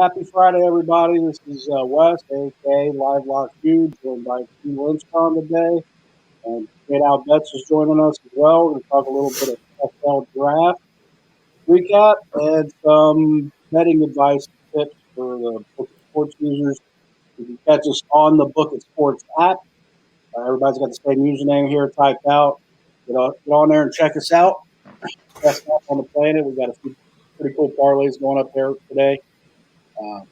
Happy Friday, everybody. This is Wes, a.k.a. Live Lock Huge, joined by T. Lynchcon today. And JDow Bets is joining us as well. We're going to talk a little bit of NFL draft recap and some betting advice and tips for the BookIt Sports users. You can catch us on the BookIt Sports app. Everybody's got the same username here typed out. Get on there and check us out. Best app on the planet. We've got a few pretty cool parlays going up there today. A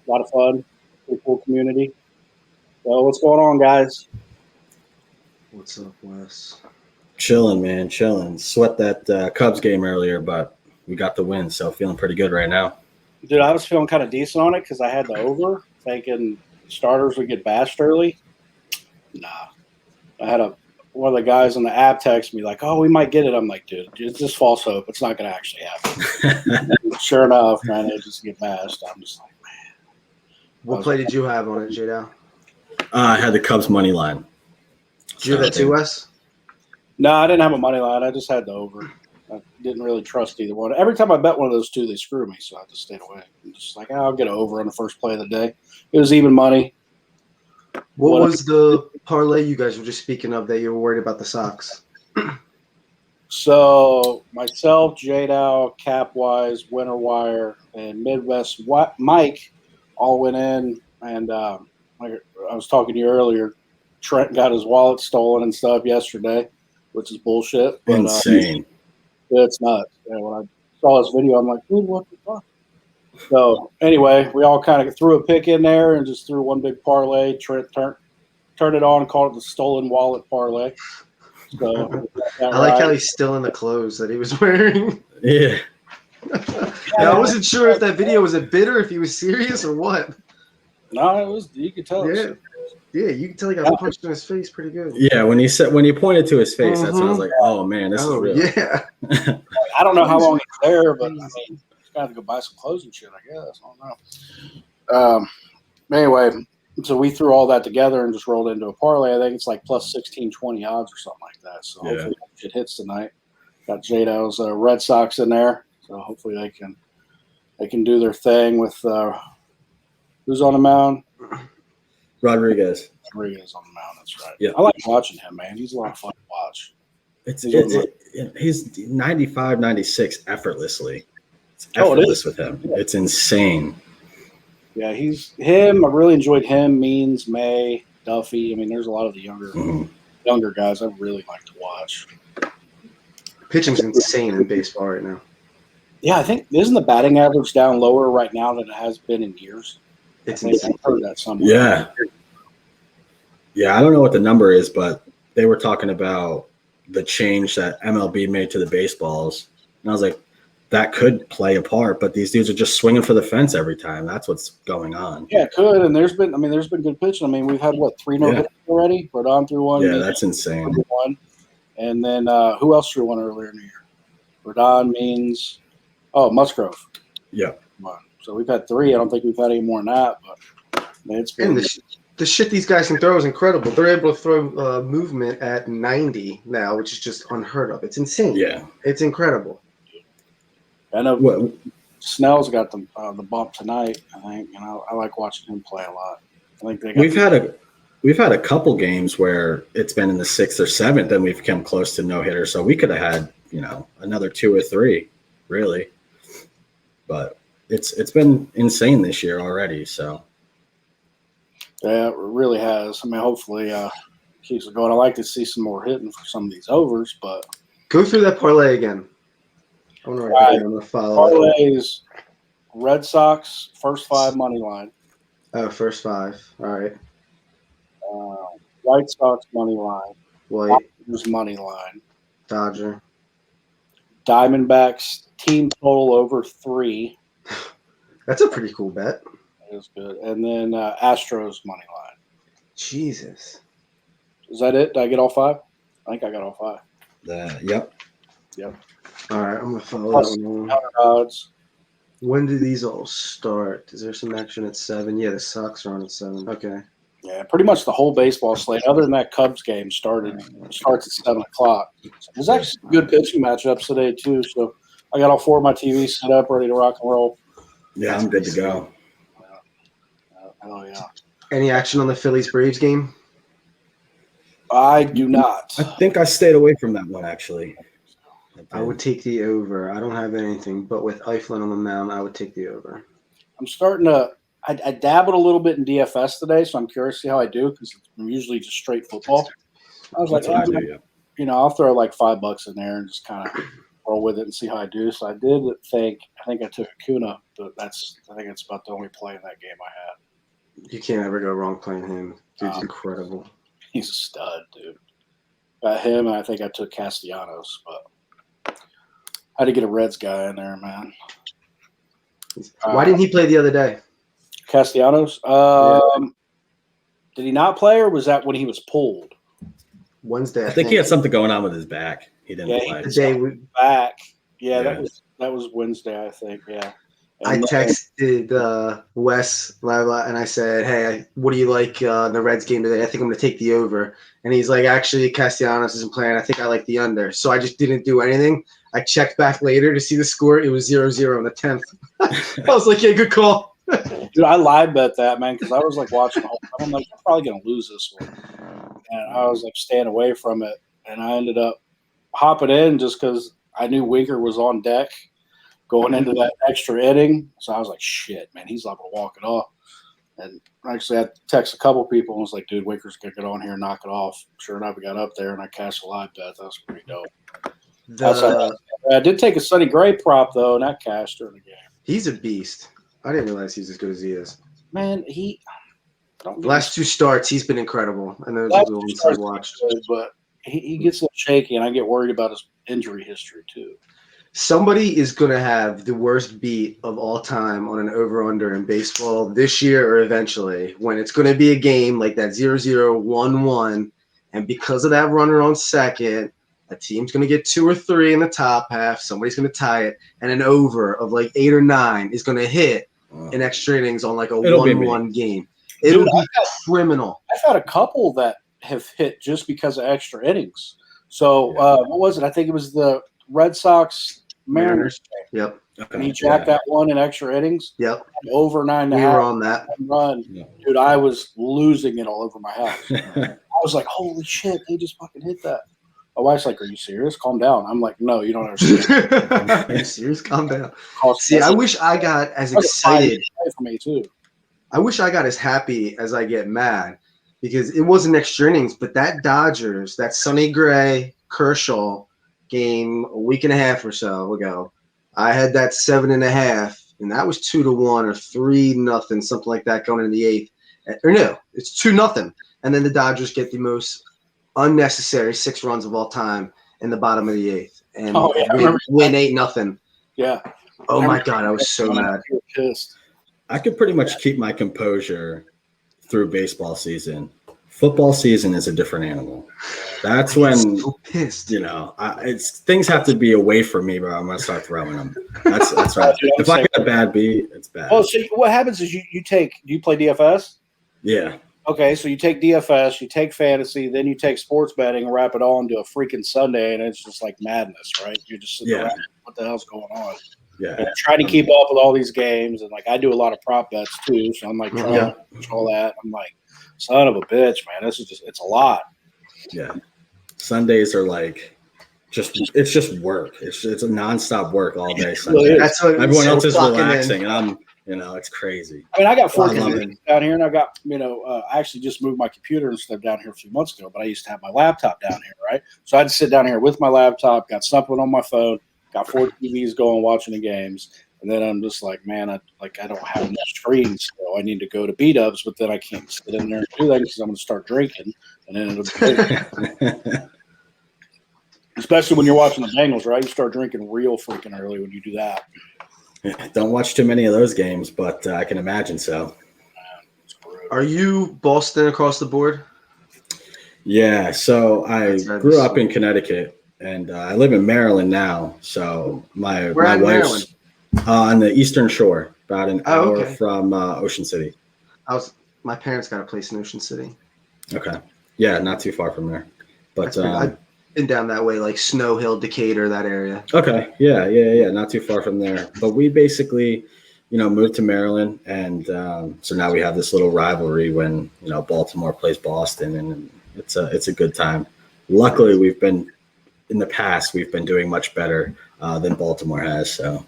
lot of fun. Pretty cool community. So what's going on, guys? What's up, Wes? Chilling, man, chilling. Sweat that Cubs game earlier, but we got the win, so feeling pretty good right now. Dude, I was feeling kind of decent on it because I had the over, thinking starters would get bashed early. Nah. I had one of the guys on the app text me like, "Oh, we might get it." I'm like, "Dude, it's just false hope. It's not going to actually happen." Sure enough, man, they just get bashed. I'm just like, man. What play did you have on it, JDow? I had the Cubs money line. Did you have that too, Wes? No, I didn't have a money line. I just had the over. I didn't really trust either one. Every time I bet one of those two, they screw me, so I just stayed away. I'm just like, I'll get an over on the first play of the day. It was even money. What was the parlay you guys were just speaking of that you were worried about the Sox? So myself, JDow, Capwise, Winter Wire, and Midwest Mike all went in. And like I was talking to you earlier, Trent got his wallet stolen and stuff yesterday, which is bullshit. But, Insane. It's nuts. And when I saw this video, I'm like, dude, what the fuck? So anyway, we all kind of threw a pick in there and just threw one big parlay. Trent turned it on and called it the stolen wallet parlay. So I like how he's still in the clothes that he was wearing. Yeah. I wasn't sure if that video was a bit or if he was serious or what. No, it was. You could tell. Yeah, you can tell he got punched in his face pretty good. Yeah, when he pointed to his face, that's when I was like, oh man, this is real. Yeah. I don't know how long he's there, but I mean, he's got to go buy some clothes and shit, I guess. I don't know. Anyway, so we threw all that together and just rolled into a parlay. I think it's like plus 16-20 odds or something like that. So hopefully it hits tonight. Got JDow's Red Sox in there, so hopefully they can do their thing with who's on the mound. Rodriguez on the mound. That's right. Yeah, I like watching him, man. He's a lot of fun to watch. He's 95, 96 effortlessly. It's effortless with him. Yeah. It's insane. Yeah, I really enjoyed him. Means, May, Duffy. I mean, there's a lot of the younger guys I really like to watch. Pitching's insane in baseball right now. Yeah, I think isn't the batting average down lower right now than it has been in years? It's insane. I heard that somewhere. Yeah, I don't know what the number is, but they were talking about the change that MLB made to the baseballs. And I was like, that could play a part, but these dudes are just swinging for the fence every time. That's what's going on. Yeah, it could. And there's been good pitching. I mean, we've had, 3 no-hitters already? Rodon threw one. Yeah, that's insane. One. And then who else threw one earlier in the year? Rodon means Musgrove. Yeah. So we've had 3. I don't think we've had any more than that. But man, it's been the shit these guys can throw is incredible. They're able to throw movement at 90 now, which is just unheard of. It's insane. Yeah. It's incredible. I know Snell's got the bump tonight, I think, and I like watching him play a lot. I think we've had a couple games where it's been in the 6th or 7th, and we've come close to no hitter. So we could have had another 2 or 3, really. But it's been insane this year already. So yeah, it really has. I mean, hopefully keeps it going. I like to see some more hitting for some of these overs, but go through that parlay again. I'm gonna follow. Parlays, Red Sox first 5 money line. Oh, first 5. All right. White Sox money line. White. Dodgers money line. Dodger. Diamondbacks team total over 3. That's a pretty cool bet. That is good. And then Astros money line. Jesus. Is that it? Did I get all 5? I think I got all 5. Yep. All right, I'm gonna follow that one. Odds. When do these all start? Is there some action at 7? Yeah, the Sox are on at 7. Okay. Yeah, pretty much the whole baseball slate, other than that Cubs game, starts at 7 o'clock. There's actually some good pitching matchups today too. So I got all 4 of my TVs set up, ready to rock and roll. Yeah, I'm good to go. Oh yeah. Any action on the Phillies Braves game? I do not. I think I stayed away from that one actually. I would take the over. I don't have anything, but with Eiflin on the mound, I would take the over. I'm starting to. I dabbled a little bit in DFS today, so I'm curious to see how I do because I'm usually just straight football. I was like, That's what I do, yeah. you know, I'll throw like $5 in there and just kind of roll with it and see how I do. So I did think I took Acuna, but I think it's about the only play in that game I had. You can't ever go wrong playing him. Dude's incredible. He's a stud, dude. Got him, and I think I took Castellanos, but I had to get a Reds guy in there, man. Why didn't he play the other day? Castellanos? Did he not play, or was that when he was pulled? Wednesday. I think he had something going on with his back. He didn't play. The day back. Yeah, that was Wednesday, I think. Yeah. And I texted Wes and I said, "Hey, what do you like in the Reds game today? I think I'm going to take the over." And he's like, "Actually, Castellanos isn't playing. I think I like the under." So I just didn't do anything. I checked back later to see the score. It was 0-0 in the 10th. I was like, "Yeah, good call." Dude, I live bet that, man, because I was like watching the whole time. I'm like, I'm probably going to lose this one. And I was like staying away from it. And I ended up hopping in just because I knew Winker was on deck going into that extra inning. So I was like, shit, man, he's not going to walk it off. And actually, I texted a couple people and was like, dude, Winker's going to get on here and knock it off. Sure enough, we got up there and I cashed a live bet. That was pretty dope. I did take a Sonny Gray prop, though, and that cashed during the game. He's a beast. I didn't realize he's as good as he is. Man, the last two starts, he's been incredible. And those are the ones I watched. But he gets a little shaky, and I get worried about his injury history, too. Somebody is going to have the worst beat of all time on an over-under in baseball this year or eventually when it's going to be a game like that 0-0, 1-1, and because of that runner on second, a team's going to get 2 or 3 in the top half, somebody's going to tie it, and an over of like 8 or 9 is going to hit in extra innings on like a 1-1 game. It'll be criminal. I've had a couple that have hit just because of extra innings. So what was it? I think it was the Red Sox Mariners. Yep. And he jacked that one in extra innings. Yep. Over 9.5. We were on that run. Yeah. Dude, I was losing it all over my house. I was like, holy shit, they just fucking hit that. My wife's like, are you serious? Calm down. I'm like, no, you don't understand. Are you serious? Calm down. See, I wish I got as excited. For me too. I wish I got as happy as I get mad because it wasn't extra innings, but that Dodgers, that Sonny Gray, Kershaw game a week and a half or so ago, I had that 7.5, and that was 2-1 or 3-0, something like that going in the 8th. Or no, it's 2-0, and then the Dodgers get the most unnecessary 6 runs of all time in the bottom of the 8th, and win 8-0. Yeah. Oh my God, I was so mad. I could pretty much keep my composure through baseball season. Football season is a different animal. That's when so pissed. Things have to be away from me, bro. I'm gonna start throwing them. That's right. If I get a bad beat, it's bad. Oh, so what happens is you take. Do you play DFS? Yeah. Okay, so you take DFS, you take fantasy, then you take sports betting, and wrap it all into a freaking Sunday, and it's just like madness, right? You're just sitting around, what the hell's going on? Yeah. And trying to keep up with all these games, and like I do a lot of prop bets too, so I'm like trying to control that. I'm like, son of a bitch, man, it's a lot. Yeah. Sundays are like it's just work. It's a nonstop work all day. Sunday. That's what everyone else is relaxing, and I'm it's crazy. I mean, I got 4 computers down here, and I got I actually just moved my computer and stuff down here a few months ago, but I used to have my laptop down here, right? So I had to sit down here with my laptop, got something on my phone, got 4 TVs going, watching the games. And then I'm just like, man, I don't have enough screens, so I need to go to B-dubs, but then I can't sit in there and do that because I'm going to start drinking, and then it'll especially when you're watching the Bengals, right? You start drinking real freaking early when you do that. Don't watch too many of those games, but I can imagine so. Are you Boston across the board? Yeah, so I grew up in Connecticut, and I live in Maryland now. So my wife's on the Eastern Shore, about an hour from Ocean City. My parents got a place in Ocean City. Okay, yeah, not too far from there. But I've been down that way, like Snow Hill, Decatur, that area. Okay, yeah, not too far from there. But we basically moved to Maryland, and so now we have this little rivalry when Baltimore plays Boston, and it's a good time. Luckily, we've been doing much better than Baltimore has, so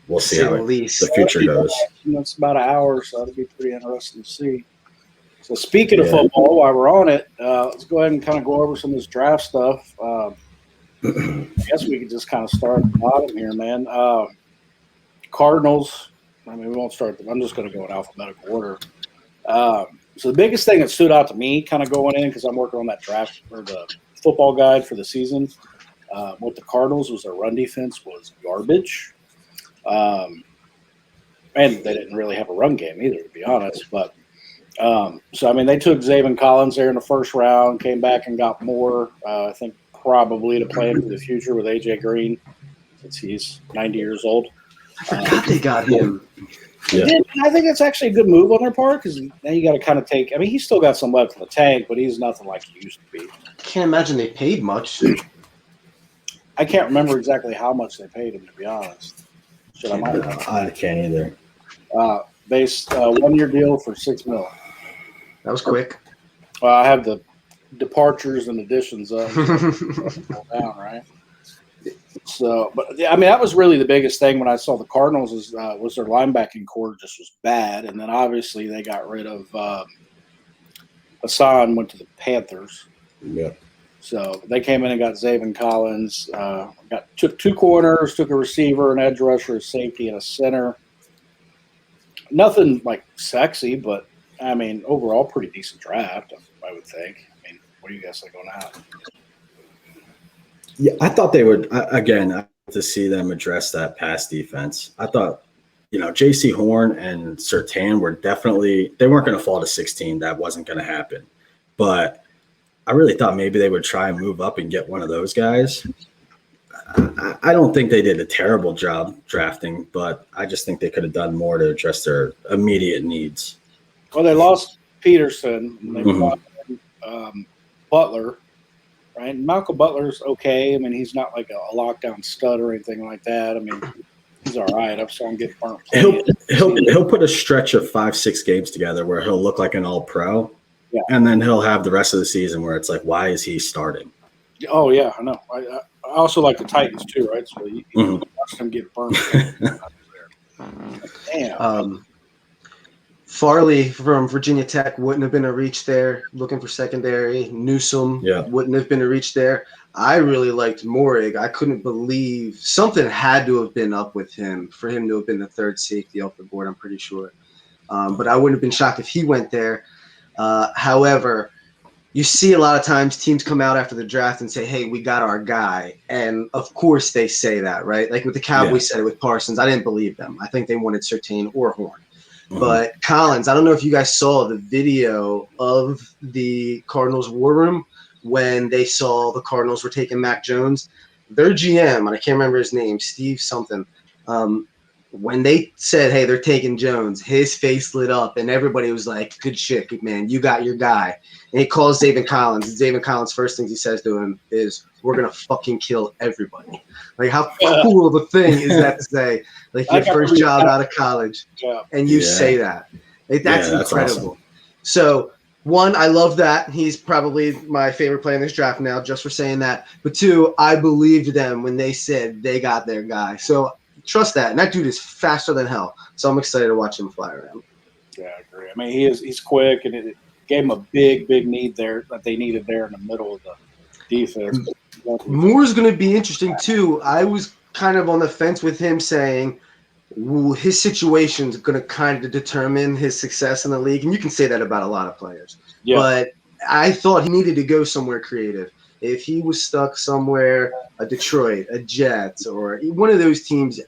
we'll see how the future goes. It's about an hour, so it'll be pretty interesting to see. So speaking of football, while we're on it, let's go ahead and kind of go over some of this draft stuff. I guess we could just kind of start at the bottom here, man. Cardinals. I mean, we won't start. I'm just going to go in alphabetical order. So the biggest thing that stood out to me kind of going in, because I'm working on that draft or the football guide for the season, with the Cardinals was their run defense was garbage. And they didn't really have a run game either, to be honest. But so, I mean, they took Zaven Collins there in the first round, came back and got more, I think probably to play into the future with A.J. Green since he's 90 years old. I forgot they got him. Yeah. I think it's actually a good move on their part because now you got to kind of take – I mean, he's still got some left in the tank, but he's nothing like he used to be. I can't imagine they paid much. I can't remember exactly how much they paid him, to be honest. I can't either. Based 1-year deal for $6 million. That was quick. I have the departures and additions up down, right? So, but I mean, that was really the biggest thing when I saw the Cardinals was their linebacking core just was bad, and then obviously they got rid of Hassan, went to the Panthers. Yeah. So they came in and got Zaven Collins, took 2 corners, took a receiver, an edge rusher, a safety, and a center. Nothing like sexy, but I mean, overall, pretty decent draft, I would think. I mean, what do you guys think on that? Yeah, I thought they would, again, to see them address that pass defense. I thought, J.C. Horn and Surtain were definitely – they weren't going to fall to 16. That wasn't going to happen. But I really thought maybe they would try and move up and get one of those guys. I don't think they did a terrible job drafting, but I just think they could have done more to address their immediate needs. Well, they lost Peterson. And they brought in, Butler. Right, and Malcolm Butler's okay. I mean, he's not like a lockdown stud or anything like that. I mean, he's all right. I saw him get burnt. He'll put a stretch of 5-6 games together where he'll look like an all-pro, and then he'll have the rest of the season where it's like, why is he starting? Oh yeah, I know. I also like the Titans too, right? So you watch them get burnt. Damn. Farley from Virginia Tech wouldn't have been a reach there. Looking for secondary. Newsome wouldn't have been a reach there. I really liked Morig. I couldn't believe something had to have been up with him for him to have been the third safety off the board, I'm pretty sure. But I wouldn't have been shocked if he went there. However, you see a lot of times teams come out after the draft and say, hey, we got our guy. And, of course, they say that, right? Like with the Cowboys said it with Parsons. I didn't believe them. I think they wanted Surtain or Horn. But Collins, I don't know if you guys saw the video of the Cardinals war room when they saw the Cardinals were taking Mac Jones. Their GM, and I can't remember his name, Steve something, when they said, hey, they're taking Jones, his face lit up, and everybody was like, good shit, good man, you got your guy. And he calls Zaven Collins. And Zaven Collins' first things he says to him is, we're going to fucking kill everybody. Like, how cool of a thing is that to say? Like, your first job out of college, and you say that. Like, that's incredible. Awesome. So, one, I love that. He's probably my favorite player in this draft now, just for saying that. But two, I believed them when they said they got their guy. So, trust that. And that dude is faster than hell. So, I'm excited to watch him fly around. Yeah, I agree. I mean, he's quick, and it gave him a big need there that they needed there in the middle of the defense. Moore's going to be interesting, too. I was kind of on the fence with him saying his situation is going to kind of determine his success in the league. And you can say that about a lot of players. Yeah. But I thought he needed to go somewhere creative. If he was stuck somewhere, a Detroit, a Jets, or one of those teams,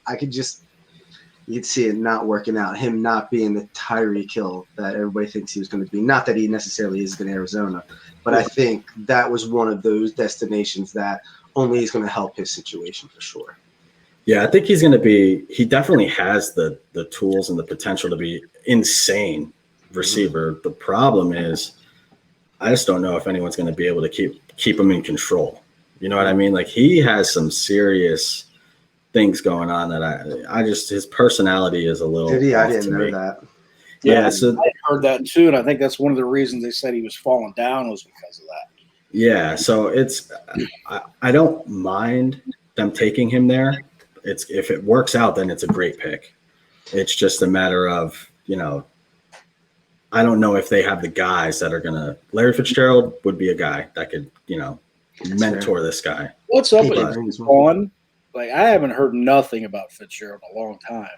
you'd see it not working out, him not being the Tyreek Hill that everybody thinks he was going to be. Not that he necessarily is in Arizona, but I think that was one of those destinations that only is going to help his situation for sure. Yeah, I think he's going to be – he definitely has the tools and the potential to be insane receiver. The problem is I just don't know if anyone's going to be able to keep him in control. You know what I mean? Like, he has some serious things going on that I just his personality is a little Did he? I off didn't to know me. that. Yeah, so I heard that too, and I think that's one of the reasons they said he was falling down was because of that. yeah, so it's I don't mind them taking him there. It's if it works out, then it's a great pick. It's just a matter of, I don't know if they have the guys that are gonna. Larry Fitzgerald would be a guy that could, mentor this guy. What's up But- with Vaughn? Like, I haven't heard nothing about Fitzgerald in a long time.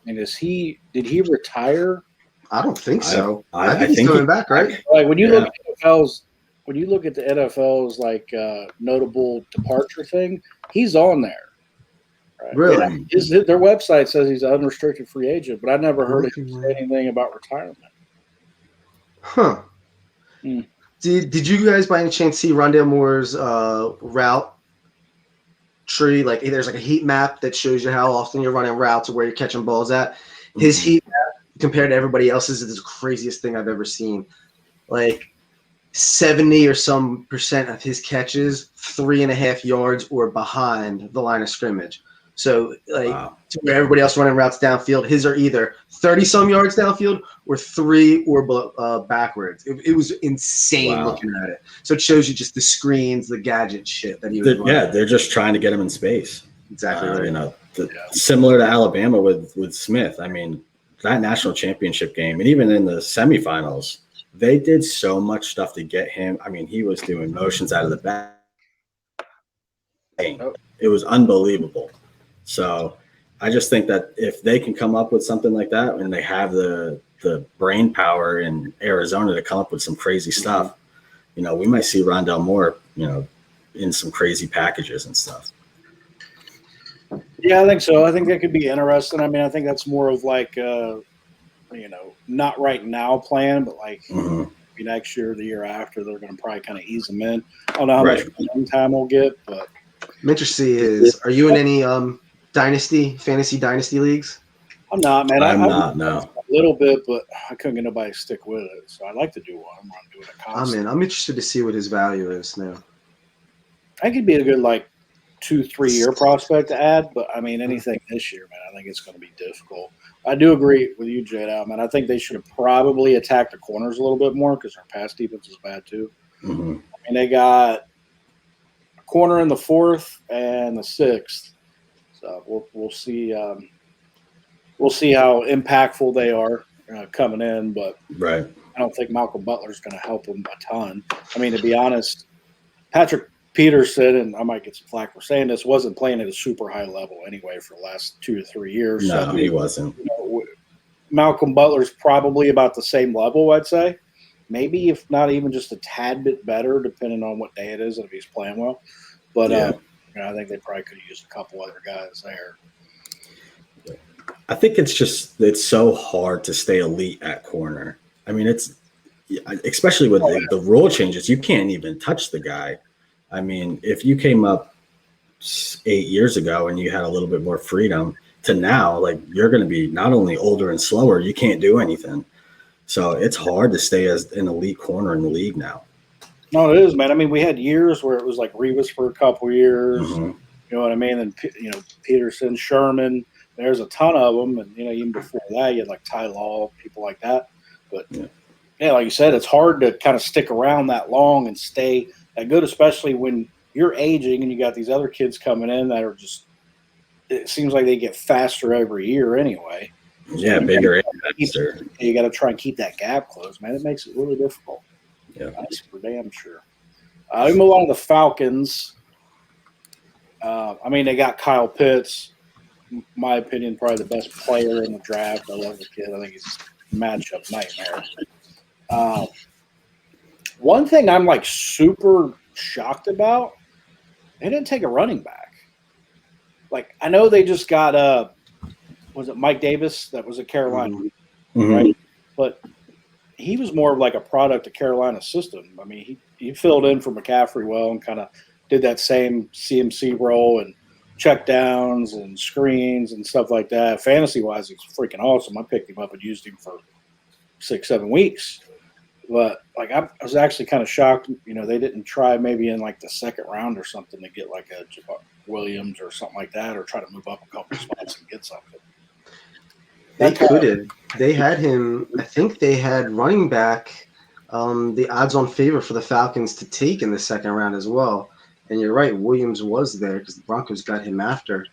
And did he retire? I don't think so. I I think he's think coming back, right? Like when you Yeah. look at the NFL's like notable departure thing, he's on there. Right? Really? Their website says he's an unrestricted free agent, but I never heard him say anything about retirement. Huh. Hmm. Did you guys by any chance see Rondale Moore's route tree? Like there's like a heat map that shows you how often you're running routes or where you're catching balls at. His heat map compared to everybody else's is the craziest thing I've ever seen. Like 70 or some percent of his catches 3.5 yards or behind the line of scrimmage. So to where everybody else running routes downfield, his are either 30 some yards downfield or 3 or backwards. It was insane looking at it. So it shows you just the screens, the gadget shit that he was running. Yeah, they're just trying to get him in space. Exactly right. Similar to Alabama with Smith. I mean, that national championship game, and even in the semifinals, they did so much stuff to get him. I mean, he was doing motions out of the back. It was unbelievable. So I just think that if they can come up with something like that, and they have the brain power in Arizona to come up with some crazy stuff, we might see Rondale Moore, in some crazy packages and stuff. Yeah, I think so. I think that could be interesting. I mean, I think that's more of like, not right now plan, but like maybe next year or the year after, they're going to probably kind of ease them in. I don't know how much playing time we'll get, but I'm interested are you in any fantasy dynasty leagues? I'm not, man. I'm not, no. A little bit, but I couldn't get nobody to stick with it. So I'd like to do one. I'm doing it constantly. I'm interested to see what his value is now. I could be a good 2-3 year prospect to add, but I mean anything this year, man, I think it's going to be difficult. I do agree with you, JDow, man. I think they should have probably attacked the corners a little bit more because our pass defense is bad too. Mm-hmm. I mean, they got a corner in the 4th and the 6th, so we'll see. We'll see how impactful they are coming in, but right. I don't think Malcolm Butler's going to help them a ton. I mean, to be honest, Patrick Peterson, and I might get some flack for saying this, wasn't playing at a super high level anyway for the last 2 to 3 years. No, he wasn't. Malcolm Butler's probably about the same level, I'd say. Maybe if not even just a tad bit better, depending on what day it is and if he's playing well. But I think they probably could have used a couple other guys there. I think it's so hard to stay elite at corner. I mean, it's especially with the rule changes, you can't even touch the guy. I mean, if you came up 8 years ago and you had a little bit more freedom to now, you're going to be not only older and slower, you can't do anything. So it's hard to stay as an elite corner in the league now. No, it is, man. I mean, we had years where it was like Revis for a couple years. Mm-hmm. You know what I mean? And, Peterson, Sherman, there's a ton of them. And, even before that, you had like Ty Law, people like that. But, like you said, it's hard to kind of stick around that long and stay that good, especially when you're aging and you got these other kids coming in that are just – it seems like they get faster every year anyway. Yeah, bigger. You got to try and keep that gap closed, man. It makes it really difficult. Yeah, that's for damn sure. We move on to the Falcons. They got Kyle Pitts. In my opinion, probably the best player in the draft. I love the kid. I think he's a matchup nightmare. One thing I'm super shocked about, they didn't take a running back. I know they just got was it Mike Davis that was at Carolina, right? But he was more of a product of Carolina's system. I mean, he filled in for McCaffrey well and kind of did that same CMC role and check downs and screens and stuff like that. Fantasy-wise, he's freaking awesome. I picked him up and used him for 6-7 weeks. But like I was actually kind of shocked. They didn't try maybe in like the second round or something to get like a Williams or something like that, or try to move up a couple spots and get something. They could have. They had him. I think they had running back. The odds-on favor for the Falcons to take in the second round as well. And you're right, Williams was there because the Broncos got him after.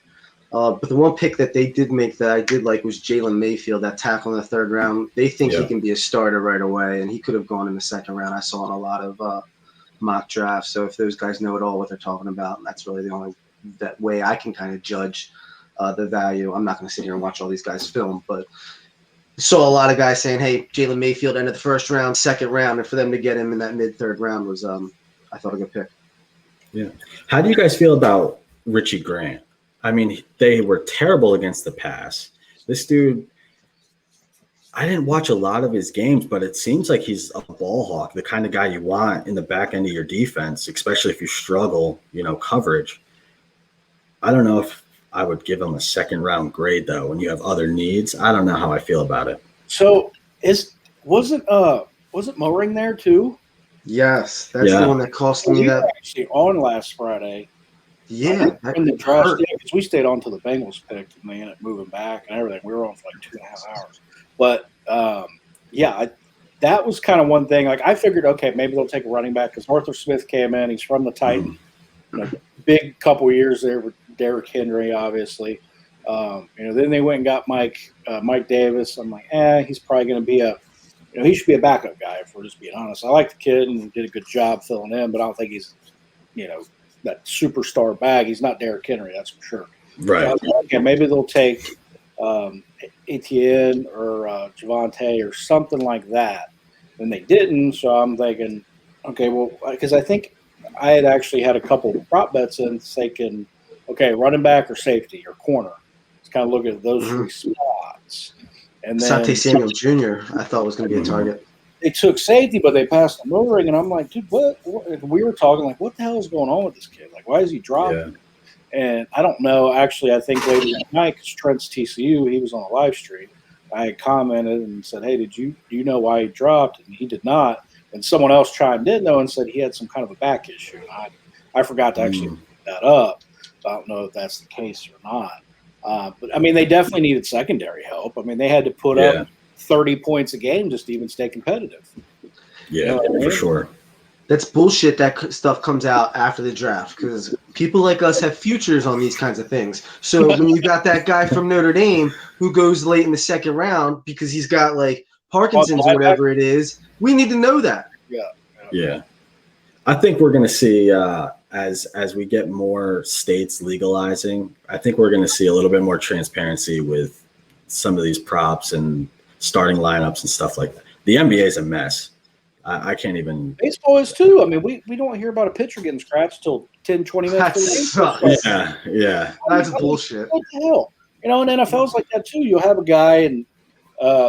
But the one pick that they did make that I did like was Jalen Mayfield, that tackle in the third round. They think he can be a starter right away, and he could have gone in the second round. I saw in a lot of mock drafts. So if those guys know at all what they're talking about, and that's really the only that way I can kind of judge the value. I'm not going to sit here and watch all these guys film, but saw a lot of guys saying, hey, Jalen Mayfield ended the first round, second round, and for them to get him in that mid-third round was, I thought, a good pick. Yeah. How do you guys feel about Richie Grant? I mean, they were terrible against the pass. This dude, I didn't watch a lot of his games, but it seems like he's a ball hawk, the kind of guy you want in the back end of your defense, especially if you struggle, coverage. I don't know if I would give him a second round grade though. When you have other needs, I don't know how I feel about it. So wasn't Mowring there too? Yes, that's the one that cost me that. Actually, on last Friday. Yeah, in the draft, because we stayed on till the Bengals picked, and they ended up moving back and everything. We were on for like 2.5 hours. But that was kind of one thing. Like I figured, okay, maybe they'll take a running back because Arthur Smith came in. He's from the Titans. Big couple of years there with Derrick Henry, obviously. Then they went and got Mike Davis. I'm like, he's probably going to be he should be a backup guy, if we're just being honest. I like the kid and did a good job filling in, but I don't think he's, that superstar bag. He's not Derrick Henry, that's for sure. Right. So maybe they'll take Etienne or Javonte or something like that. And they didn't, so I'm thinking, okay, well, because I think I had actually had a couple of prop bets in taking, running back or safety or corner. Just kind of look at those three spots. And then Sante Samuel Jr. I thought was going to be a target. They took safety, but they passed the Mowring, and I'm like, dude, what? We were talking like, what the hell is going on with this kid? Like, why is he dropping? Yeah. And I don't know. Actually, I think later that night, because Trent's TCU, he was on a live stream. I had commented and said, hey, do you know why he dropped? And he did not. And someone else chimed in, though, and said he had some kind of a back issue. And I forgot to actually pick that up. So I don't know if that's the case or not. But, I mean, they definitely needed secondary help. I mean, they had to put up 30 points a game just to even stay competitive. Yeah, for sure. That's bullshit. That stuff comes out after the draft because people like us have futures on these kinds of things. So when you got that guy from Notre Dame who goes late in the second round because he's got like Parkinson's or whatever it is, we need to know that. Yeah. I think we're going to see as we get more states legalizing, I think we're going to see a little bit more transparency with some of these props and starting lineups and stuff like that. The NBA is a mess. I can't even. Baseball is too. I mean, we don't hear about a pitcher getting scratched till 10, 20 minutes. Yeah. That's bullshit. What the hell? And NFL's like that too. You'll have a guy and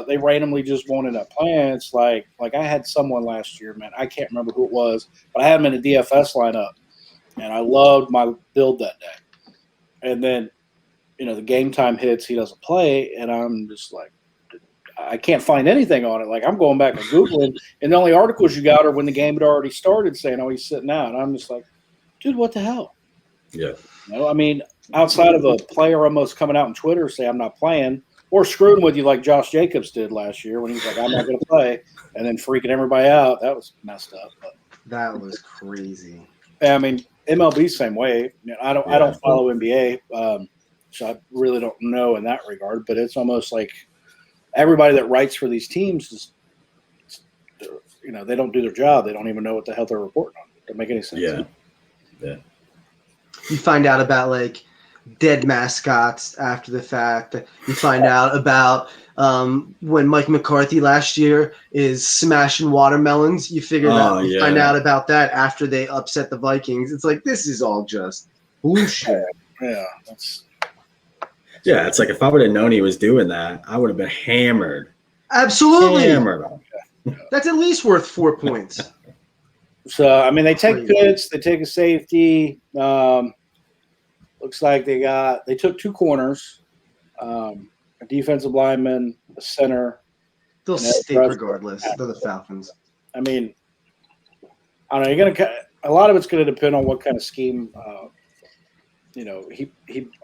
they randomly just won't end up playing. It's like I had someone last year, man. I can't remember who it was, but I had him in a DFS lineup, and I loved my build that day. And then, the game time hits, he doesn't play, and I'm just like, I can't find anything on it. Like I'm going back and Googling, and the only articles you got are when the game had already started saying, "Oh, he's sitting out." And I'm just like, dude, what the hell? Yeah. I mean, outside of a player almost coming out on Twitter say I'm not playing, or screwing with you like Josh Jacobs did last year when he's like, I'm not going to play, and then freaking everybody out. That was messed up. But that was crazy. I mean, MLB same way. I don't follow NBA, so I really don't know in that regard. But it's almost like everybody that writes for these teams they don't do their job. They don't even know what the hell they're reporting on. It doesn't make any sense. Yeah. You find out about like dead mascots after the fact. You find out about when Mike McCarthy last year is smashing watermelons. You figure find out about that after they upset the Vikings. It's like, this is all just bullshit. Yeah. It's like if I would have known he was doing that, I would have been hammered. Absolutely. Hammered. That's at least worth 4 points. So, I mean, they take Pitts, they take a safety. Looks like they took 2 corners, a defensive lineman, a center. They'll stink regardless. They're the Falcons. I mean, I don't know. A lot of it's going to depend on what kind of scheme,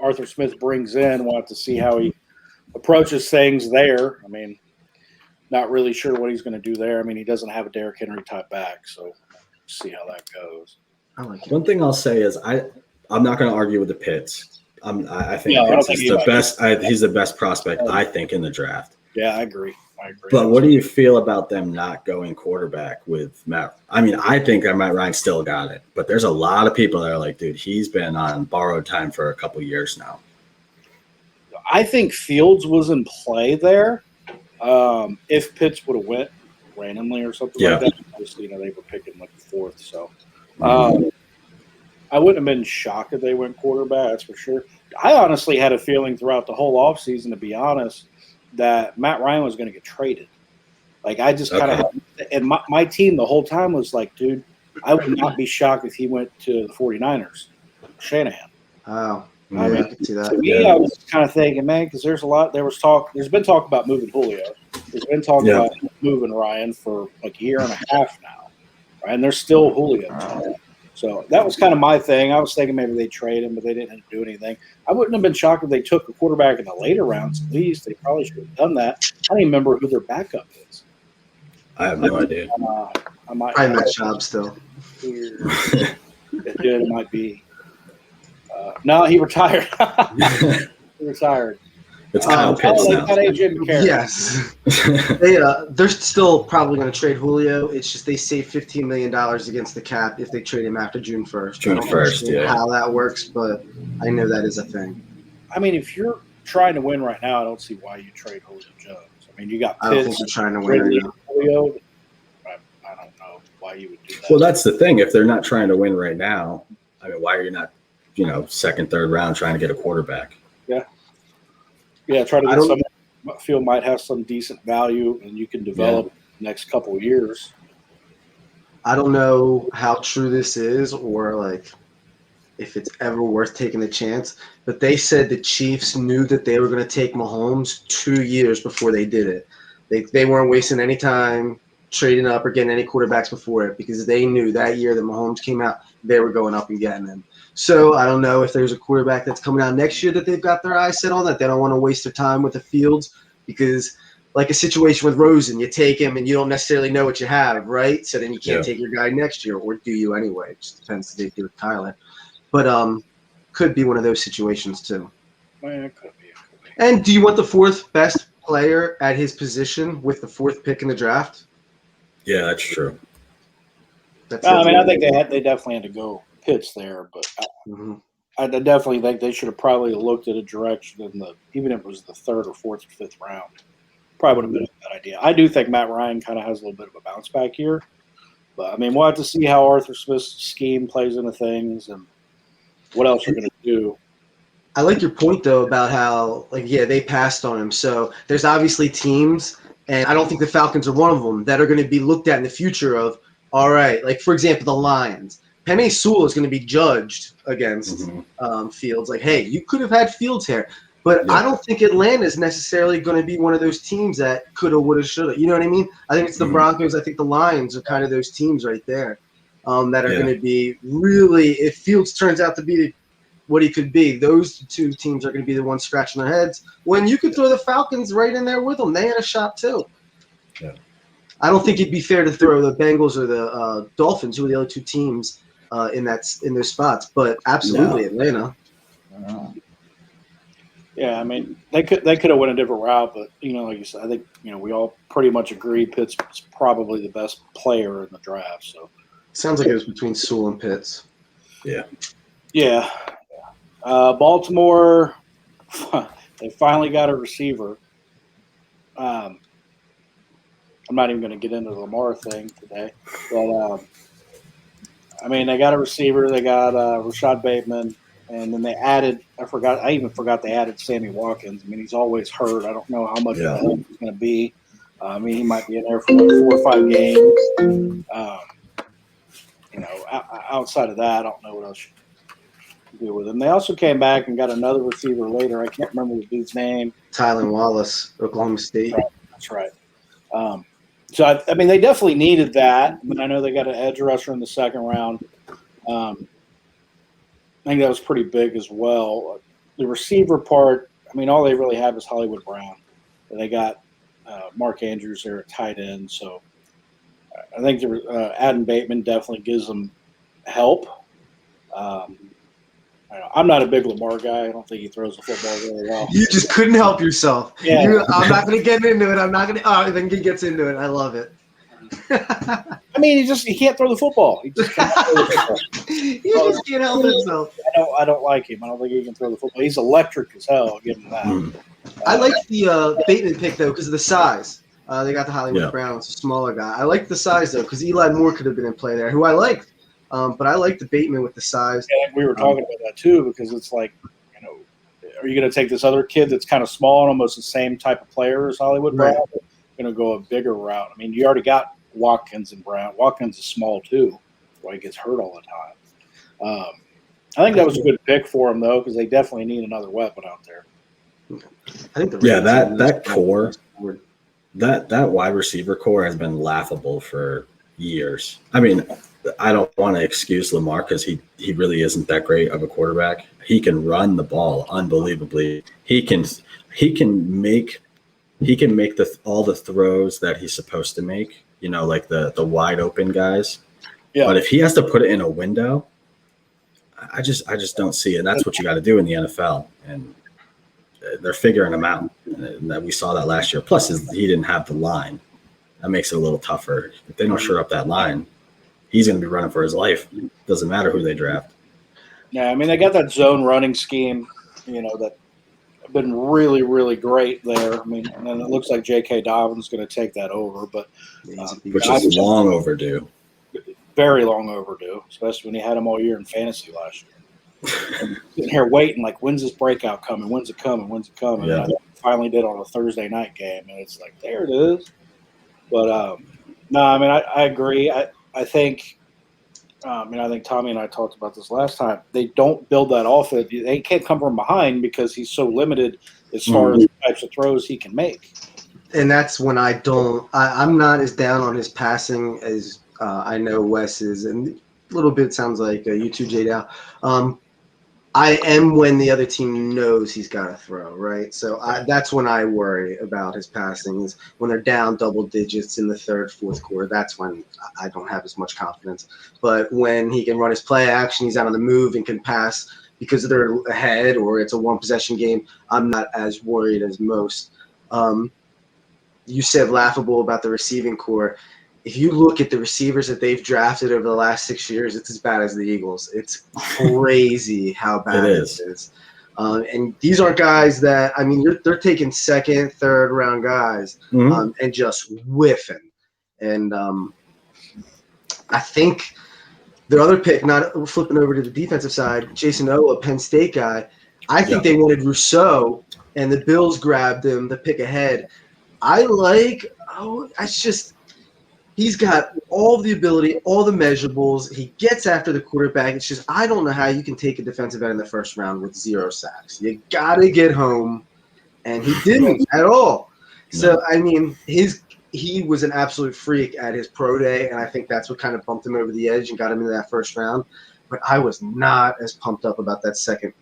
Arthur Smith brings in. We'll have to see how he approaches things there. I mean, not really sure what he's going to do there. I mean, he doesn't have a Derrick Henry type back, so see how that goes. I like it. One thing I'll say is I'm not going to argue with the Pitts. I think Yeah, I don't Pitts think is the best. He's the best prospect, I think, in the draft. Yeah, I agree. But what do you feel about them not going quarterback with Matt? I mean, I think Matt Ryan still got it, but there's a lot of people that are like, dude, he's been on borrowed time for a couple years now. I think Fields was in play there. If Pitts would have went randomly or something like that, obviously, they were picking like the fourth. So I wouldn't have been shocked if they went quarterback, that's for sure. I honestly had a feeling throughout the whole offseason, to be honest, that Matt Ryan was going to get traded. Like, I just kind of – and my team the whole time was like, dude, I would not be shocked if he went to the 49ers, Shanahan. Oh, I mean, I can see that. To me, I was kind of thinking, man, because there's been talk about moving Julio. There's been talk about moving Ryan for like a year and a half now, right? And there's still Julio. So that was kind of my thing. I was thinking maybe they trade him, but they didn't do anything. I wouldn't have been shocked if they took a quarterback in the later rounds at least. They probably should have done that. I don't even remember who their backup is. I have no idea. I might have job still. It might be. No, he retired. He retired. It's Kyle Pitts now. Yes. They're still probably going to trade Julio. It's just they save $15 million against the cap if they trade him after June 1st. June 1st, yeah. How that works, but I know that is a thing. I mean, if you're trying to win right now, I don't see why you trade Julio Jones. I mean, you got Pitts. I don't think they're trying to win right now. Julio. I don't know why you would do that. Well, that's the thing. If they're not trying to win right now, I mean, why are you not, second, third round trying to get a quarterback? Yeah, try to get someone I feel might have some decent value and you can develop the next couple of years. I don't know how true this is or like if it's ever worth taking the chance, but they said the Chiefs knew that they were going to take Mahomes 2 years before they did it. They weren't wasting any time trading up or getting any quarterbacks before it because they knew that year that Mahomes came out, they were going up and getting him. So I don't know if there's a quarterback that's coming out next year that they've got their eyes set on, that they don't want to waste their time with the Fields because like a situation with Rosen, you take him and you don't necessarily know what you have, right? So then you can't take your guy next year, or do you anyway? It just depends what they do with Tyler. But could be one of those situations too. Man, it could be. And do you want the fourth best player at his position with the fourth pick in the draft? Yeah, that's true. I think they definitely had to go Pitts there, but I definitely think they should have probably looked at a direction even if it was the third or fourth or fifth round. Probably would have been a bad idea. I do think Matt Ryan kind of has a little bit of a bounce back here, but I mean, we'll have to see how Arthur Smith's scheme plays into things and what else you're going to do. I like your point though about how they passed on him. So there's obviously teams, and I don't think the Falcons are one of them, that are going to be looked at in the future of, all right, like for example, the Lions. Penei Sewell is going to be judged against Fields. Like, hey, you could have had Fields here. But I don't think Atlanta is necessarily going to be one of those teams that could have, would have, should have. You know what I mean? I think it's the Broncos. I think the Lions are kind of those teams right there that are going to be really, if Fields turns out to be what he could be, those two teams are going to be the ones scratching their heads. When you could throw the Falcons right in there with them. They had a shot too. Yeah. I don't think it'd be fair to throw the Bengals or the Dolphins, who are the other two teams, in those spots. But absolutely, Atlanta. Yeah, I mean, they could have went a different route, but like you said, I think we all pretty much agree Pitts is probably the best player in the draft. So sounds like it was between Sewell and Pitts. Yeah. Baltimore, they finally got a receiver. I'm not even going to get into the Lamar thing today, but I mean, they got a receiver. They got Rashad Bateman. And then they added, I even forgot they added Sammy Watkins. I mean, he's always hurt. I don't know how much of a help he's going to be. I mean, he might be in there for like 4 or 5 games. Outside of that, I don't know what else you can do with him. They also came back and got another receiver later. I can't remember the dude's name. Tylan Wallace, Oklahoma State. That's right. So, I mean, they definitely needed that. I mean, I know they got an edge rusher in the second round. I think that was pretty big as well. The receiver part, I mean, all they really have is Hollywood Brown. They got Mark Andrews there at tight end. So I think Adam Bateman definitely gives them help. I'm not a big Lamar guy. I don't think he throws the football very well. You just couldn't help yourself. Yeah. I'm not going to get into it. I'm not going to. Oh, then he gets into it. I love it. I mean, he can't throw the football. He just can't throw the football. He just can't help himself. I don't like him. I don't think he can throw the football. He's electric as hell. I'll give him that. I like the Bateman pick though because of the size. They got the Hollywood Brown. It's a smaller guy. I like the size though because Eli Moore could have been in play there, who I liked. But I like the Bateman with the size. Yeah, we were talking about that too because it's like, are you going to take this other kid that's kind of small and almost the same type of player as Hollywood Brown? Right. Going to go a bigger route. I mean, you already got Watkins and Brown. Watkins is small too. That's why he gets hurt all the time. I think that was a good pick for him though because they definitely need another weapon out there. I think that core, that wide receiver core has been laughable for years. I mean, I don't want to excuse Lamar because he really isn't that great of a quarterback. He can run the ball unbelievably. He can make all the throws that he's supposed to make. Like the wide open guys. Yeah. But if he has to put it in a window, I just don't see it. And that's what you got to do in the NFL. And they're figuring him out. And we saw that last year. Plus, he didn't have the line. That makes it a little tougher. If they don't shore up that line, he's going to be running for his life. Doesn't matter who they draft. Yeah, I mean, they got that zone running scheme, that been really, really great there. I mean, and it looks like J.K. Dobbins is going to take that over. But which is long overdue. Very long overdue, especially when he had him all year in fantasy last year. Sitting here waiting, like, when's this breakout coming? When's it coming? When's it coming? Yeah. And I finally did on a Thursday night game, and it's like, there it is. But, no, I mean, I agree. I think Tommy and I talked about this last time. They don't build that offense. They can't come from behind because he's so limited as far as the types of throws he can make. And that's when I'm not as down on his passing as I know Wes is, and a little bit sounds like you too, JDow. I am when the other team knows he's got to throw, right? So that's when I worry about his passing is when they're down double digits in the third, fourth quarter. That's when I don't have as much confidence. But when he can run his play action, he's out on the move and can pass because they're ahead or it's a one-possession game, I'm not as worried as most. You said laughable about the receiving core. If you look at the receivers that they've drafted over the last 6 years, it's as bad as the Eagles. It's crazy how bad it is. And these aren't guys that, I mean, they're taking second, third round guys and just whiffing. And I think their other pick, not flipping over to the defensive side, Jason O, a Penn State guy, I think they wanted Rousseau, and the Bills grabbed him the pick ahead. He's got all the ability, all the measurables. He gets after the quarterback. It's just I don't know how you can take a defensive end in the first round with 0 sacks. You got to get home, and he didn't at all. No. So, I mean, he was an absolute freak at his pro day, and I think that's what kind of bumped him over the edge and got him into that first round. But I was not as pumped up about that second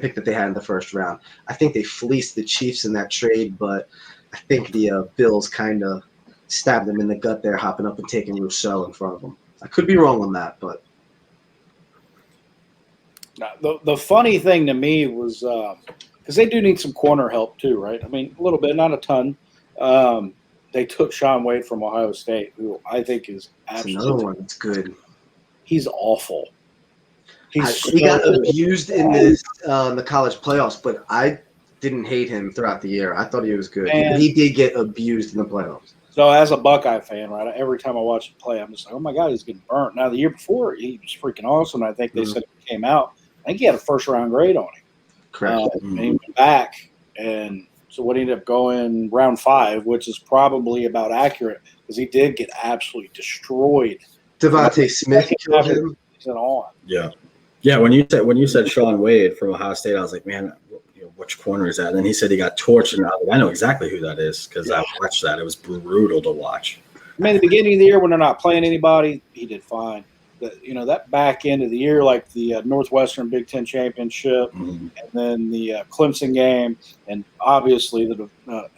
pick that they had in the first round. I think they fleeced the Chiefs in that trade, but I think the Bills kind of stabbed them in the gut there, hopping up and taking Rousseau in front of them. I could be wrong on that, but the funny thing to me was because they do need some corner help too, right? I mean, a little bit, not a ton. They took Shaun Wade from Ohio State, who I think is absolutely another one that's good. He's awful. He got abused in the college playoffs, but I didn't hate him throughout the year. I thought he was good. And he did get abused in the playoffs. So as a Buckeye fan, right, every time I watch him play, I'm just like, oh, my God, he's getting burnt. Now, the year before, he was freaking awesome. I think they said he came out. I think he had a first-round grade on him. Correct. And he went back. And so what he ended up going round 5, which is probably about accurate, because he did get absolutely destroyed. Devontae Smith killed him. Yeah. Yeah, when you said Shaun Wade from Ohio State, I was like, man, which corner is that? And then he said he got torched, and I know exactly who that is because I watched that. It was brutal to watch. I mean, at the beginning of the year when they're not playing anybody, he did fine. That back end of the year, like the Northwestern Big Ten Championship, and then the Clemson game, and obviously the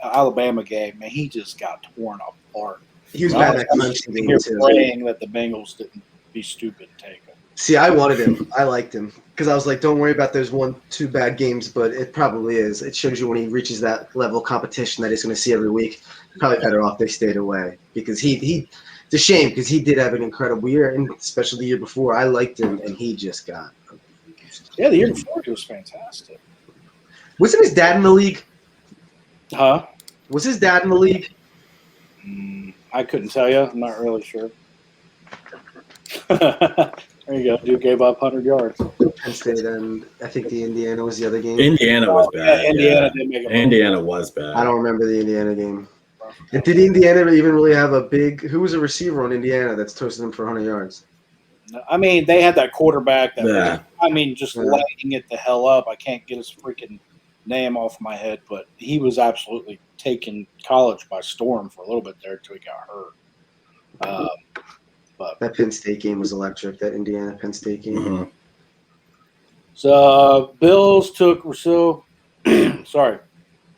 Alabama game, man, he just got torn apart. He was bad at Clemson game too. Praying that the Bengals didn't be stupid and take him. See, I wanted him. I liked him because I was like, don't worry about those 1-2 bad games, but it probably is. It shows you when he reaches that level of competition that he's going to see every week. Probably better off they stayed away because he it's a shame because he did have an incredible year, and especially the year before. I liked him, and he just got. Yeah, the year before he was fantastic. Wasn't his dad in the league? Huh? Was his dad in the league? I couldn't tell you. I'm not really sure. There you go. Dude gave up 100 yards. Penn State, and I think the Indiana was the other game. Indiana was bad. Yeah, Indiana did make a Indiana was bad. I don't remember the Indiana game. And did Indiana even really have a big – who was a receiver on Indiana that's toasted him for 100 yards? I mean, they had that quarterback that was, just lighting it the hell up. I can't get his freaking name off my head, but he was absolutely taking college by storm for a little bit there until he got hurt. But that Penn State game was electric, that Indiana-Penn State game. Mm-hmm. So Bills took Rousseau. Sorry.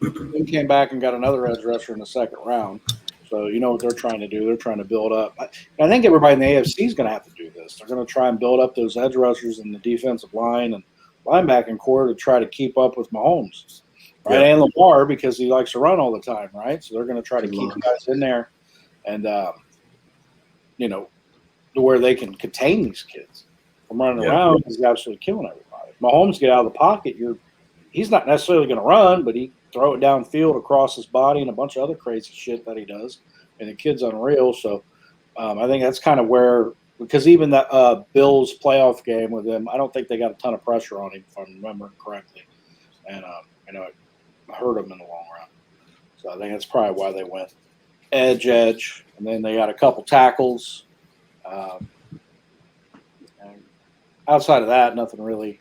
Then came back and got another edge rusher in the second round. So you know what they're trying to do. They're trying to build up. I think everybody in the AFC is going to have to do this. They're going to try and build up those edge rushers in the defensive line and linebacking core to try to keep up with Mahomes, right? Yeah. And Lamar because he likes to run all the time, right? So they're going to try to keep guys in there and, to where they can contain these kids from running around. He's absolutely killing everybody. Mahomes get out of the pocket. He's not necessarily going to run, but he throw it downfield across his body and a bunch of other crazy shit that he does. And the kid's unreal. So I think that's kind of where – because even that Bills playoff game with him, I don't think they got a ton of pressure on him, if I'm remembering correctly. And, it hurt him in the long run. So I think that's probably why they went edge. And then they got a couple tackles. And outside of that, nothing really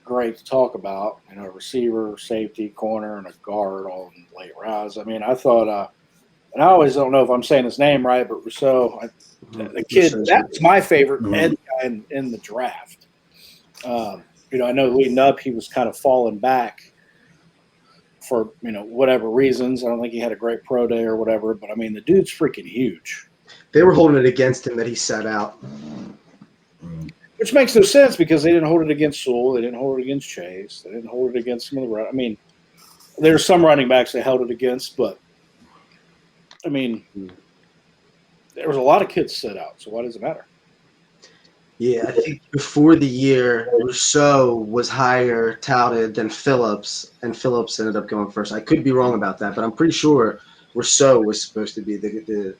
great to talk about. A receiver, safety, corner, and a guard all in late rounds. I mean, I thought, and I always don't know if I'm saying his name right, but Rousseau, the kid, that's my favorite edge guy in the draft. I know leading up he was kind of falling back for, whatever reasons. I don't think he had a great pro day or whatever, but I mean, the dude's freaking huge. They were holding it against him that he sat out. Which makes no sense because they didn't hold it against Sewell. They didn't hold it against Chase. They didn't hold it against some of the – I mean, there's some running backs they held it against, but, I mean, there was a lot of kids sit out, so why does it matter? Yeah, I think before the year, Rousseau was higher touted than Phillips, and Phillips ended up going first. I could be wrong about that, but I'm pretty sure Rousseau was supposed to be the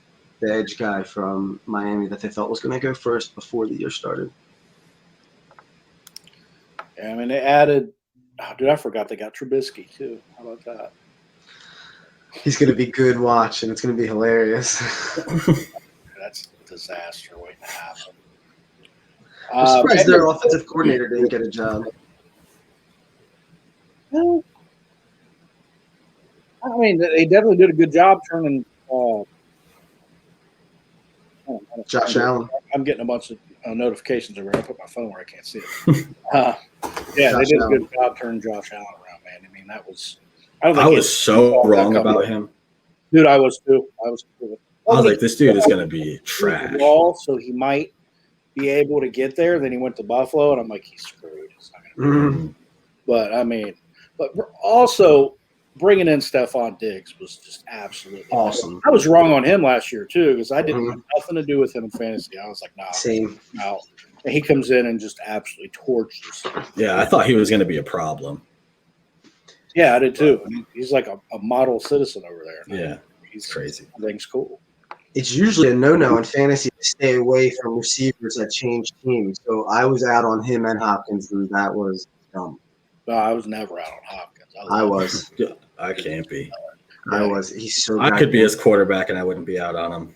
edge guy from Miami that they thought was going to go first before the year started. Yeah, I mean, they added I forgot they got Trubisky, too. How about that? He's going to be good watch, and it's going to be hilarious. That's a disaster waiting to happen. I'm surprised their offensive coordinator didn't get a job. Well, I mean, they definitely did a good job turning Josh Allen. I'm getting a bunch of notifications over here. I put my phone where I can't see it. They did a good job turning Josh Allen around, man. I mean, that was – I was so wrong about him. Dude, I was too. I was like, this dude is going to be trash. So he might be able to get there. Then he went to Buffalo, and I'm like, he's screwed. He's not going to But, I mean – but also – bringing in Stephon Diggs was just absolutely awesome. I was wrong on him last year, too, because I didn't have nothing to do with him in fantasy. I was like, nah. Same. No. And he comes in and just absolutely tortures him. Yeah, I thought he was going to be a problem. Yeah, I did, too. I mean, he's like a model citizen over there. Yeah, he's crazy. I think it's cool. It's usually a no-no in fantasy to stay away from receivers that change teams. So I was out on him and Hopkins, and that was dumb. No, I was never out on Hopkins. I was. I can't be. I was. He's so I could be his quarterback, and I wouldn't be out on him.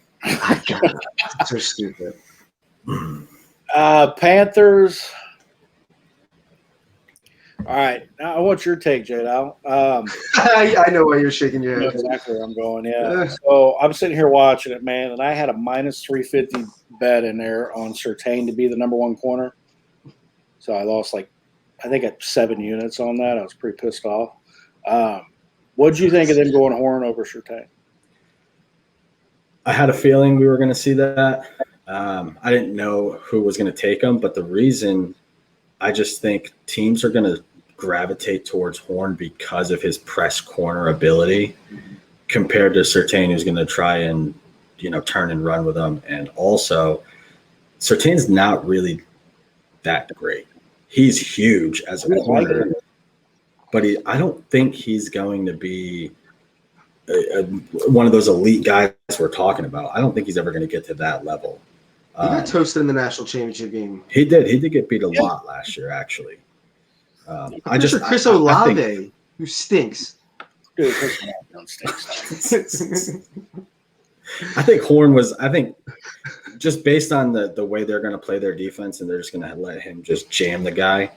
So stupid. Panthers. All right, now I want your take, JDow. I know why you're shaking You your know head. exactly where I'm going. Yeah. So I'm sitting here watching it, man, and I had a minus 350 bet in there on Surtain to be the number one corner. So I lost I think at 7 units on that. I was pretty pissed off. What'd you think of them going Horn over Surtain? I had a feeling we were going to see that. I didn't know who was going to take him, but the reason I just think teams are going to gravitate towards Horn because of his press corner ability compared to Surtain, who's going to try and, turn and run with him. And also, Surtain's not really that great. He's huge as a corner, but I don't think he's going to be one of those elite guys we're talking about. I don't think he's ever going to get to that level. He got toasted in the national championship game. He did. He did get beat a lot last year, actually. Chris Olave, who stinks. Dude, Chris Olave stinks. I think Horn was. I think just based on the way they're going to play their defense, and they're just going to let him just jam the guy.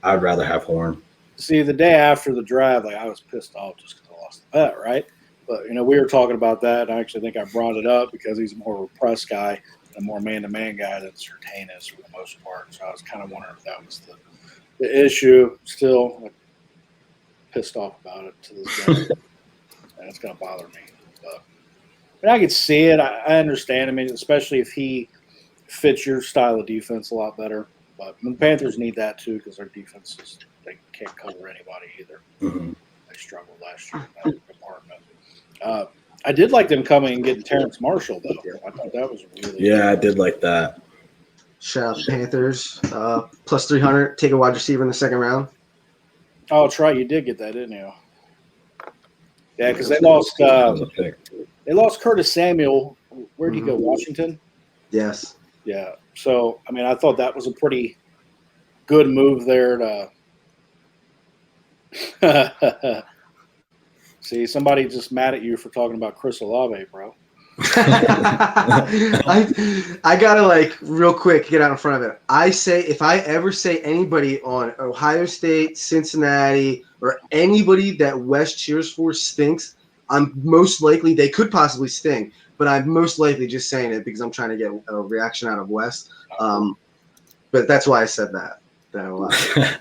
I'd rather have Horn. See, the day after the drive, I was pissed off just because I lost the bet, right? But we were talking about that, and I actually think I brought it up because he's more of a press guy, a more man-to-man guy than Surtain is for the most part. So I was kind of wondering if that was the issue. Still pissed off about it to this day, and it's going to bother me. But I could see it. I understand. Especially if he fits your style of defense a lot better. But the Panthers need that too because their defenses they can't cover anybody either. Mm-hmm. They struggled last year in that department. I did like them coming and getting Terrence Marshall though. I thought that was really good. I did like that. Shout out to Panthers. Plus 300. Take a wide receiver in the second round. Oh, that's right. You did get that, didn't you? Yeah, because they lost. They lost Curtis Samuel. Where'd he go? Washington. Yes. Yeah. So I thought that was a pretty good move there to. See, somebody just mad at you for talking about Chris Olave, bro. I gotta real quick get out in front of it. I say if I ever say anybody on Ohio State, Cincinnati, or anybody that Wes cheers for stinks, I'm most likely they could possibly stink, but I'm most likely just saying it because I'm trying to get a reaction out of Wes. But that's why I said that. But,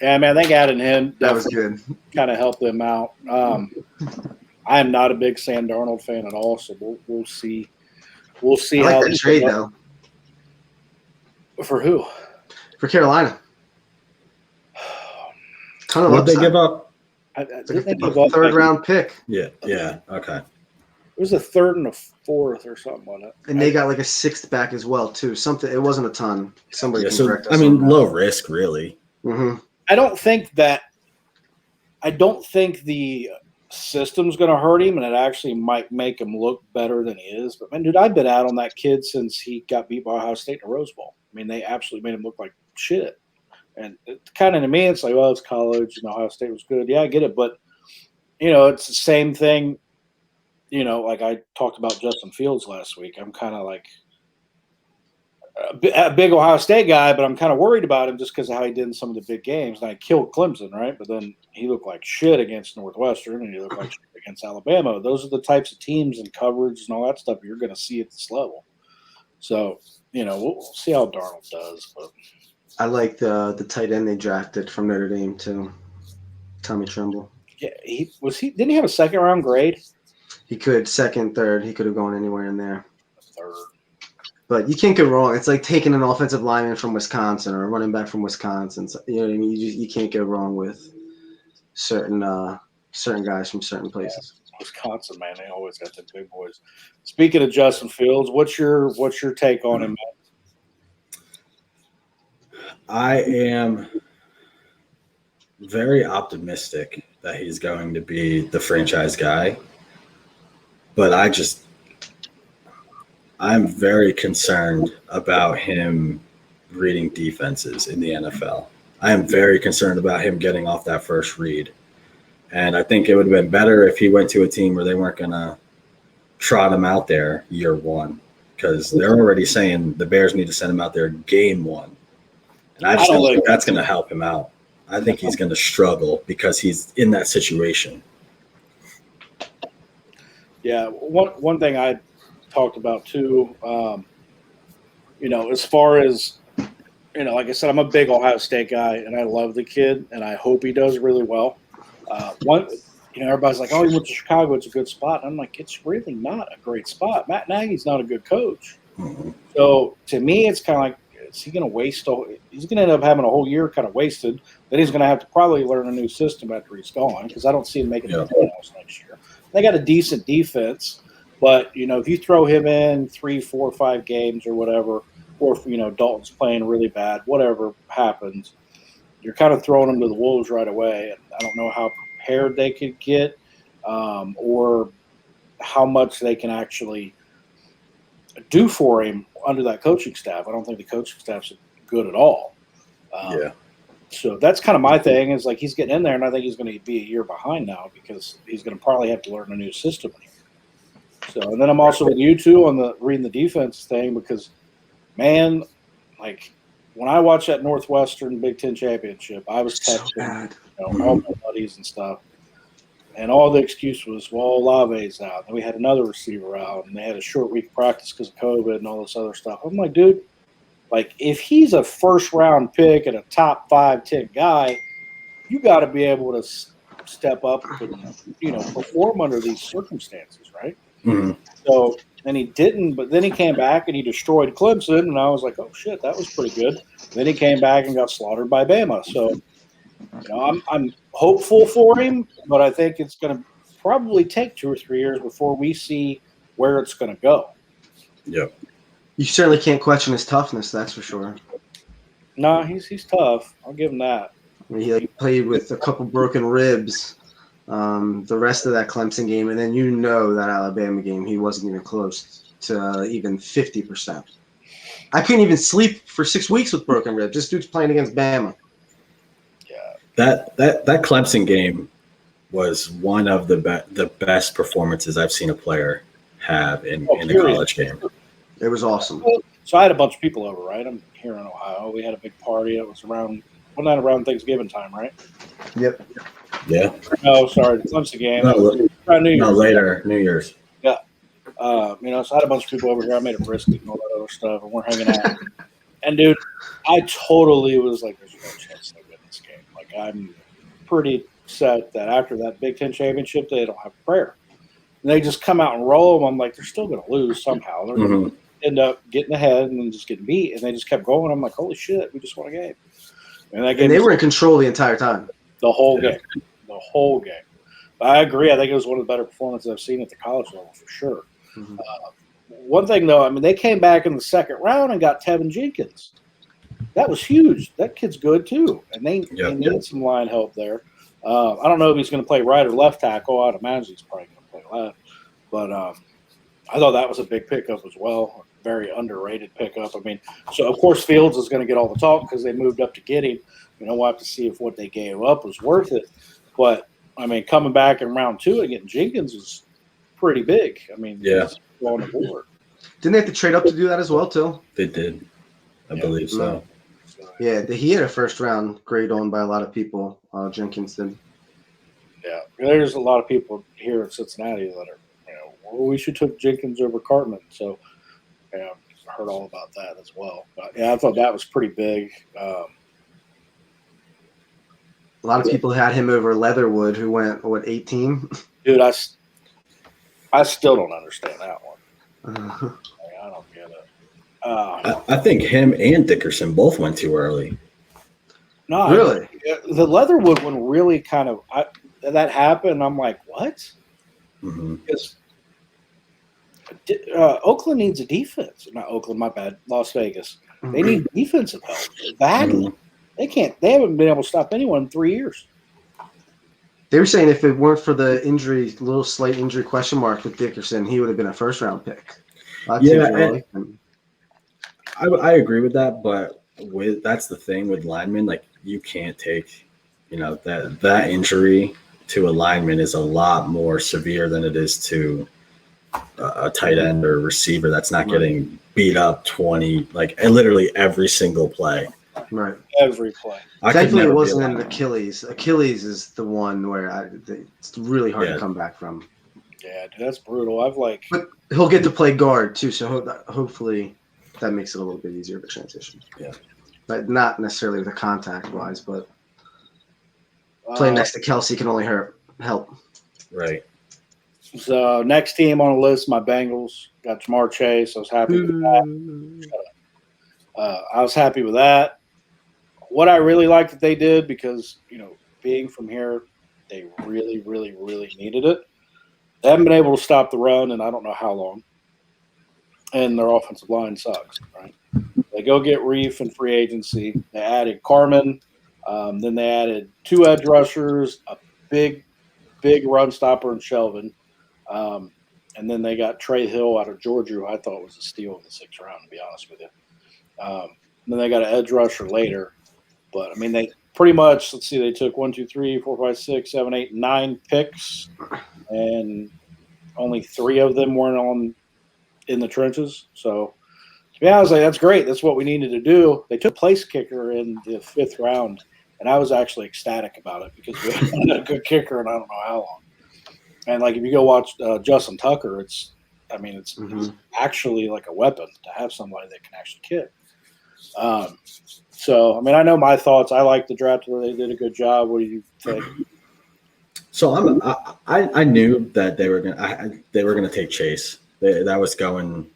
yeah, man, I think adding him that was good. Kind of helped them out. I am not a big Sam Darnold fan at all, so we'll see. We'll see I like how that trade though. For who? For Carolina. Ton of what they give up? It's like a third round pick. Yeah. Okay. It was a third and a fourth or something on it. And they got a sixth back as well too. Something. It wasn't a ton. Somebody can correct us. Low risk, really. Mm-hmm. I don't think the system's going to hurt him, and it actually might make him look better than he is. But, man, dude, I've been out on that kid since he got beat by Ohio State in the Rose Bowl. They absolutely made him look like shit. And kind of to me, it's well, it's college, and Ohio State was good. Yeah, I get it. But, it's the same thing, like I talked about Justin Fields last week. I'm kind of like a big Ohio State guy, but I'm kind of worried about him just because of how he did in some of the big games. And I killed Clemson, right? But then he looked like shit against Northwestern, and he looked like shit against Alabama. Those are the types of teams and coverage and all that stuff you're going to see at this level. So, we'll see how Darnold does. But I like the tight end they drafted from Notre Dame too, Tommy Tremble. Yeah, didn't he have a second round grade? He could second, third. He could have gone anywhere in there. Third. But you can't go wrong. It's like taking an offensive lineman from Wisconsin or a running back from Wisconsin. So, you know what I mean? You can't go wrong with certain guys from certain places. Wisconsin, man, they always got the big boys. Speaking of Justin Fields, what's your take on him, man? I am very optimistic that he's going to be the franchise guy, but I'm very concerned about him reading defenses in the NFL. I am very concerned about him getting off that first read. And I think it would have been better if he went to a team where they weren't going to trot him out there year one, because they're already saying the Bears need to send him out there game one. And I just don't think that's going to help him out. I think he's going to struggle because he's in that situation. Yeah, one thing I talked about too, as far as, like I said, I'm a big Ohio State guy, and I love the kid, and I hope he does really well. Everybody's like, oh, he went to Chicago, it's a good spot. And I'm like, it's really not a great spot. Matt Nagy's not a good coach. Mm-hmm. So to me, it's kind of like, is he going to waste? He's going to end up having a whole year kind of wasted. Then he's going to have to probably learn a new system after he's gone, because I don't see him making the playoffs next year. They got a decent defense, but if you throw him in 3, 4, 5 games or whatever, or if Dalton's playing really bad, whatever happens, you're kind of throwing him to the wolves right away. And I don't know how prepared they could get, or how much they can actually do for him under that coaching staff. I don't think the coaching staff's good at all. So that's kind of my thing, is like he's getting in there, and I think he's going to be a year behind now because he's going to probably have to learn a new system. So, and then I'm also with you too on the reading the defense thing, because, man, like when I watched that Northwestern Big Ten championship, I was texting all my buddies and stuff, and all the excuse was, well, Olave's out, and we had another receiver out, and they had a short week of practice because of COVID and all this other stuff. I'm like, dude, like if he's a first-round pick and a top 5, 10 guy, you got to be able to step up and perform under these circumstances, right? Mm-hmm. So, and he didn't, but then he came back and he destroyed Clemson, and I was like, oh shit, that was pretty good. Then he came back and got slaughtered by Bama. So, I'm hopeful for him, but I think it's going to probably take 2 or 3 years before we see where it's going to go. Yep. You certainly can't question his toughness, that's for sure. No, he's tough. I'll give him that. He played with a couple broken ribs the rest of that Clemson game, and then that Alabama game, he wasn't even close to even 50%. I couldn't even sleep for 6 weeks with broken ribs. This dude's playing against Bama. Yeah, that Clemson game was one of the best performances I've seen a player have in a college game. It was awesome. So I had a bunch of people over, right? I'm here in Ohio. We had a big party. It was around Thanksgiving time, right? Yep. Yeah. No, sorry, the Clemson game. Later, New Year's. Yeah. So I had a bunch of people over here. I made a brisket and all that other stuff, and we're hanging out. And, dude, I totally was like, there's no chance they win this game. Like, I'm pretty set that after that Big Ten championship, they don't have prayer. And they just come out and roll them. I'm like, they're still going to lose somehow. They're going to end up getting ahead and then just getting beat. And they just kept going. I'm like, holy shit, we just won a game. And they were in control the entire time. The whole game. The whole game. But I agree. I think it was one of the better performances I've seen at the college level for sure. Mm-hmm. One thing, though, they came back in the second round and got Tevin Jenkins. That was huge. That kid's good, too. And they need some line help there. I don't know if he's going to play right or left tackle. I'd imagine he's probably going to play left. But I thought that was a big pickup as well. A very underrated pickup. So, of course, Fields is going to get all the talk because they moved up to get him. We'll have to see if what they gave up was worth it. But, coming back in round 2 and getting Jenkins was pretty big. He's on the board. Didn't they have to trade up to do that as well, too? They did. I believe so. Yeah, he had a first-round grade on by a lot of people. Jenkins did. Yeah, there's a lot of people here in Cincinnati that are, we should took Jenkins over Cartman. So, I heard all about that as well. But, I thought that was pretty big. A lot of people had him over Leatherwood, who went, 18? Dude, I still don't understand that one. I don't get it. I think him and Dickerson both went too early. No, really? The Leatherwood one really kind of that happened. I'm like, what? Because Oakland needs a defense. Not Oakland, my bad. Las Vegas. They need defensive help badly. They haven't been able to stop anyone in 3 years. They were saying if it weren't for the slight injury question mark with Dickerson, he would have been a first-round pick. I agree with that, but that's the thing with linemen. Like, you can't take, that injury to a lineman is a lot more severe than it is to a tight end or receiver that's not getting beat up 20, like literally every single play. Right. Every play. Thankfully, it wasn't an Achilles. Achilles is the one where it's really hard to come back from. Yeah, dude, that's brutal. But he'll get to play guard too, so hopefully that makes it a little bit easier of a transition. Yeah, but not necessarily the contact wise. But playing next to Kelsey can only help. Right. So next team on the list, my Bengals got Jamar Chase. I was happy with that. I was happy with that. What I really liked that they did, because being from here, they really, really, really needed it. They haven't been able to stop the run, and I don't know how long. And their offensive line sucks, right? They go get Reef in free agency. They added Carmen. Then they added 2 edge rushers, a big run stopper in Shelvin. And then they got Trey Hill out of Georgia, who I thought was a steal in the 6th round, to be honest with you. Then they got an edge rusher later. But, I mean, they pretty much, let's see, they took 1, 2, 3, 4, 5, 6, 7, 8, 9 picks, and only 3 of them weren't in the trenches. So, to be honest, that's great. That's what we needed to do. They took place kicker in the 5th round, and I was actually ecstatic about it because we had a good kicker, and I don't know how long. And, if you go watch Justin Tucker, it's actually like a weapon to have somebody that can actually kick. So, I know my thoughts. I like the draft where they did a good job. What do you think? So I knew that they were gonna take Chase. That was going,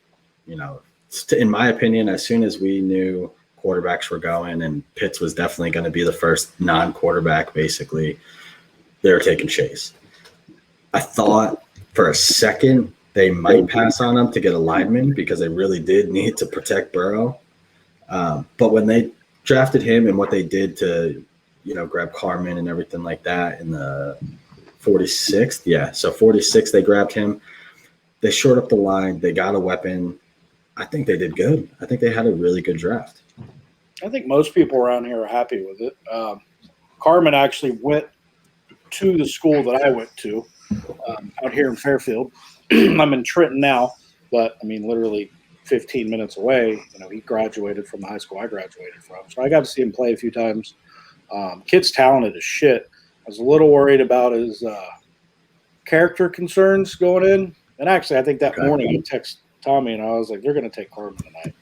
in my opinion, as soon as we knew quarterbacks were going and Pitts was definitely going to be the first non-quarterback, basically, they were taking Chase. I thought for a second they might pass on him to get a lineman because they really did need to protect Burrow. But when they drafted him and what they did to, grab Carmen and everything like that in the 46th. Yeah. So 46, they grabbed him. They shored up the line. They got a weapon. I think they did good. I think they had a really good draft. I think most people around here are happy with it. Carmen actually went to the school that I went to out here in Fairfield. I'm in Trenton now, but literally 15 minutes away. He graduated from the high school I graduated from, so I got to see him play a few times. Kid's talented as shit. I was a little worried about his character concerns going in, and actually, I think that morning I texted Tommy and I was like, "They're going to take Carmen tonight,"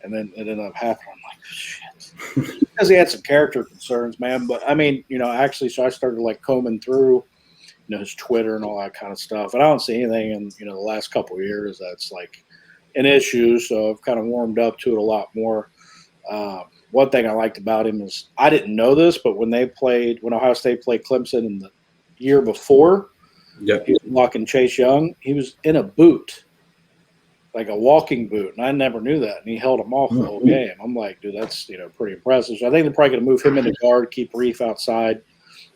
and then it ended up happening. I'm like, "Shit," because he had some character concerns, man. But actually, so I started combing through, his Twitter and all that kind of stuff, and I don't see anything in the last couple of years that's an issue. So I've kind of warmed up to it a lot more. One thing I liked about him is I didn't know this, but when Ohio State played Clemson in the year before, he was walking Chase Young. He was in a boot, like a walking boot, and I never knew that. And he held him off the whole game. I'm like, dude, that's pretty impressive. So I think they're probably going to move him into guard, keep Reef outside.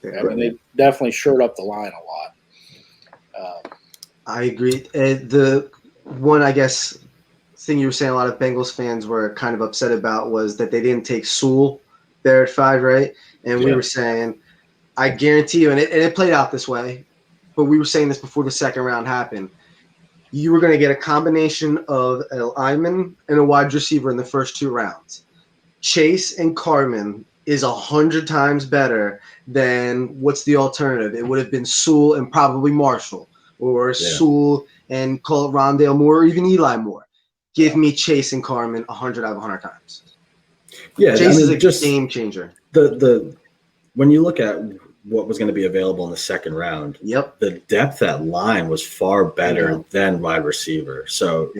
They definitely shored up the line a lot. I agree. The one, I guess, thing you were saying a lot of Bengals fans were kind of upset about was that they didn't take Sewell there at 5, right? And we were saying, I guarantee you, and it played out this way, but we were saying this before the 2nd round happened. You were going to get a combination of a lineman and a wide receiver in the first 2 rounds. Chase and Carmen is 100 times better than what's the alternative? It would have been Sewell and probably Marshall, or Sewell and call it Rondale Moore, or even Eli Moore. Give me Chase and Carmen 100 out of 100 times. Yeah, Chase is a game changer. When you look at what was going to be available in the 2nd round, the depth at line was far better than wide receiver. So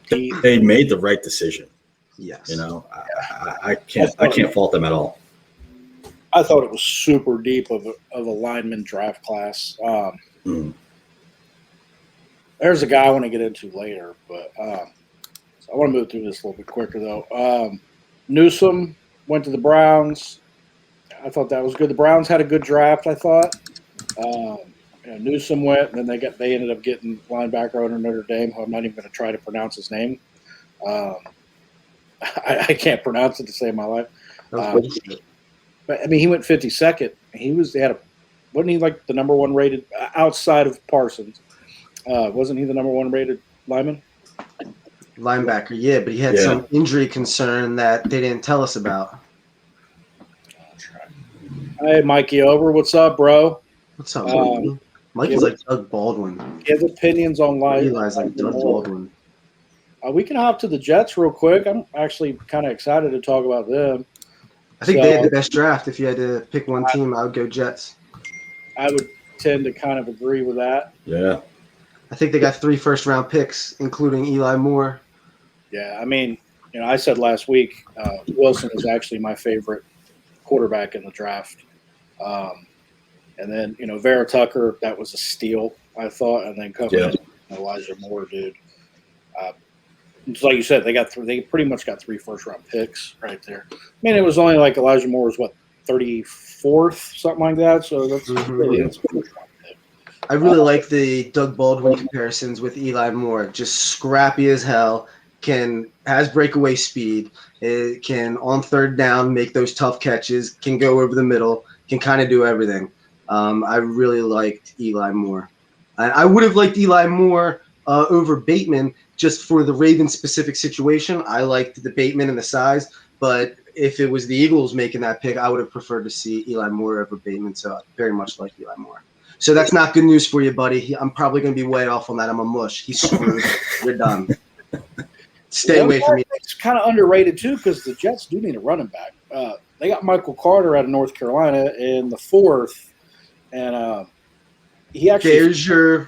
they made the right decision. Yes. I can't fault them at all. I thought it was super deep of a lineman draft class. There's a guy I want to get into later, but so I want to move through this a little bit quicker, though. Newsome went to the Browns. I thought that was good. The Browns had a good draft, I thought. Newsome went, and then they ended up getting linebacker out of Notre Dame, who I'm not even going to try to pronounce his name. I can't pronounce it to save my life. But he went 52nd. Wasn't he the number 1 rated outside of Parsons? Wasn't he the number 1 rated lineman? Linebacker, but he had some injury concern that they didn't tell us about. Hey, Mikey Over, what's up, bro? What's up, Mikey? Mikey's like Doug Baldwin. Give opinions on life. Eli's like Doug Baldwin. We can hop to the Jets real quick. I'm actually kind of excited to talk about them. I think they had the best draft. If you had to pick one team, I would go Jets. I would tend to kind of agree with that. Yeah. I think they got 3 first-round picks, including Eli Moore. Yeah, I mean, I said last week Wilson is actually my favorite quarterback in the draft. And then, Vera Tucker, that was a steal, I thought. And then coming in, Elijah Moore, dude. It's like you said, they pretty much got 3 first-round picks right there. I mean, it was only like Elijah Moore was, 34th, something like that. So that's really that's a first-round pick. I really like the Doug Baldwin comparisons with Eli Moore. Just scrappy as hell, has breakaway speed, can on third down make those tough catches, can go over the middle, can kind of do everything. I really liked Eli Moore. I would have liked Eli Moore over Bateman just for the Ravens specific situation. I liked the Bateman and the size, but if it was the Eagles making that pick, I would have preferred to see Eli Moore over Bateman. So I very much like Eli Moore. So that's not good news for you, buddy. I'm probably going to be way off on that. I'm a mush. He's screwed. You're done. Stay away from me. It's kind of underrated too because the Jets do need a running back. They got Michael Carter out of North Carolina in the 4th, and he actually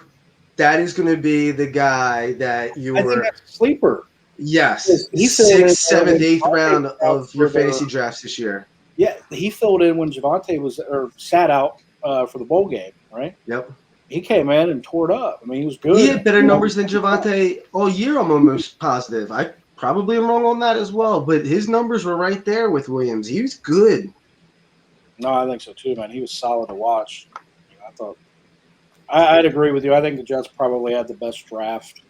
that is going to be the guy that I think that's a sleeper. Yes, He's 6th, 7th, 8th round of your fantasy drafts this year. Yeah, he filled in when Javonte sat out for the bowl game, right? Yep. He came in and tore it up. I mean, he was good. He had better numbers than Javonte all year. I'm almost positive. I probably am wrong on that as well, but his numbers were right there with Williams. He was good. No, I think so too, man. He was solid to watch. I thought I'd agree with you. I think the Jets probably had the best draft.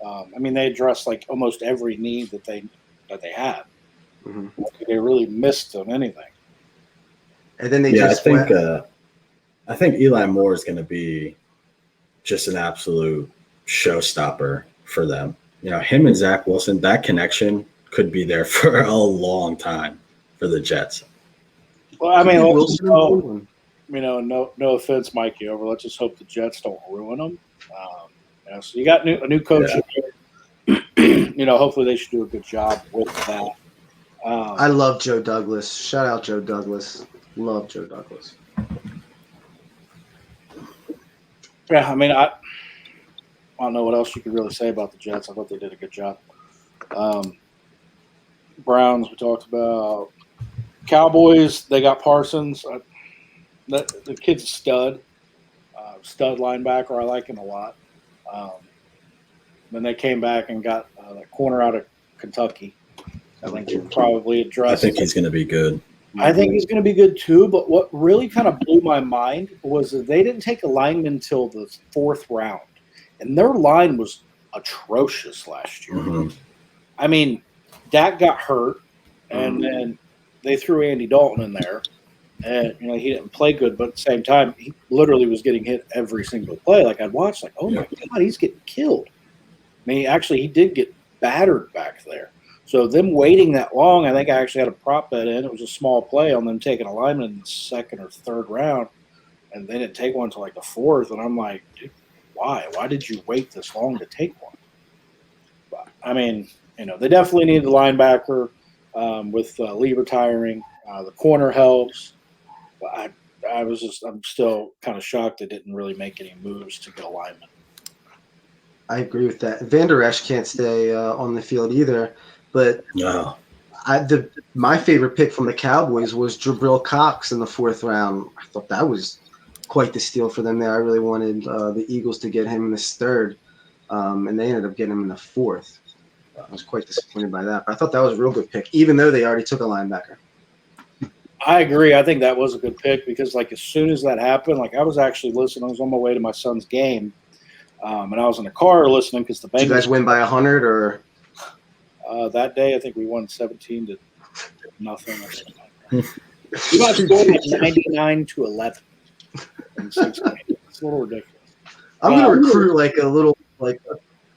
I mean, they addressed like almost every need that they had. Mm-hmm. They really missed on anything. And then they I think Eli Moore is going to be just an absolute showstopper for them. Him and Zach Wilson, that connection could be there for a long time for the Jets. Well, I mean, no offense, Mikey Over. Let's just hope the Jets don't ruin them. So you got a new coach in here. Hopefully they should do a good job with that. I love Joe Douglas. Shout out Joe Douglas. Love Joe Douglas. Yeah, I mean, I don't know what else you could really say about the Jets. I thought they did a good job. Browns, we talked about. Cowboys, they got Parsons. The kid's a stud linebacker. I like him a lot. Then they came back and got that corner out of Kentucky. I think they probably address. I think he's going to be good. I think he's going to be good too. But what really kind of blew my mind was that they didn't take a lineman until the 4th round, and their line was atrocious last year. Mm-hmm. I mean, Dak got hurt, and then they threw Andy Dalton in there, and he didn't play good. But at the same time, he literally was getting hit every single play. Like I'd watch, like, oh my God, he's getting killed. I mean, he did get battered back there. So them waiting that long, I think I actually had a prop bet in. It was a small play on them taking a lineman in the 2nd or 3rd round, and they didn't take one until like the 4th. And I'm like, dude, why? Why did you wait this long to take one? But, I mean, they definitely need the linebacker with Lee retiring. The corner helps. But I'm still kind of shocked they didn't really make any moves to get a lineman. I agree with that. Van Der Esch can't stay on the field either. But no. My favorite pick from the Cowboys was Jabril Cox in the 4th round. I thought that was quite the steal for them there. I really wanted the Eagles to get him in the 3rd, and they ended up getting him in the 4th. I was quite disappointed by that. But I thought that was a real good pick, even though they already took a linebacker. I agree. I think that was a good pick because, like, as soon as that happened, like, I was actually listening. I was on my way to my son's game, and I was in the car listening because the Bengals. Did you guys win by 100 or? That day, I think we won 17 to nothing or something like that. We got scored at 99-11 in 6 games. It's a little ridiculous. I'm going to recruit like a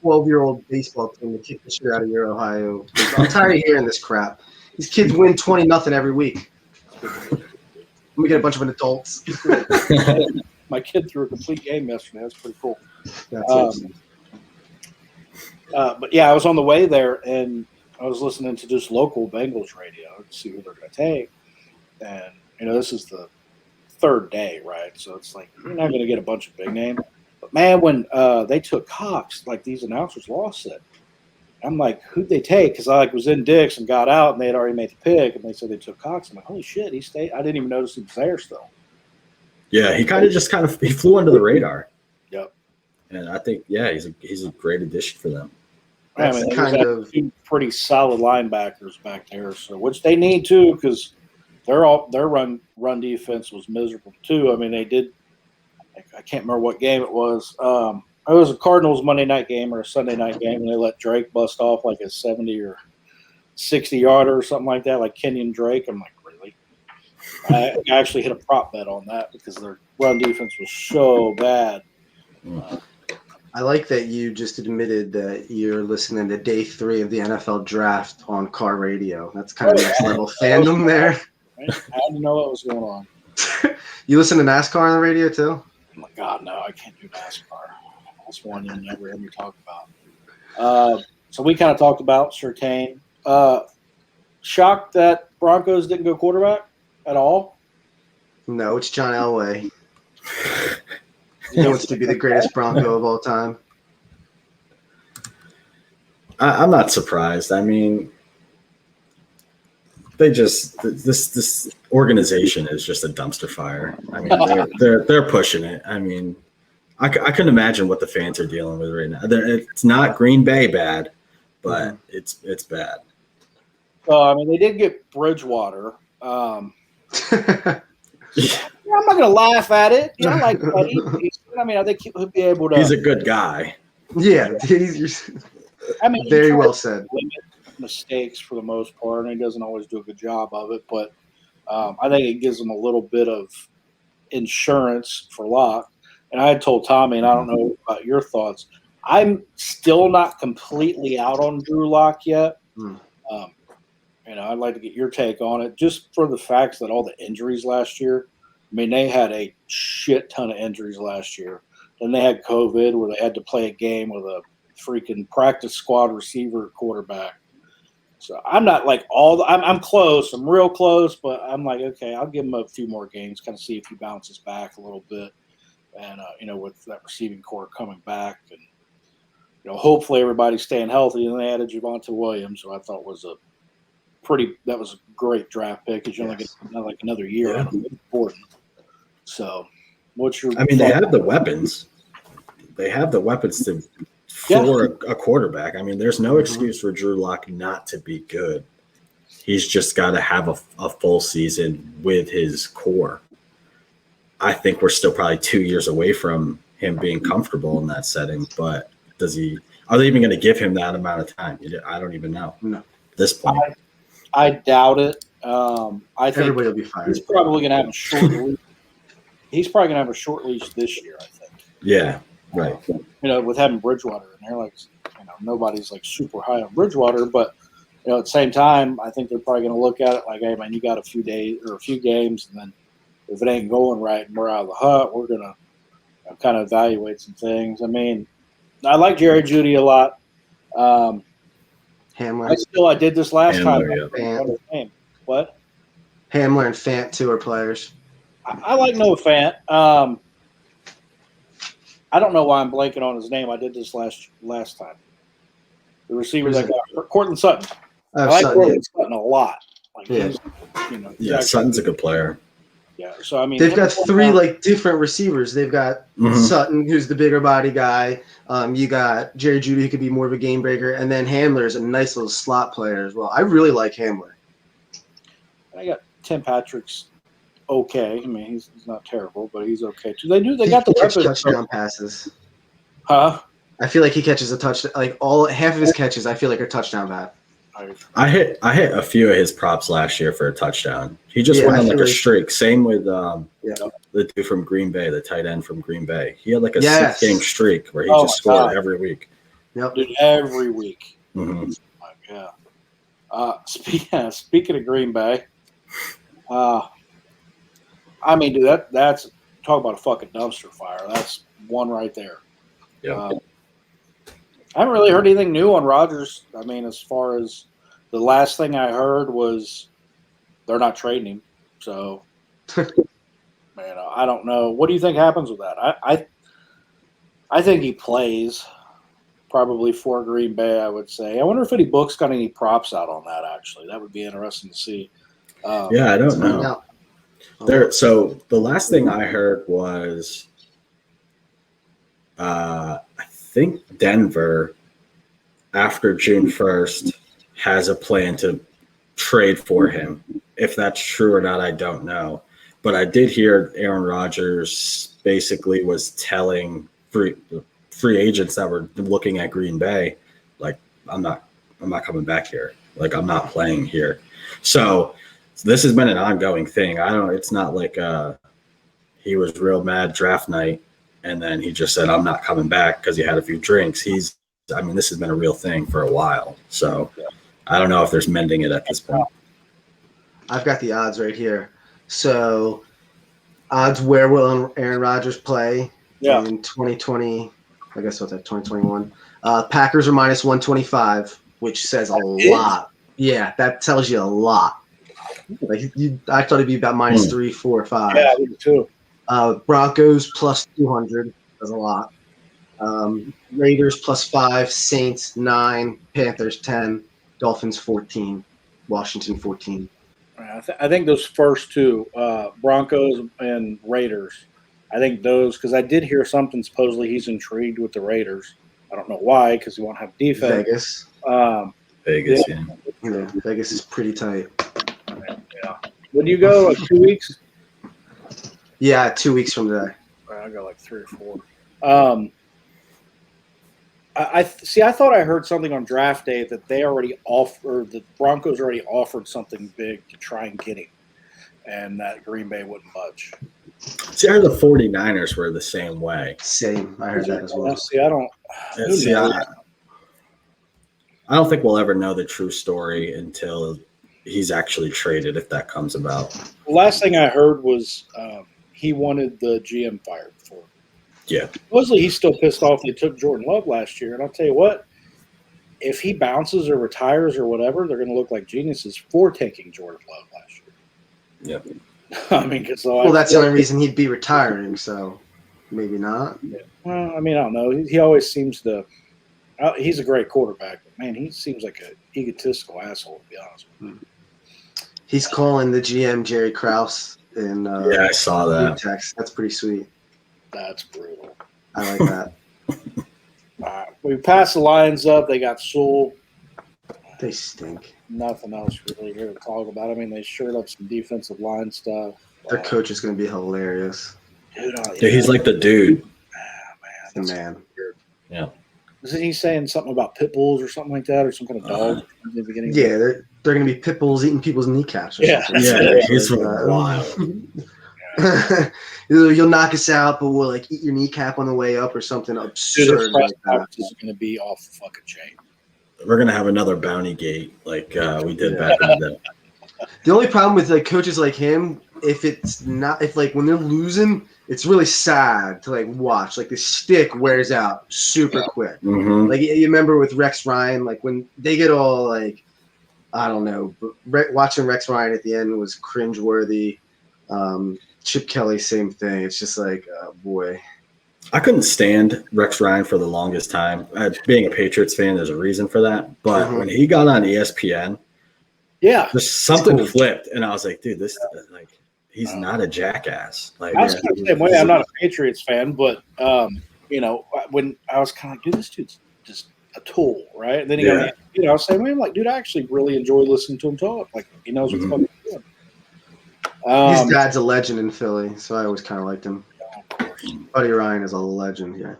12-year-old baseball team to kick the shit out of your Ohio. I'm tired of hearing this crap. These kids win 20-0 every week. Let me get a bunch of adults. My kid threw a complete game yesterday. That's pretty cool. That's awesome. But yeah, I was on the way there and I was listening to just local Bengals radio to see who they're going to take. And, this is the third day, right? So it's like, you're not going to get a bunch of big names. But man, when they took Cox, like these announcers lost it. I'm like, who'd they take? Because I was in Dick's and got out and they had already made the pick and they said they took Cox. I'm like, holy shit, he stayed. I didn't even notice he was there still. Yeah, he he flew under the radar. Yep. And I think, he's a great addition for them. That's two pretty solid linebackers back there, so which they need too, because their run defense was miserable too. I mean, they did. I can't remember what game it was. It was a Cardinals Monday night game or a Sunday night game, and they let Drake bust off like a 70 or 60 yarder or something like that, like Kenyon Drake. I'm like, really? I actually hit a prop bet on that because their run defense was so bad. I like that you just admitted that you're listening to day 3 of the NFL draft on car radio. That's kind of next level fandom there. I didn't know what was going on. You listen to NASCAR on the radio too? Oh my God, no, I can't do NASCAR. That's one you never hear me talk about. So we kind of talked about Surtain. Shocked that Broncos didn't go quarterback at all? No, it's John Elway. He wants to be the greatest Bronco of all time. I'm not surprised. I mean, this organization is just a dumpster fire. I mean, they're pushing it. I mean, I couldn't imagine what the fans are dealing with right now. It's not Green Bay bad, but it's bad. I mean, they did get Bridgewater. I'm not going to laugh at it. I like Buddy. I think he'll be able to. He's a good guy. Yeah, very well said. Mistakes for the most part, and he doesn't always do a good job of it. But I think it gives him a little bit of insurance for Locke. And I had told Tommy, and I don't know about your thoughts, I'm still not completely out on Drew Lock yet. I'd like to get your take on it, just for the facts that all the injuries last year. I mean, they had a shit ton of injuries last year. Then they had COVID, where they had to play a game with a freaking practice squad receiver quarterback. So I'm not like I'm close. I'm real close, but I'm like, okay, I'll give him a few more games, kind of see if he bounces back a little bit. And, with that receiving core coming back and, hopefully everybody's staying healthy. And they added Javonte Williams, who I thought was a great draft pick because you only get like another year out of it. Important. So what's your they have the weapons. They have the weapons for a quarterback. I mean, there's no excuse for Drew Lock not to be good. He's just got to have a full season with his core. I think we're still probably 2 years away from him being comfortable in that setting, but are they even going to give him that amount of time? I don't even know. No. At this point. I doubt it. I think everybody will be fine. He's probably going to have a short leash. He's probably going to have a short leash this year, I think. Yeah, right. With having Bridgewater in there, nobody's like super high on Bridgewater, but at the same time, I think they're probably going to look at it like, hey man, you got a few days or a few games, and then if it ain't going right and we're out of the hut, we're going to kind of evaluate some things. I mean, I like Jerry Jeudy a lot. Hamler. I did this last time. Yeah. What? Hamler and Fant, too, are players. I like Noah Fant. I don't know why I'm blanking on his name. I did this last time. The receiver that got Cortland Sutton. I like Cortland Sutton a lot. Sutton's a good player. Yeah, so I mean, they've got 3 different receivers. They've got Sutton, who's the bigger body guy. You got Jerry Jeudy, who could be more of a game breaker, and then Hamler's a nice little slot player as well. I really like Hamler. I got Tim Patrick's okay. I mean, he's not terrible, but he's okay too. They got the weapons. Touchdown passes. Huh? I feel like he catches a touchdown. Half of his catches, I feel like are touchdown bad. I hit a few of his props last year for a touchdown. He just went on a streak. Same with the dude from Green Bay, the tight end from Green Bay. He had a 6-game streak where he just scored every week. Yep. Dude, every week. Mm-hmm. Speaking of Green Bay, I mean, dude, that's talk about a fucking dumpster fire. That's one right there. Yeah. I haven't really heard anything new on Rodgers. I mean, as far as the last thing I heard was they're not trading him. So, man, I don't know. What do you think happens with that? I think he plays probably for Green Bay, I would say. I wonder if any books got any props out on that, actually. That would be interesting to see. Yeah, I don't know. So the last thing I heard was I think Denver, after June 1st, has a plan to trade for him. If that's true or not, I don't know. But I did hear Aaron Rodgers basically was telling free agents that were looking at Green Bay, like, I'm not coming back here. Like, I'm not playing here. So this has been an ongoing thing. It's not like he was real mad draft night and then he just said, I'm not coming back because he had a few drinks. This has been a real thing for a while. So I don't know if there's mending it at this point. I've got the odds right here. So odds where will Aaron Rodgers play in 2020? I guess what's that, 2021? Packers are minus 125, which says a lot. Yeah, that tells you a lot. Like I thought it'd be about minus 3, 4, 5. Yeah, me too. Broncos plus 200. That's a lot. Raiders plus 5, Saints 9, Panthers 10, Dolphins 14, Washington 14. I think those first two, Broncos and Raiders, I think those, because I did hear something, supposedly he's intrigued with the Raiders. I don't know why, because he won't have defense. Vegas. Yeah, Vegas is pretty tight. Yeah. When do you go? Like 2 weeks? Yeah, 2 weeks from today. I got like 3 or 4. I thought I heard something on draft day that they already offered, the Broncos already offered something big to try and get him, and that Green Bay wouldn't budge. See, I heard the 49ers were the same way. Same. I heard that as well. See, I don't. I don't think we'll ever know the true story until he's actually traded, if that comes about. The last thing I heard was he wanted the GM fired for. Yeah. Supposedly he's still pissed off they took Jordan Love last year. And I'll tell you what, if he bounces or retires or whatever, they're going to look like geniuses for taking Jordan Love last year. Yep. I mean, that's the only reason he'd be retiring, so maybe not. Yeah. Well, I mean, I don't know. He always seems to he's a great quarterback, but, man, he seems like an egotistical asshole, to be honest with you. He's calling the GM Jerry Krause in I saw that. text. That's pretty sweet. That's brutal. I like that. We passed the Lions up. They got Sewell. They stink. Nothing else really here to talk about. I mean, they shored up some defensive line stuff. Their coach is going to be hilarious. Dude, he's like the dude. The man. Weird. Yeah. Isn't he saying something about pit bulls or something like that, or some kind of dog? In the beginning? Yeah, they're going to be pit bulls eating people's kneecaps. Or something. Yeah, he's wild. You'll knock us out, but we'll like eat your kneecap on the way up or something absurd. Dude, is going to be off the fucking chain. We're gonna have another bounty gate like we did back in the day. The only problem with like coaches like him, if when they're losing, it's really sad to like watch. Like the stick wears out super quick. Mm-hmm. Like you remember with Rex Ryan, like when they get all like, I don't know, but watching Rex Ryan at the end was cringeworthy. Chip Kelly, same thing. It's just like, oh boy. I couldn't stand Rex Ryan for the longest time. Being a Patriots fan, there's a reason for that. But when he got on ESPN, just something flipped, and I was like, dude, he's not a jackass. Like, I was kind of the same way. I'm not a Patriots fan, but when I was kind of like, dude, this dude's just a tool, right? And then he got, I was saying, I'm like, dude, I actually really enjoy listening to him talk. Like, he knows what's fucking doing. His dad's a legend in Philly, so I always kind of liked him. Buddy Ryan is a legend here.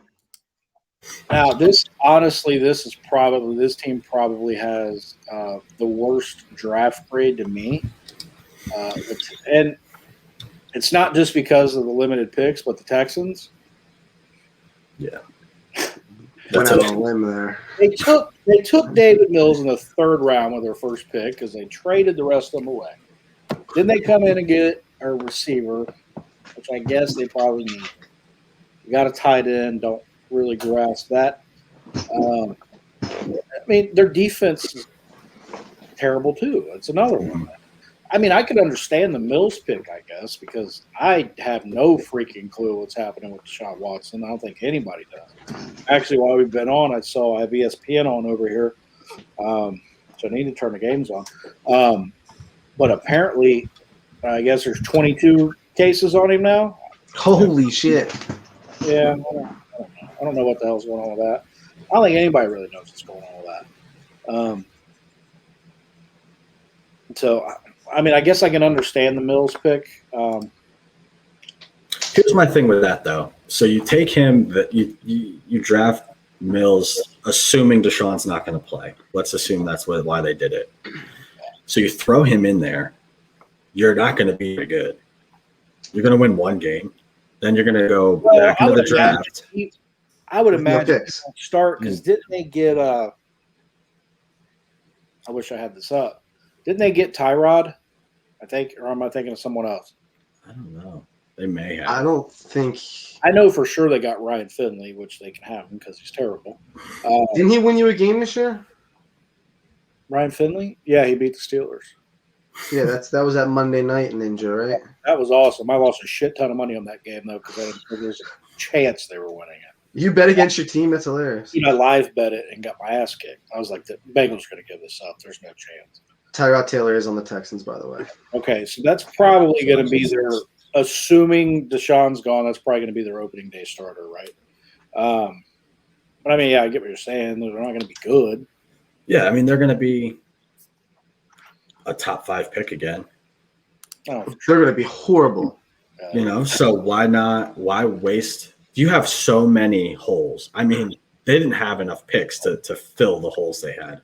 Now, this team probably has the worst draft grade to me. And it's not just because of the limited picks, but the Texans. Yeah. Went out on a limb there. They took David Mills in the 3rd round with their first pick because they traded the rest of them away. Then they come in and get a receiver which I guess they probably need. You got a tight end. Don't really grasp that. I mean, their defense is terrible too. It's another one. I mean, I could understand the Mills pick, I guess, because I have no freaking clue what's happening with Deshaun Watson. I don't think anybody does. Actually, while we've been on, I have ESPN on over here, so I need to turn the games on. But apparently, I guess there's 22 cases on him now. Holy shit! Yeah, I don't know what the hell's going on with that. I don't think anybody really knows what's going on with that. So, I mean, I guess I can understand the Mills pick. Here's my thing with that, though. So you take him, that you draft Mills, assuming Deshaun's not going to play. Let's assume that's why they did it. So you throw him in there. You're not going to be very good. You're going to win one game. Then you're going to go back into the draft. I would imagine No start because didn't they get I wish I had this up. Didn't they get Tyrod? I think, or am I thinking of someone else? I don't know. They may have. I don't think. I know for sure they got Ryan Finley, which they can have him because he's terrible. Didn't he win you a game this year? Ryan Finley? Yeah, he beat the Steelers. Yeah, that was that Monday night ninja, right? That was awesome. I lost a shit ton of money on that game though because there was a chance they were winning it. You bet against your team. That's hilarious. I live bet it and got my ass kicked. I was like, the Bengals are going to give this up. There's no chance. Tyrod Taylor is on the Texans, by the way. Okay, so that's probably going to be their, assuming Deshaun's gone, that's probably going to be their opening day starter, right? But I mean, yeah, I get what you're saying. They're not going to be good. Yeah, I mean, they're going to be a top 5 pick again. Oh, They're going to be horrible. So why waste? You have so many holes. I mean, they didn't have enough picks to fill the holes they had.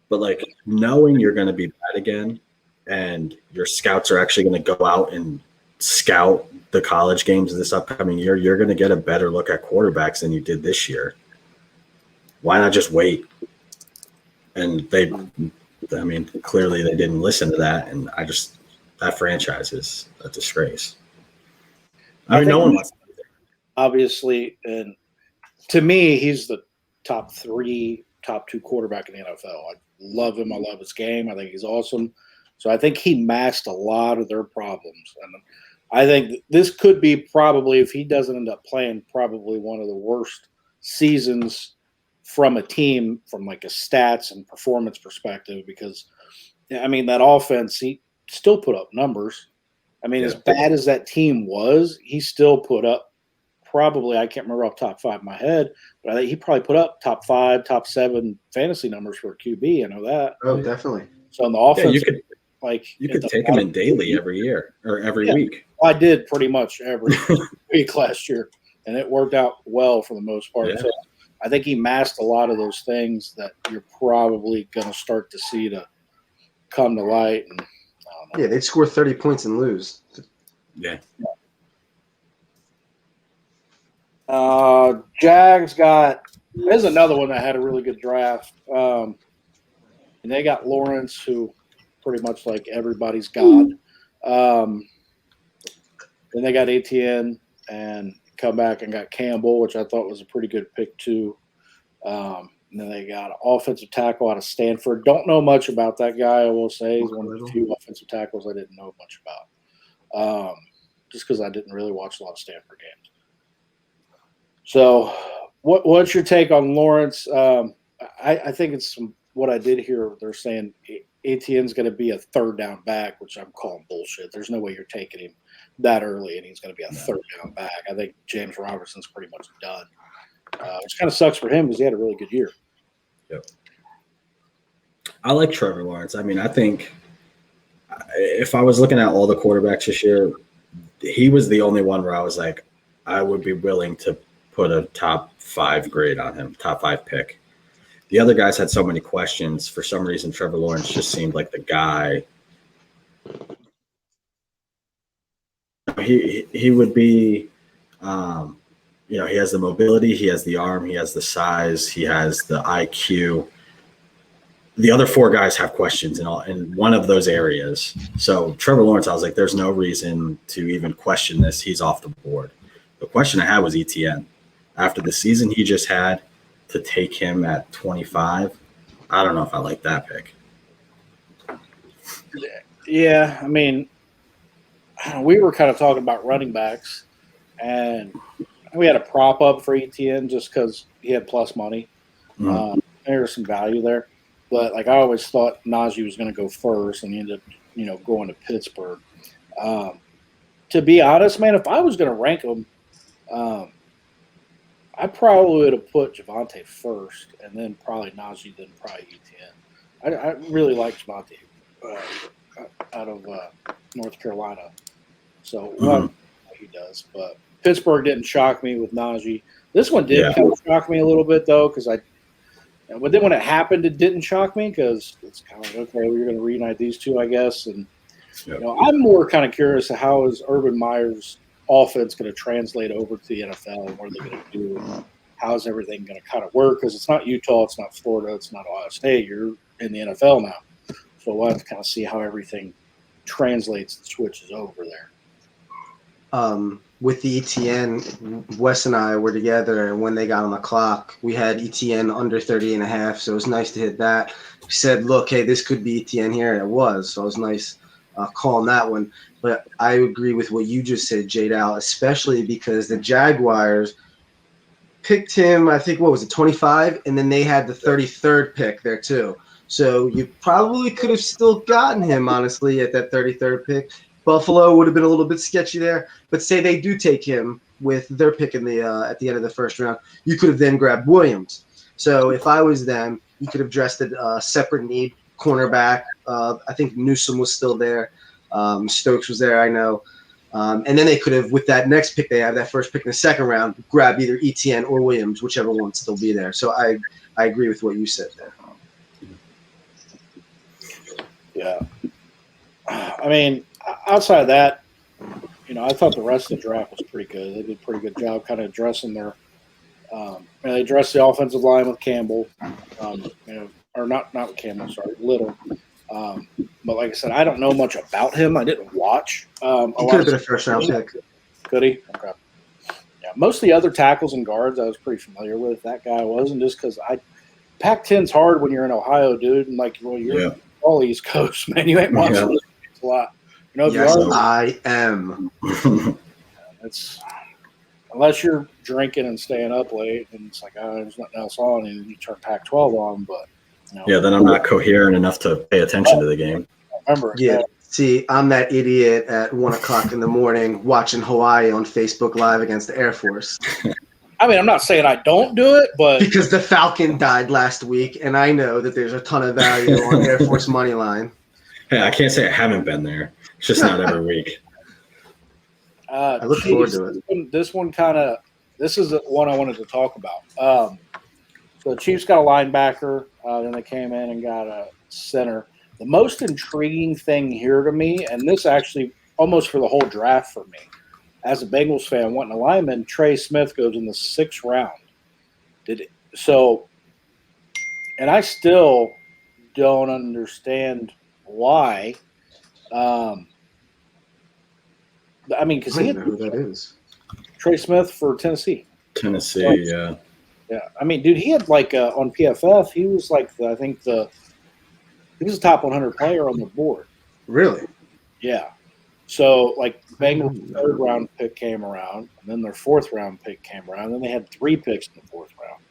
But, like, knowing you're going to be bad again and your scouts are actually going to go out and scout the college games this upcoming year, you're going to get a better look at quarterbacks than you did this year. Why not just wait? And clearly they didn't listen to that. And that franchise is a disgrace. I mean, no one wants to do that. Obviously, and to me, he's the top 2 quarterback in the NFL. I love him. I love his game. I think he's awesome. So I think he masked a lot of their problems. And I think this could be probably, if he doesn't end up playing, probably one of the worst seasons from a team from like a stats and performance perspective because, I mean, that offense, he still put up numbers. I mean, as bad as that team was, he still put up probably, I can't remember off the top 5 in my head, but I think he probably put up top 5, top 7 fantasy numbers for a QB. I know that. Oh, definitely. So in the offense, you could take him in daily every year or every week. I did pretty much every week last year, and it worked out well for the most part. Yeah. So I think he masked a lot of those things that you're probably going to start to see to come to light. And yeah, they'd score 30 points and lose. Yeah. Jags there's another one that had a really good draft. And they got Lawrence, who pretty much like everybody's god. Then they got ATN and come back and got Campbell, which I thought was a pretty good pick too. And then they got an offensive tackle out of Stanford. Don't know much about that guy, I will say. He's one of the few offensive tackles I didn't know much about. Just because I didn't really watch a lot of Stanford games. So what's your take on Lawrence? I think it's what I did hear. They're saying ATN's going to be a third down back, which I'm calling bullshit. There's no way you're taking him that early and he's going to be a third down back. I think James Robertson's pretty much done. Which kind of sucks for him because he had a really good year. Yep. I like Trevor Lawrence. I mean, I think if I was looking at all the quarterbacks this year, he was the only one where I was like, I would be willing to put a top 5 grade on him, top 5 pick. The other guys had so many questions. For some reason, Trevor Lawrence just seemed like the guy. He would be, he has the mobility, he has the arm, he has the size, he has the IQ. the other four guys have questions in one of those areas. So Trevor Lawrence, I was like, there's no reason to even question this. He's off the board. The question I had was ETN. After the season he just had, to take him at 25, I don't know if I like that pick. Yeah, I mean, we were kind of talking about running backs, and we had a prop up for ETN just because he had plus money. There was some value there. But, like, I always thought Najee was going to go first, and he ended up, going to Pittsburgh. To be honest, man, if I was going to rank them, I probably would have put Javonte first, and then probably Najee, then probably ETN. I really like Javonte out of North Carolina. So what he does. But Pittsburgh didn't shock me with Najee. This one did kind of shock me a little bit, though, because but then when it happened, it didn't shock me because it's kind of like, okay, we're going to reunite these two, I guess. And, I'm more kind of curious to how is Urban Meyer's offense going to translate over to the NFL, and what are they going to do, and how is everything going to kind of work? Because it's not Utah, it's not Florida, it's not Ohio State. You're in the NFL now. So we'll have to kind of see how everything translates and switches over there. With the ETN, Wes and I were together, and when they got on the clock, we had ETN under 30.5, so it was nice to hit that. We said, look, hey, this could be ETN here, and it was, so it was nice calling that one. But I agree with what you just said, JDow, especially because the Jaguars picked him, I think, 25, and then they had the 33rd pick there too. So you probably could have still gotten him, honestly, at that 33rd pick. Buffalo would have been a little bit sketchy there, but say they do take him with their pick in the at the end of the first round, you could have then grabbed Williams. So if I was them, you could have dressed a separate need cornerback. I think Newsome was still there. Stokes was there, I know. And then they could have, with that next pick they have, that first pick in the second round, grab either ETN or Williams, whichever one still be there. So I agree with what you said there. Yeah. I mean, outside of that, I thought the rest of the draft was pretty good. They did a pretty good job kind of addressing their they addressed the offensive line with Campbell, or not with Campbell, sorry, Little. But like I said, I don't know much about him. I didn't watch. He could have been a first-round pick. Could he? Okay. Yeah, most of the other tackles and guards I was pretty familiar with. That guy wasn't, just because Pac-10's hard when you're in Ohio, dude, and you're all East Coast, man. You ain't watching this a lot. Yes, I am. It's unless you're drinking and staying up late, and it's like, there's nothing else on, and you turn Pac-12 on. But then I'm not coherent enough to pay attention to the game. Remember, see, I'm that idiot at 1:00 in the morning watching Hawaii on Facebook Live against the Air Force. I mean, I'm not saying I don't do it, but because the Falcon died last week, and I know that there's a ton of value on Air Force money line. Hey, I can't say I haven't been there. It's just not every week. I look forward to it. This is the one I wanted to talk about. So the Chiefs got a linebacker, then they came in and got a center. The most intriguing thing here to me, and this actually almost for the whole draft for me, as a Bengals fan wanting a lineman, Trey Smith goes in the 6th round. And I still don't understand why. I mean, because he know who that is. Trey Smith for Tennessee. Yeah. Yeah, I mean, dude, he had on PFF, he was he was a top 100 player on the board. Really? Yeah. So Bengals' 3rd round pick came around, and then their 4th round pick came around, and then they had 3 picks in the 4th round.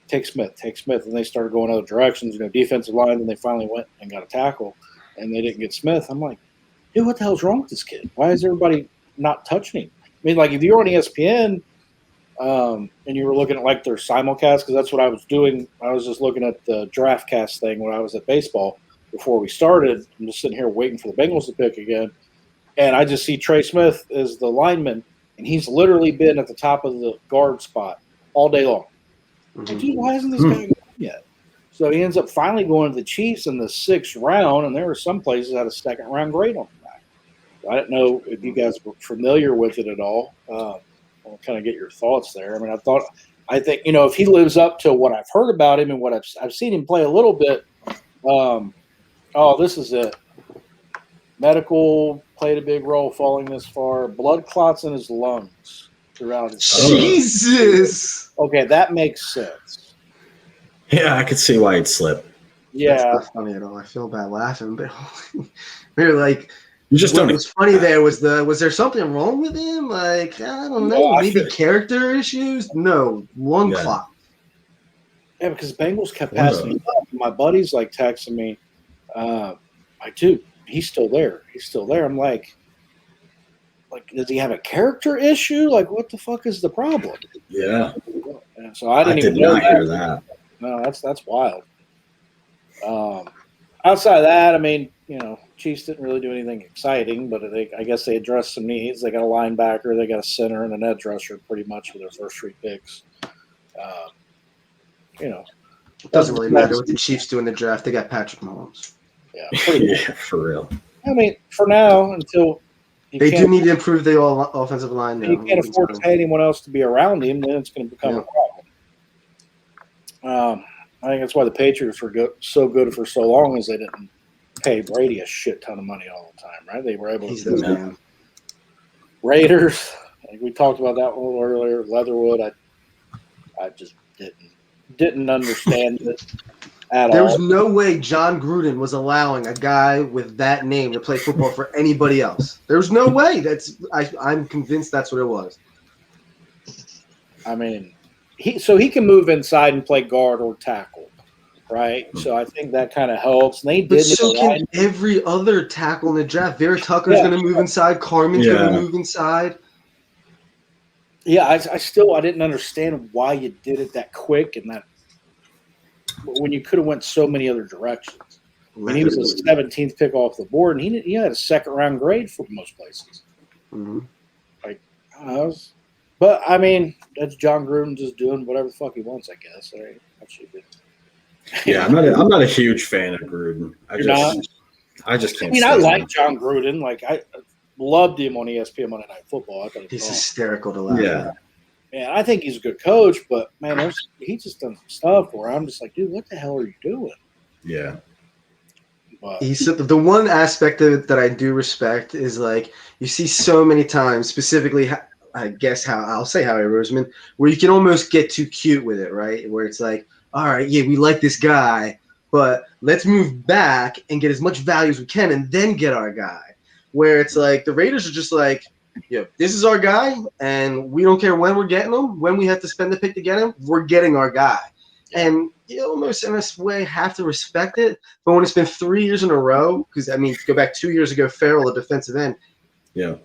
Take Smith, and they started going other directions. Defensive line, and they finally went and got a tackle, and they didn't get Smith. I'm like, dude, what the hell's wrong with this kid? Why is everybody not touching him? I mean, if you're on ESPN. And you were looking at their simulcast, because that's what I was doing. I was just looking at the draft cast thing when I was at baseball before we started. I'm just sitting here waiting for the Bengals to pick again. And I just see Trey Smith as the lineman, and he's literally been at the top of the guard spot all day long. Mm-hmm. Dude, why isn't this guy going yet? So he ends up finally going to the Chiefs in the 6th round, and there were some places that had a 2nd round grade on the back. So I didn't know if you guys were familiar with it at all. I'll kind of get your thoughts there. I mean, I think if he lives up to what I've heard about him and what I've seen him play a little bit This is it. Medical played a big role falling this far. Blood clots in his lungs throughout his Jesus. Okay, that makes sense. Yeah, I could see why he'd slip. Yeah. That's not funny at all. I feel bad laughing, but we were like, You just what don't. was funny there was there something wrong with him? Like, I don't know, Well, maybe character issues? No, lung clot. Yeah, because Bengals kept passing him up. My buddy's like texting me, dude, he's still there. He's still there. I'm like, does he have a character issue? Like, what the fuck is the problem? Yeah. And so I didn't even not hear that. No, that's wild. Outside of that, I mean, Chiefs didn't really do anything exciting, but I guess they addressed some needs. They got a linebacker, they got a center, and an edge rusher pretty much with their first 3 picks. It doesn't really matter what the Chiefs do in the draft. They got Patrick Mahomes. Yeah, yeah, for real. I mean, for now, until they do need to improve the offensive line. You can't afford to pay anyone else to be around him, then it's going to become a problem. I think that's why the Patriots were so good for so long, is they didn't pay Brady a shit ton of money all the time, right? They were able to do that. Raiders, like we talked about that one earlier. Leatherwood, I just didn't understand it at all. There was no way John Gruden was allowing a guy with that name to play football for anybody else. There was no way. I'm convinced that's what it was. I mean, he can move inside and play guard or tackle, right? So I think that kind of helps. And they did. But so can every other tackle in the draft. Vera Tucker's going to move inside. Carmen's going to move inside. Yeah, I didn't understand why you did it that quick and that when you could have went so many other directions. I mean, he was a 17th pick off the board, and he had a second-round grade for most places. Mm-hmm. But I mean, that's John Gruden just doing whatever the fuck he wants, I guess. Right? Yeah, I'm not a huge fan of Gruden. I just can't. I mean, I like John Gruden. Like I loved him on ESPN Monday Night Football. I thought he's hysterical to laugh at. Yeah, I think he's a good coach, but man, he's just done some stuff where I'm just like, dude, what the hell are you doing? Yeah. But the one aspect of it that I do respect is like you see so many times, specifically, I guess Howie Roseman, where you can almost get too cute with it, right? Where it's like, all right, yeah, we like this guy, but let's move back and get as much value as we can and then get our guy. Where it's like the Raiders are just like, yeah, this is our guy, and we don't care when we're getting him. When we have to spend the pick to get him, we're getting our guy. And you almost in this way have to respect it. But when it's been 3 years in a row, because I mean, go back 2 years ago, Farrell, the defensive end. Yeah,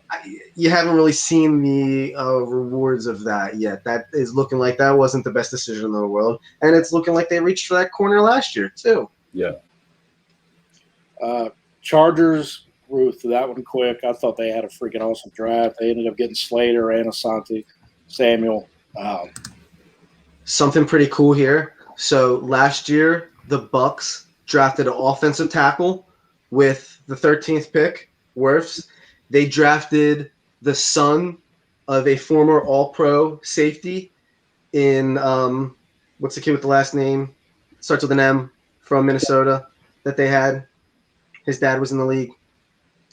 you haven't really seen the rewards of that yet. That is looking like that wasn't the best decision in the world, and it's looking like they reached for that corner last year too. Yeah. Chargers. Ruth, that one quick. I thought they had a freaking awesome draft. They ended up getting Slater and Asante Samuel. Something pretty cool here. So last year, the Bucs drafted an offensive tackle with the 13th pick, Wirfs. They drafted the son of a former All-Pro safety in what's the kid with the last name? Starts with an M from Minnesota that they had. His dad was in the league.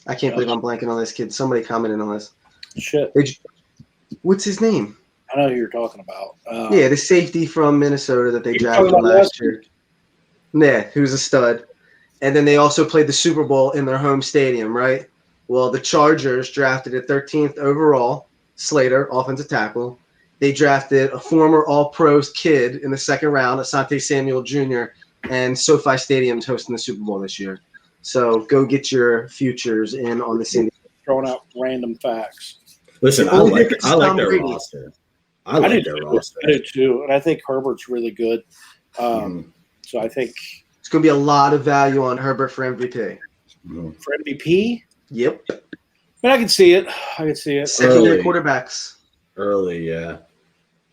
I can't believe I'm blanking on this kid. Somebody commented on this. Shit. What's his name? I know who you're talking about. The safety from Minnesota that they drafted last year. Yeah, he was a stud. And then they also played the Super Bowl in their home stadium, right? Well, the Chargers drafted a 13th overall, Slater, offensive tackle. They drafted a former All-Pros kid in the second round, Asante Samuel Jr., and SoFi Stadium's hosting the Super Bowl this year. So go get your futures in on the scene. Throwing out random facts. Listen, I like their roster. I like their roster. I do too, and I think Herbert's really good. So I think it's going to be a lot of value on Herbert for MVP. For MVP? Yep. But I can see it. Second-year quarterbacks. Early, yeah.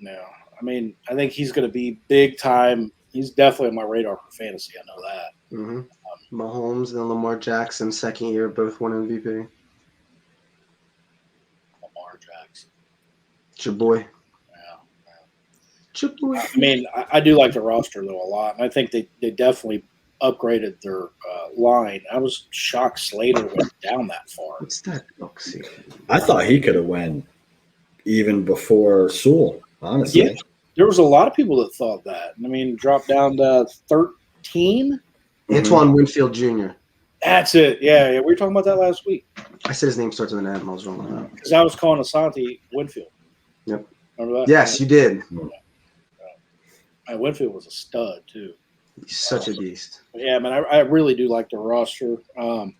No, I mean, I think he's going to be big time. He's definitely on my radar for fantasy. I know that. Mm-hmm. Mahomes and Lamar Jackson, second year, both won MVP. Lamar Jackson. It's your boy. Yeah. It's your boy. I mean, I do like the roster, though, a lot. And I think they definitely upgraded their line. I was shocked Slater went down that far. What's that book? See, I thought he could have went even before Sewell, honestly. Yeah, there was a lot of people that thought that. I mean, dropped down to 13. Antoine Winfield Jr. That's it. Yeah, we were talking about that last week. I said his name starts with an M. I was wrong on that. Because I was calling Asante Winfield. Yep. Remember that? Yes, you did. Winfield was a stud, too. He's such a beast. Yeah, man, I really do like the roster. Well,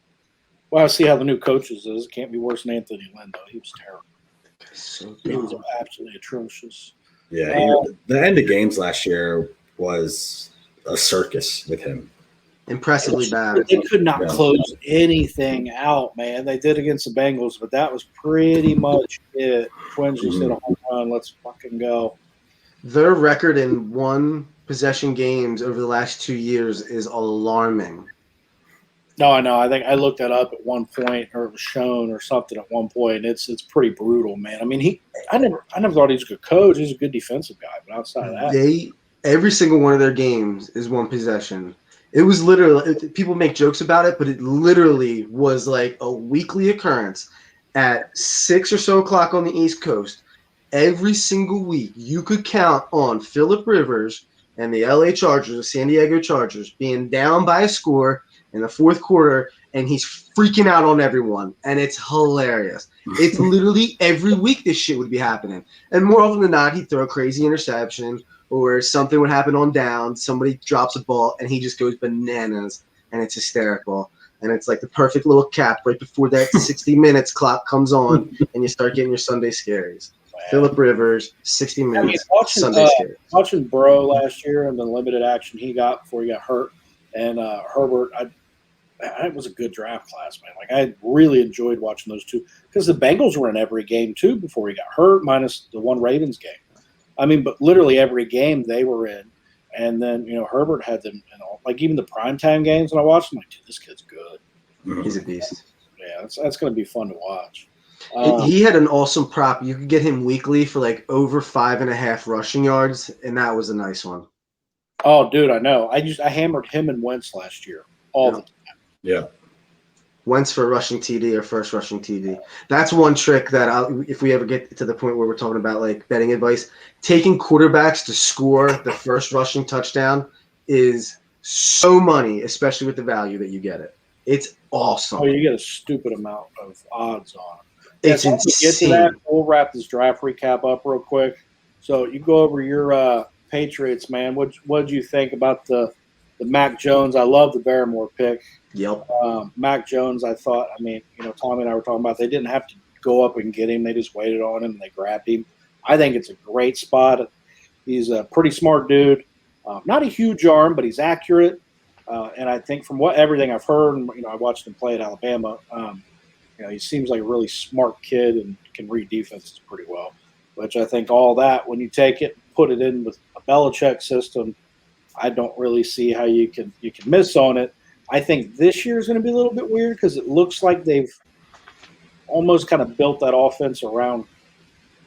I see how the new coaches is. It can't be worse than Anthony Lynn, though. He was terrible. So He was absolutely atrocious. Yeah, the end of games last year was a circus with him. impressively bad. They could not close anything out, man. They did against the Bengals, but that was pretty much it. Twins just hit a home run. Let's fucking go. Their record in one possession games over the last 2 years is alarming. No, I know. I think I looked that up at one point, or it was shown or something at one point. It's pretty brutal, man. I mean, I never thought he was a good coach. He's a good defensive guy, but outside of that, every single one of their games is one possession. It was literally, people make jokes about it, but it literally was like a weekly occurrence at 6 or so o'clock on the East Coast. Every single week, you could count on Phillip Rivers and the LA Chargers, the San Diego Chargers, being down by a score in the fourth quarter, and he's freaking out on everyone, and it's hilarious. It's literally every week this shit would be happening. And more often than not, he'd throw a crazy interception, or something would happen on down, somebody drops a ball, and he just goes bananas, and it's hysterical. And it's like the perfect little cap right before that 60 minutes clock comes on, and you start getting your Sunday scaries. Phillip Rivers, 60 minutes, Sunday scaries. Watching Burrow last year and the limited action he got before he got hurt, and Herbert, it was a good draft class, man. Like, I really enjoyed watching those two because the Bengals were in every game, too, before he got hurt, minus the one Ravens game. I mean, but literally every game they were in. And then, Herbert had them, like even the primetime games when I watched them, like, dude, this kid's good. He's a beast. Yeah, that's going to be fun to watch. He had an awesome prop. You could get him weekly for like over 5.5 rushing yards, and that was a nice one. Oh, dude, I know. I hammered him and Wentz last year all the time. Yeah. Wentz for rushing TD or first rushing TD. That's one trick that if we ever get to the point where we're talking about like betting advice, taking quarterbacks to score the first rushing touchdown is so money, especially with the value that you get it. It's awesome. Oh, you get a stupid amount of odds on it. It's insane. Get to that, we'll wrap this draft recap up real quick. So you go over your Patriots, man. What'd you think about the Mac Jones? I love the Barrymore pick. Yep. Mac Jones, I thought, Tommy and I were talking about they didn't have to go up and get him. They just waited on him and they grabbed him. I think it's a great spot. He's a pretty smart dude. Not a huge arm, but he's accurate. And I think from everything I've heard, and, I watched him play at Alabama, he seems like a really smart kid and can read defenses pretty well. Which I think all that, when you take it, put it in with a Belichick system, I don't really see how you can miss on it. I think this year is going to be a little bit weird because it looks like they've almost kind of built that offense around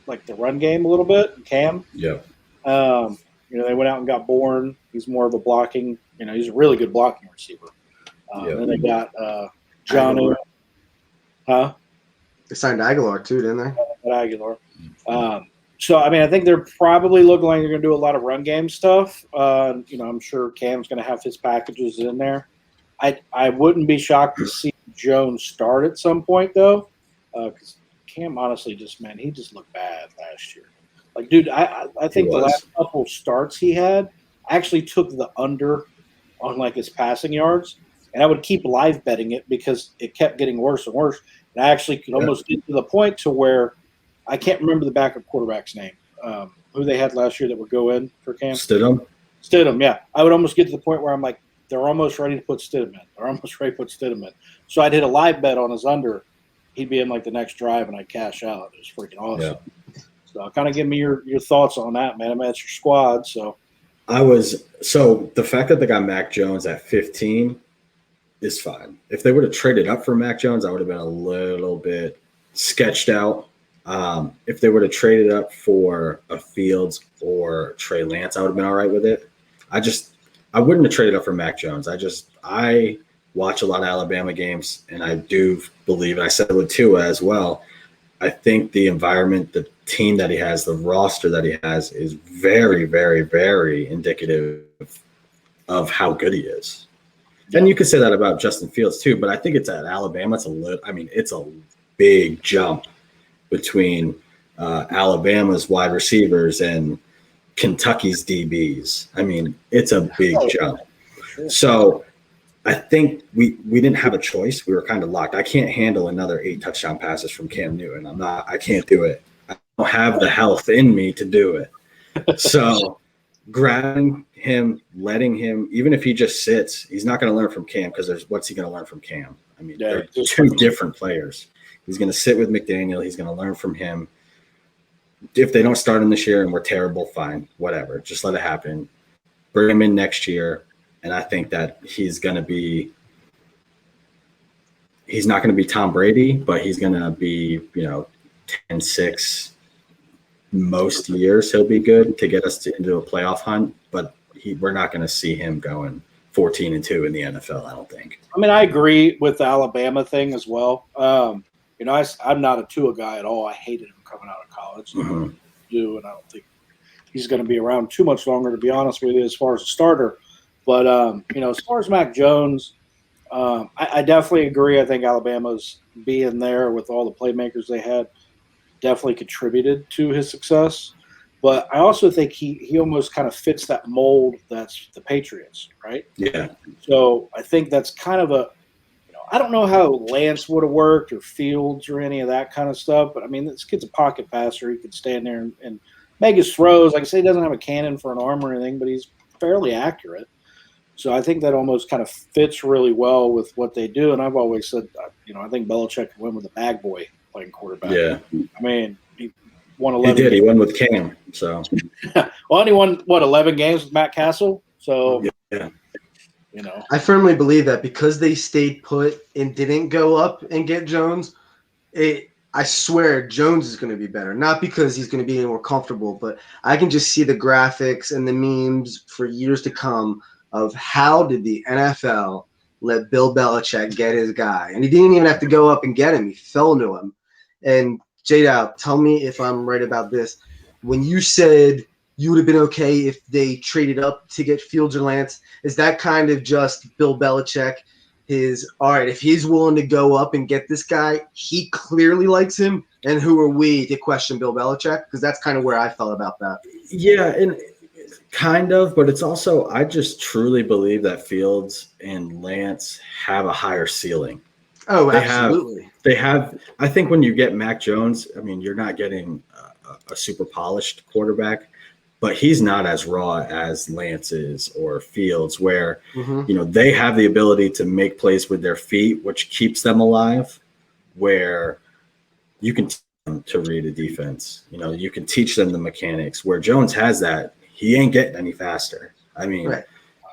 like the run game a little bit. Cam. Yeah. They went out and got Bourne. He's more of a blocking, he's a really good blocking receiver. Then they got John. Huh? They signed Aguilar too, didn't they? Aguilar. So, I think they're probably looking like they're going to do a lot of run game stuff. I'm sure Cam's going to have his packages in there. I wouldn't be shocked to see Jones start at some point, though, because Cam honestly he just looked bad last year. Like, dude, I think the last couple starts he had, I actually took the under on, like, his passing yards, and I would keep live betting it because it kept getting worse and worse. And I actually could almost get to the point to where I can't remember the backup quarterback's name, who they had last year that would go in for Cam. Stidham, yeah. I would almost get to the point where I'm like, they're almost ready to put Stidham in. So I'd hit a live bet on his under. He'd be in like the next drive, and I'd cash out. It was freaking awesome. Yeah. So kind of give me your thoughts on that, man. That's your squad. So the fact that they got Mac Jones at 15 is fine. If they would have traded up for Mac Jones, I would have been a little bit sketched out. If they would have traded up for a Fields or Trey Lance, I would have been all right with it. I wouldn't have traded up for Mac Jones. I watch a lot of Alabama games, and I do believe, and I said it with Tua as well, I think the environment, the team that he has, the roster that he has is very, very, very indicative of how good he is. Yeah. And you could say that about Justin Fields too, but I think it's at Alabama. It's a big jump between Alabama's wide receivers and Kentucky's DBs. I mean, it's a big jump. So I think we didn't have a choice. We were kind of locked. I can't handle another 8 touchdown passes from Cam Newton. I can't do it. I don't have the health in me to do it. So grabbing him, letting him, even if he just sits, he's not going to learn from Cam because what's he going to learn from Cam? I mean, they're two different players. He's going to sit with McDaniel. He's going to learn from him. If they don't start him this year and we're terrible, fine, whatever. Just let it happen. Bring him in next year. And I think that he's not going to be Tom Brady, but he's going to be, 10-6 most years. He'll be good to get us into a playoff hunt, but we're not going to see him going 14-2 in the NFL, I don't think. I mean, I agree with the Alabama thing as well. I'm not a Tua guy at all. I hated him coming out of college. And I don't think he's going to be around too much longer, to be honest with you, as far as a starter. But, as far as Mac Jones, I definitely agree. I think Alabama's being there with all the playmakers they had definitely contributed to his success. But I also think he almost kind of fits that mold that's the Patriots, right? Yeah. So I think that's kind of I don't know how Lance would have worked or Fields or any of that kind of stuff. But, I mean, this kid's a pocket passer. He could stand there and make his throws. Like I say, he doesn't have a cannon for an arm or anything, but he's fairly accurate. So I think that almost kind of fits really well with what they do. And I've always said, I think Belichick went with a bag boy playing quarterback. Yeah. I mean, he won 11 He did. Games. He won with Cam. So. Well, and he won, 11 games with Matt Castle? So, yeah. I firmly believe that because they stayed put and didn't go up and get Jones, I swear Jones is going to be better. Not because he's going to be any more comfortable, but I can just see the graphics and the memes for years to come of how did the NFL let Bill Belichick get his guy. And he didn't even have to go up and get him. He fell to him. And JDow, tell me if I'm right about this. When you said you would have been okay if they traded up to get Fields or Lance, is that kind of just Bill Belichick? All right, if he's willing to go up and get this guy, he clearly likes him. And who are we to question Bill Belichick? Because that's kind of where I felt about that. Yeah, and kind of, but it's also, I just truly believe that Fields and Lance have a higher ceiling. Oh, absolutely. They have. I think when you get Mac Jones, I mean, you're not getting a super polished quarterback, but he's not as raw as Lance is or Fields, where, they have the ability to make plays with their feet, which keeps them alive, where you can teach them to read a defense. You can teach them the mechanics, where Jones has that. He ain't getting any faster. I mean, right.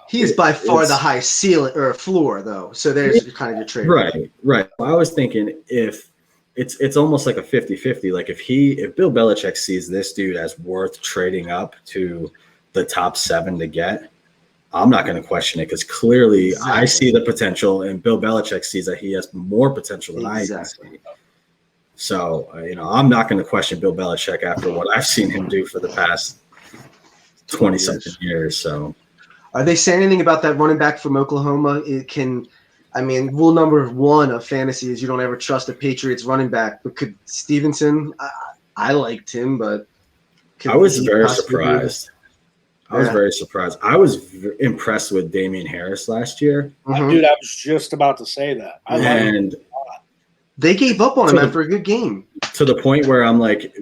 He is by far the high ceiling or floor, though. So there's kind of your trade. Right. I was thinking if it's almost like a 50-50. Like if Bill Belichick sees this dude as worth trading up to the top 7 to get, I'm not going to question it because clearly I see the potential, and Bill Belichick sees that he has more potential than I see. So I'm not going to question Bill Belichick after what I've seen him do for the past 20-something years. So, are they saying anything about that running back from Oklahoma? Rule number 1 of fantasy is you don't ever trust a Patriots running back. But could Stevenson? I liked him, but I was very surprised. I was impressed with Damian Harris last year. Dude, I was just about to say that. They gave up on him after a good game. To the point where I'm like,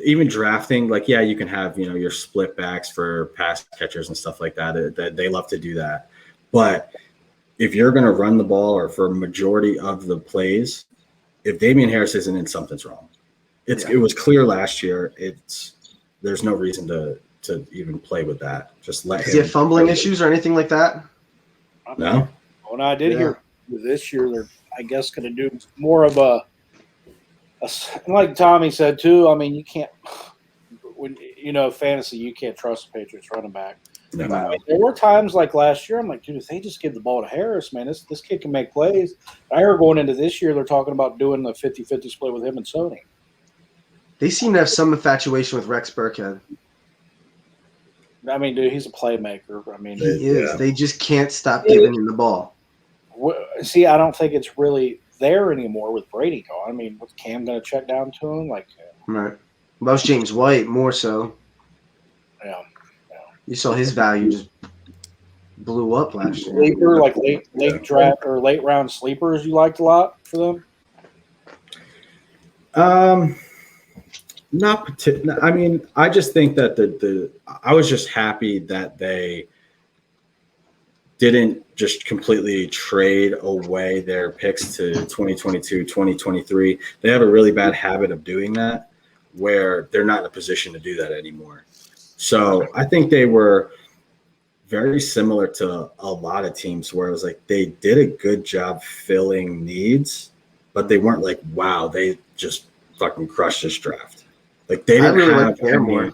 even drafting, like, yeah, you can have, your split backs for pass catchers and stuff like that. They love to do that. But if you're going to run the ball or for a majority of the plays, if Damian Harris isn't in, something's wrong. It was clear last year. There's no reason to even play with that. Just let him. Does he have fumbling issues or anything like that? No. When I did hear this year, they're, I guess, going to do more of a like Tommy said too. I mean, you can't, when fantasy, you can't trust the Patriots running back. No. I mean, there were times like last year, I'm like, dude, if they just give the ball to Harris, man, this kid can make plays. I heard going into this year, they're talking about doing the 50-50 split with him and Sony. They seem to have some infatuation with Rex Burkhead. I mean, dude, he's a playmaker. I mean, He is. Yeah. They just can't stop giving him the ball. see, I don't think it's really there anymore with Brady gone. I mean, was Cam going to check down to him? Like, Right. Most James White more so. yeah. You saw his value just blew up last year. Sleeper, like late draft or late round sleepers, you liked a lot for them. Not particular. I mean, I just think that I was just happy that they didn't just completely trade away their picks to 2022, 2023. They have a really bad habit of doing that where they're not in a position to do that anymore. So I think they were very similar to a lot of teams where it was like they did a good job filling needs, but they weren't like, wow, they just fucking crushed this draft. Like they didn't really have like Paramore.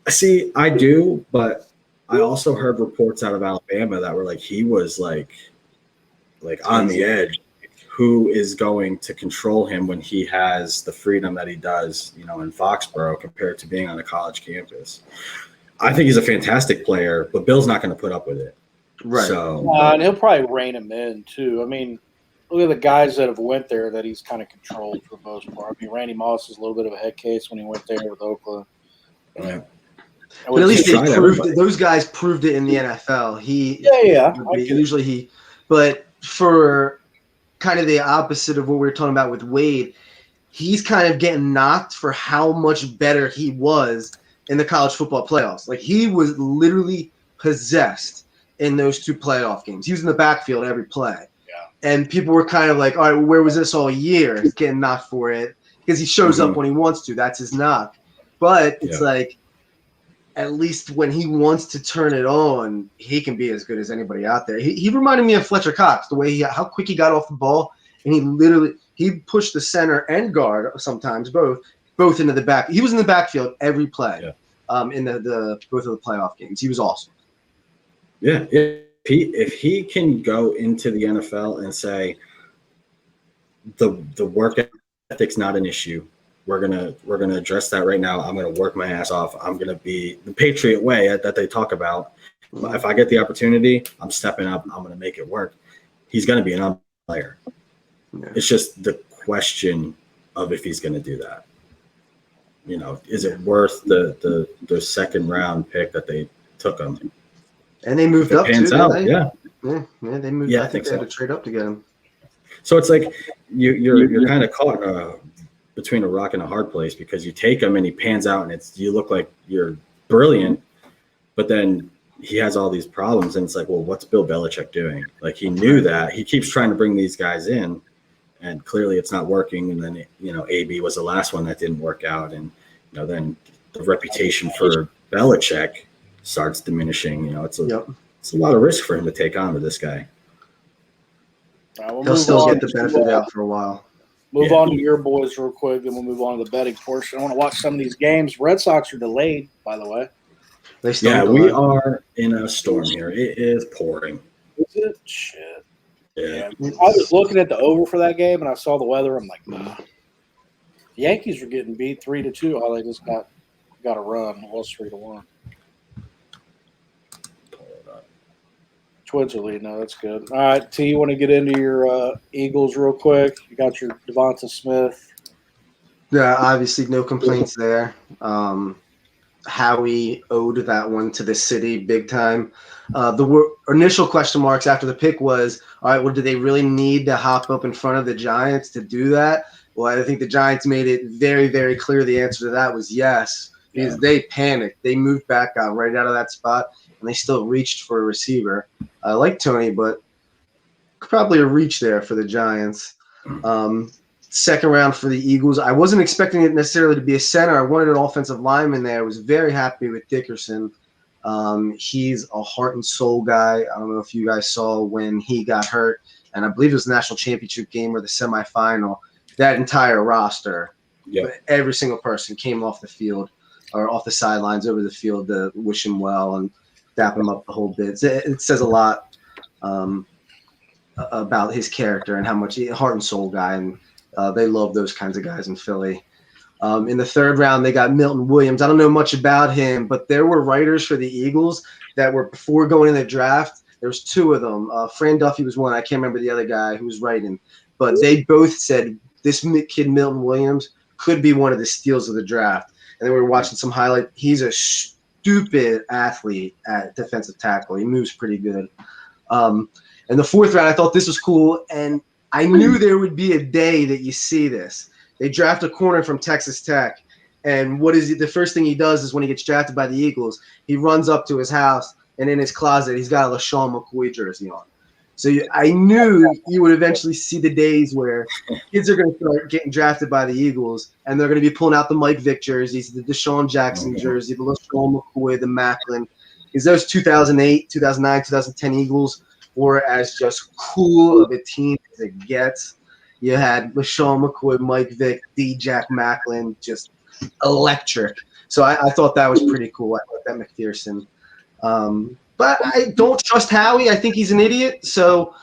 See, I do, but I also heard reports out of Alabama that were like he was like on the edge. Who is going to control him when he has the freedom that he does, in Foxborough compared to being on a college campus? I think he's a fantastic player, but Bill's not going to put up with it. Right. So, And he'll probably rein him in too. I mean, look at the guys that have went there that he's kind of controlled for the most part. I mean, Randy Moss is a little bit of a head case when he went there with Oakland. yeah. But at least they tried proved everybody. it. Those guys proved it in the NFL. But for kind of the opposite of what we were talking about with Wade, he's kind of getting knocked for how much better he was in the college football playoffs. Like he was literally possessed in those two playoff games. He was in the backfield every play. Yeah. And people were kind of like, all right, well, where was this all year? He's getting knocked for it because he shows up when he wants to. That's his knock. But it's like, at least when he wants to turn it on, he can be as good as anybody out there. He reminded me of Fletcher Cox, the way how quick he got off the ball, and he pushed the center and guard sometimes both into the back. He was in the backfield every play, in the both of the playoff games. He was awesome. Yeah, if he can go into the NFL and say the work ethic's not an issue. We're gonna address that right now. I'm gonna work my ass off. I'm gonna be the Patriot way that they talk about. But if I get the opportunity, I'm stepping up. I'm gonna make it work. He's gonna be an player. Yeah. It's just the question of if he's gonna do that. Is it worth the second round pick that they took him? And they moved up too. Yeah, they moved. Yeah, I think they had to trade up to get him. So it's like you're kind of caught between a rock and a hard place because you take him and he pans out and you look like you're brilliant, but then he has all these problems and it's like, well, what's Bill Belichick doing? Like he knew that. He keeps trying to bring these guys in and clearly it's not working. And then, AB was the last one that didn't work out. And, then the reputation for Belichick starts diminishing. It's a lot of risk for him to take on with this guy. He'll still get the benefit out for a while. Move on to your boys real quick, then we'll move on to the betting portion. I want to watch some of these games. Red Sox are delayed, by the way. We are in a storm here. It is pouring. Is it? Shit. Yeah. I was looking at the over for that game, and I saw the weather. I'm like, nah. The Yankees were getting beat 3-2. Oh, they just got a run. It was 3-1. Twins are leading. No, that's good. All right, T, you want to get into your Eagles real quick? You got your Devonta Smith. Yeah, obviously no complaints there. Howie owed that one to the city big time. The initial question marks after the pick was, all right, well, do they really need to hop up in front of the Giants to do that? Well, I think the Giants made it very, very clear the answer to that was yes, because they panicked. They moved back out right out of that spot, and they still reached for a receiver. I like Tony, but probably a reach there for the Giants. Second round for the Eagles. I wasn't expecting it necessarily to be a center. I wanted an offensive lineman there. I was very happy with Dickerson. He's a heart and soul guy. I don't know if you guys saw when he got hurt, and I believe it was the national championship game or the semifinal. That entire roster, every single person came off the field or off the sidelines over the field to wish him well. And dap him up the whole bit. It says a lot about his character and how much heart and soul guy, and they love those kinds of guys in Philly. In the third round, they got Milton Williams. I don't know much about him, but there were writers for the Eagles that were before going in the draft. There was two of them. Fran Duffy was one. I can't remember the other guy who was writing, but they both said this kid Milton Williams could be one of the steals of the draft. And then we were watching some highlight. He's a stupid athlete at defensive tackle. He moves pretty good. In the fourth round, I thought this was cool, and I knew there would be a day that you see this. They draft a corner from Texas Tech, and what is the first thing he does is when he gets drafted by the Eagles, he runs up to his house, and in his closet, he's got a LaShawn McCoy jersey on. So I knew you would eventually see the days where kids are going to start getting drafted by the Eagles, and they're going to be pulling out the Mike Vick jerseys, the Deshaun Jackson jersey, the LaShawn McCoy, the Macklin. Because those 2008, 2009, 2010 Eagles were as just cool of a team as it gets. You had LaShawn McCoy, Mike Vick, D. Jack Macklin, just electric. So I thought that was pretty cool. I thought that McPherson. But I don't trust Howie. I think he's an idiot. So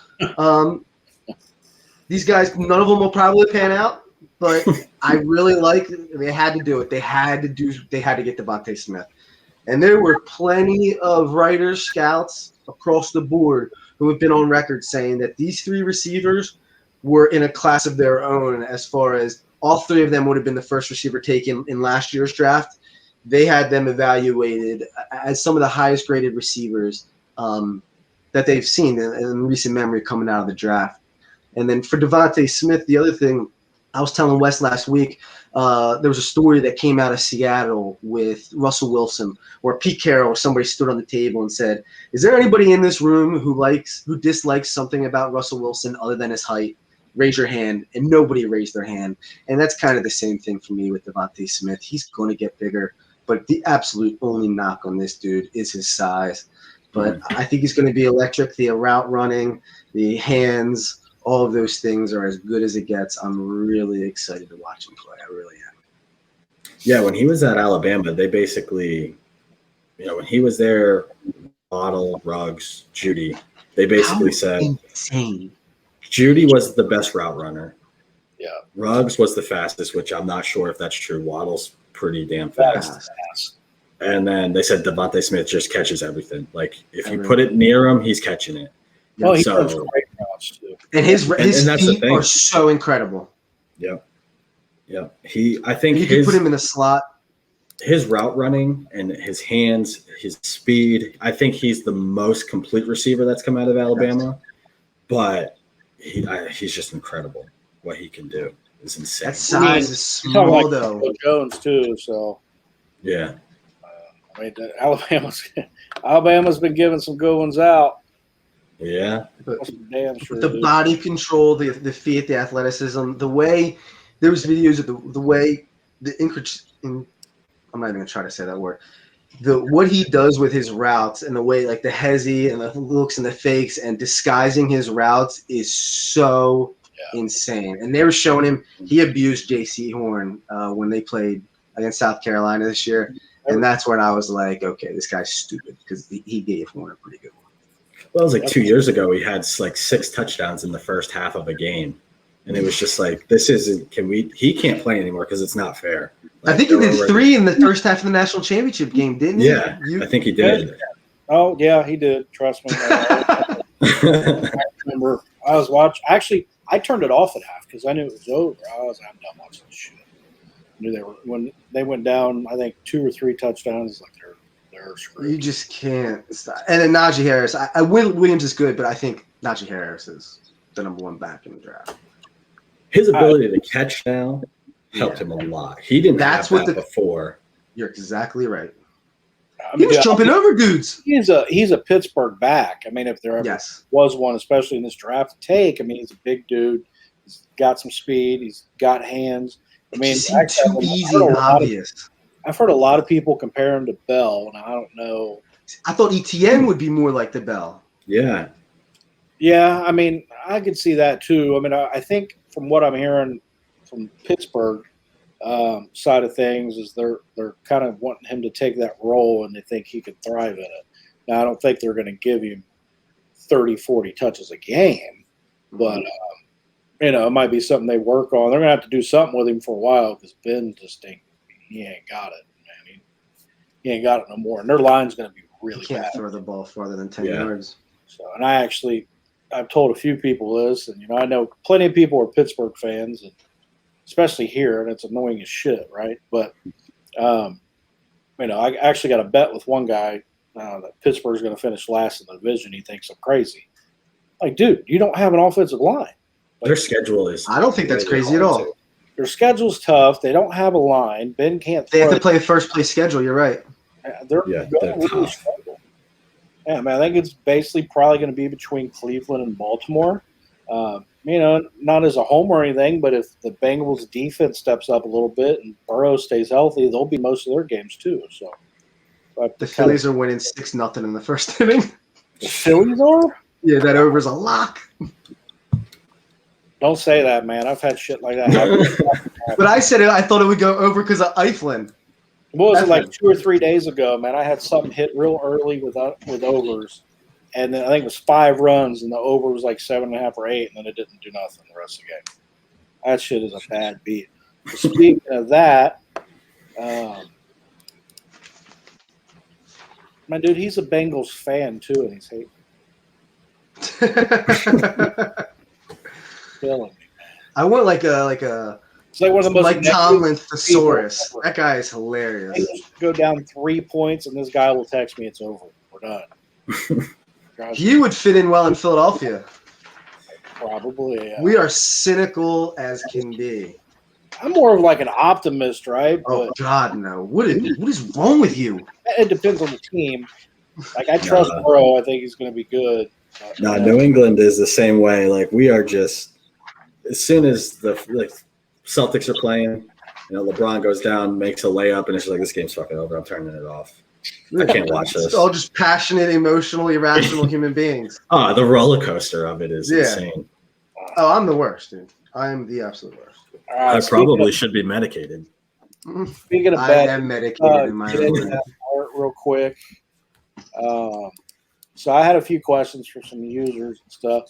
these guys, none of them will probably pan out. But I really like. They had to do it. They had to get Devontae Smith. And there were plenty of writers, scouts across the board who have been on record saying that these three receivers were in a class of their own, as far as all three of them would have been the first receiver taken in last year's draft. They had them evaluated as some of the highest graded receivers that they've seen in recent memory coming out of the draft. And then for Devontae Smith, the other thing I was telling Wes last week, there was a story that came out of Seattle with Russell Wilson, where Pete Carroll or somebody stood on the table and said, "Is there anybody in this room who dislikes something about Russell Wilson other than his height? Raise your hand." And nobody raised their hand. And that's kind of the same thing for me with Devontae Smith. He's going to get bigger, but the absolute only knock on this dude is his size. But I think he's going to be electric. The route running, the hands, all of those things are as good as it gets. I'm really excited to watch him play. I really am. Yeah, when he was at Alabama, they basically, when he was there, Waddle, Ruggs, Judy, they basically said insane. Judy was the best route runner. Yeah. Ruggs was the fastest, which I'm not sure if that's true. Waddle's pretty damn fast. And then they said Devontae Smith just catches everything. Like, if you put it near him, he's catching it. Oh, he does great routes too. And his that's feet are so incredible. Yep. Yeah. I think you can put him in the slot. His route running and his hands, his speed, I think he's the most complete receiver that's come out of Alabama. But he's just incredible. What he can do is insane. That size is small, though. Jones too, so yeah. I mean, Alabama's been giving some good ones out. Yeah, damn sure. The body control, the feet, the athleticism, the way there was videos of the way I'm not even gonna try to say that word. What he does with his routes and the way, like the hezzy and the looks and the fakes and disguising his routes is so insane. And they were showing him, he abused J.C. Horn when they played against South Carolina this year. And that's when I was like, okay, this guy's stupid, because he gave Horn a pretty good one. Well, it was like 2 years ago. He had like 6 touchdowns in the first half of a game. And it was just like, he can't play anymore because it's not fair. Like, I think he did 3 in the first half of the national championship game, didn't he? Yeah, I think he did. Oh, yeah, he did. Trust me. I remember I was watching. Actually, I turned it off at half because I knew it was over. I'm done watching this shit. I knew when they went down, I think 2 or 3 touchdowns, like they're screwed. You just can't stop. And then Najee Harris. Williams is good, but I think Najee Harris is the number 1 back in the draft. His ability to catch now helped him a lot. He didn't have that before. You're exactly right. He was jumping over dudes. He's a Pittsburgh back. I mean, if there ever was one, especially in this draft to take, I mean, he's a big dude. He's got some speed. He's got hands. I mean, too easy and obvious. I've heard a lot of people compare him to Bell, and I don't know. I thought ETN would be more like the Bell. Yeah. Yeah, I mean, I could see that too. I mean, I think from what I'm hearing from Pittsburgh side of things is they're kind of wanting him to take that role, and they think he could thrive in it. Now, I don't think they're going to give him 30, 40 touches a game, but it might be something they work on. They're going to have to do something with him for a while because Ben just he ain't got it, man. He ain't got it no more, and their line's going to be really He can't bad. throw the ball farther than 10 yards. So, and I've told a few people this, and I know plenty of people are Pittsburgh fans, and especially here, and it's annoying as shit, right? But I actually got a bet with one guy that Pittsburgh's going to finish last in the division. He thinks I'm crazy. Like, dude, you don't have an offensive line. Their schedule is. I don't think that's crazy at all. Their schedule's tough. They don't have a line. Ben can't. They have to play a first place schedule. You're right. They're really struggle. Yeah, man. I think it's basically probably going to be between Cleveland and Baltimore. Not as a home or anything, but if the Bengals defense steps up a little bit and Burrow stays healthy, they'll be most of their games too. So the Phillies are winning 6-0 in the first inning. The Phillies are? Yeah, that over's a lock. Don't say that, man. I've had shit like that happen. But I said it. I thought it would go over because of Eiflin. What was it, like 2 or 3 days ago, man? I had something hit real early with overs, and then I think it was 5 runs, and the over was like 7.5 or 8, and then it didn't do nothing the rest of the game. That shit is a bad beat. Speaking of that, my dude, he's a Bengals fan too, and he's hating. Killing me, man. I want like a. It's like one of the most Mike Tomlin thesaurus. That guy is hilarious. Bengals go down 3 points, and this guy will text me, "It's over. We're done." He would fit in well in Philadelphia. Probably. Yeah. We are cynical as can be. I'm more of like an optimist, right? Oh God, no! What is wrong with you? It depends on the team. Like I trust Burrow. I think he's going to be good. New England is the same way. Like we are just as soon as the Celtics are playing, LeBron goes down, makes a layup, and it's just like this game's fucking over. I'm turning it off. I can't watch this. It's all just passionate, emotional, irrational human beings. Oh, the roller coaster of it is insane. Oh, I'm the worst, dude. I am the absolute worst. I probably should be medicated. Speaking of I am medicated in my own way. Real quick. So I had a few questions for some users and stuff.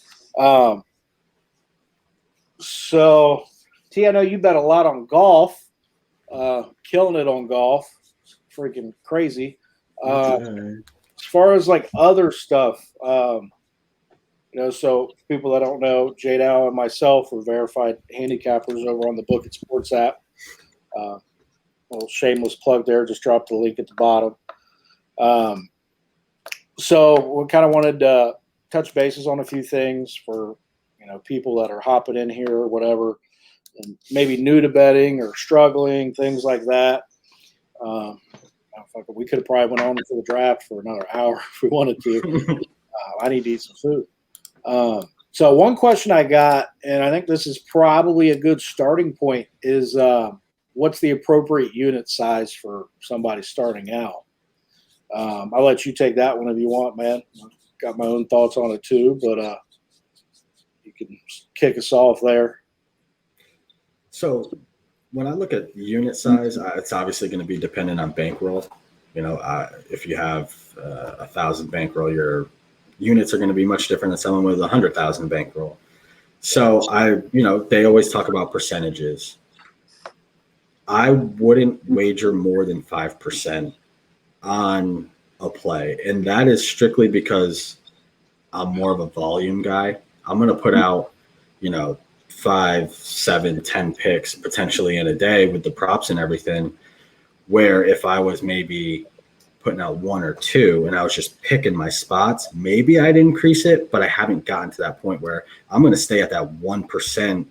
So, T, I know you bet a lot on golf. Killing it on golf. Freaking crazy. As far as like other stuff, so people that don't know, JDow and myself are verified handicappers over on the BookIt Sports app. Little shameless plug there. Just dropped the link at the bottom. So we kind of wanted to touch bases on a few things for people that are hopping in here or whatever, and maybe new to betting or struggling, things like that. We could have probably went on to the draft for another hour if we wanted to. I need to eat some food. So one question I got, and I think this is probably a good starting point, is what's the appropriate unit size for somebody starting out? I'll let you take that one if you want, man. I've got my own thoughts on it too, but you can kick us off there. So when I look at unit size, it's obviously going to be dependent on bankroll. If you have 1,000 bankroll, your units are going to be much different than someone with 100,000 bankroll. So they always talk about percentages. I wouldn't wager more than 5% on a play, and that is strictly because I'm more of a volume guy. I'm going to put out, 5, 7, 10 picks potentially in a day with the props and everything, where if I was maybe putting out 1 or 2 and I was just picking my spots, maybe I'd increase it, but I haven't gotten to that point where I'm going to stay at that 1%,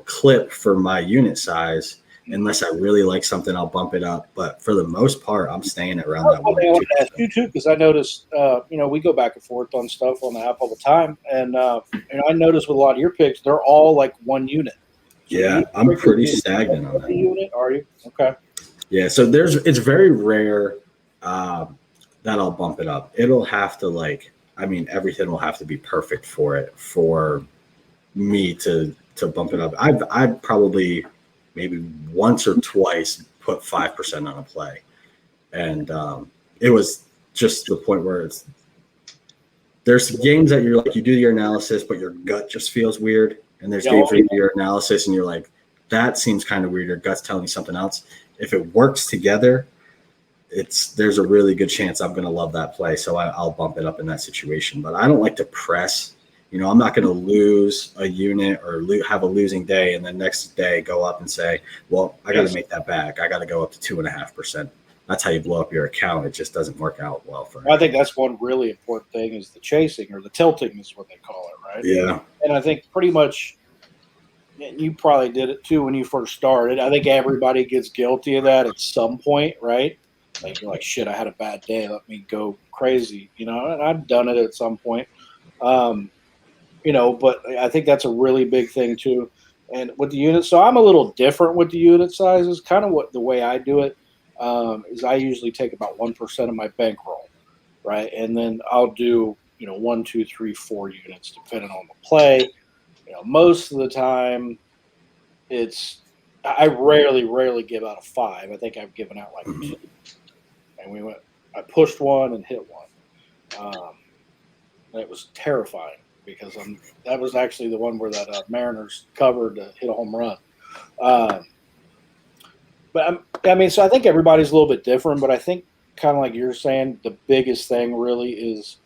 clip for my unit size. Unless I really like something, I'll bump it up. But for the most part, I'm staying around that 1 I want to ask you too, because I noticed, we go back and forth on stuff on the app all the time, and I noticed with a lot of your picks, they're all like 1 unit. So yeah, I'm pretty stagnant on that. Unit, are you? Okay. Yeah, so it's very rare that I'll bump it up. It'll have to everything will have to be perfect for me to bump it up. I've probably maybe once or twice put 5% on a play. And it was just the point where there's games that you're like, you do your analysis, but your gut just feels weird. And there's games where you do your analysis and you're like, that seems kind of weird. Your gut's telling you something else. If it works together, there's a really good chance I'm going to love that play. So I'll bump it up in that situation. But I don't like to press. You know, I'm not going to lose a unit or have a losing day and then next day go up and say, well, I got to make that back. I got to go up to 2.5%. That's how you blow up your account. It just doesn't work out well for me. I think that's one really important thing is the chasing or the tilting is what they call it, right? Yeah. And I think pretty much you probably did it too when you first started. I think everybody gets guilty of that at some point, right? Like you're like, shit, I had a bad day. Let me go crazy, you know, and I've done it at some point. You know, but I think that's a really big thing too. And with the units, so I'm a little different with the unit sizes. Kind of the way I do it is I usually take about 1% of my bankroll, right? And then I'll do, 1, 2, 3, 4 units depending on the play. Most of the time I rarely give out a 5. I think I've given out like 2. And I pushed one and hit one. And it was terrifying because that was actually the one where that Mariners covered to hit a home run. But so I think everybody's a little bit different, but I think kind of like you're saying, the biggest thing really is,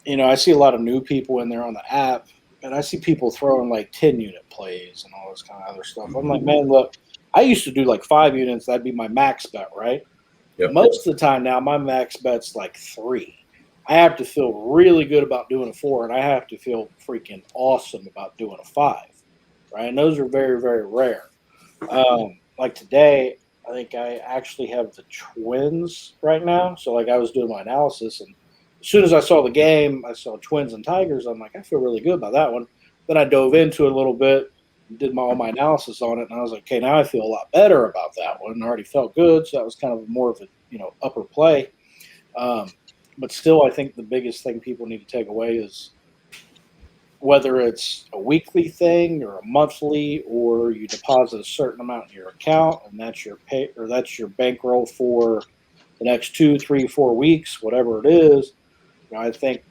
I see a lot of new people in there on the app, and I see people throwing like 10-unit plays and all this kind of other stuff. I'm like, man, look, I used to do like 5 units. That'd be my max bet, right? Yep. Most of the time now, my max bet's like 3. I have to feel really good about doing a 4, and I have to feel freaking awesome about doing a 5, right? And those are very, very rare. Like today, I think I actually have the Twins right now. So like I was doing my analysis, and as soon as I saw the game, I saw Twins and Tigers. I'm like, I feel really good about that one. Then I dove into it a little bit, and did all my analysis on it, and I was like, okay, now I feel a lot better about that one. I already felt good, so that was kind of more of a upper play. But still, I think the biggest thing people need to take away is whether it's a weekly thing or a monthly, or you deposit a certain amount in your account, and that's your pay or that's your bankroll for the next 2, 3, 4 weeks, whatever it is. I think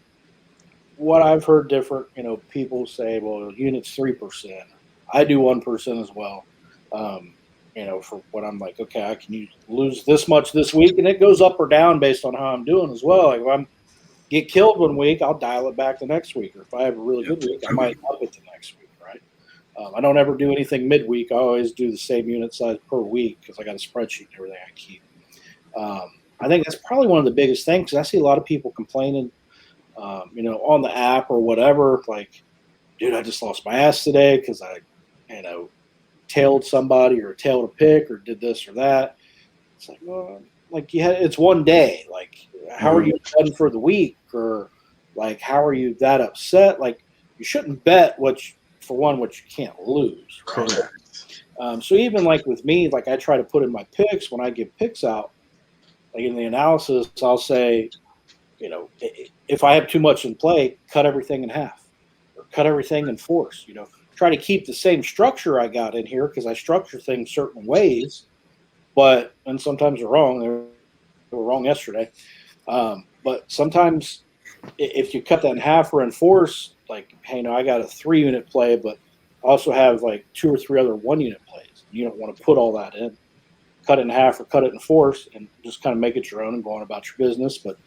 what I've heard different, people say, well, unit's 3%. I do 1% as well. For what I'm like, okay, I can lose this much this week, and it goes up or down based on how I'm doing as well. Like if I'm get killed one week, I'll dial it back the next week. Or if I have a really good week, I might up it the next week, right? I don't ever do anything midweek. I always do the same unit size per week because I got a spreadsheet and everything I keep. I think that's probably one of the biggest things. I see a lot of people complaining, on the app or whatever, like, dude, I just lost my ass today because I, tailed somebody or tailed a pick or did this or that. It's like, well, like it's one day. Like, how are you done for the week? Or like, how are you that upset? Like, you shouldn't bet what you can't lose. Right? Correct. So even like with me, like I try to put in my picks when I give picks out, like in the analysis, I'll say, if I have too much in play, cut everything in half or cut everything in force, try to keep the same structure I got in here because I structure things certain ways, and sometimes they're wrong. They were wrong yesterday. But sometimes if you cut that in half or in force, like, hey, I got a 3-unit play, but I also have like 2 or 3 other 1-unit plays. You don't want to put all that in. Cut it in half or cut it in force and just kind of make it your own and go on about your business, but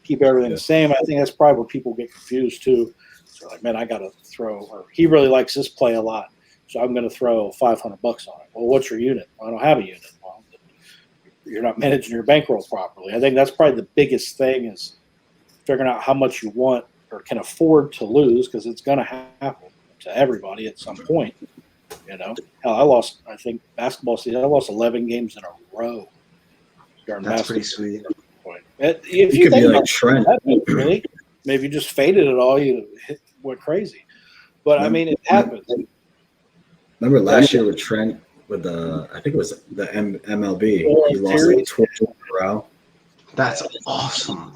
keep everything the same. I think that's probably where people get confused too. So like, man, I got to throw, or he really likes this play a lot, so I'm going to throw $500 on it. Well, what's your unit? I don't have a unit. Well, you're not managing your bankroll properly. I think that's probably the biggest thing is figuring out how much you want or can afford to lose, because it's going to happen to everybody at some point. Hell, I think basketball season, I lost 11 games in a row. That's pretty sweet. If you could be like Trent. Really, maybe you just faded it all, you went crazy. But I mean, it happens. Remember last year with Trent with I think it was the MLB. He lost like 12 in a row. That's awesome.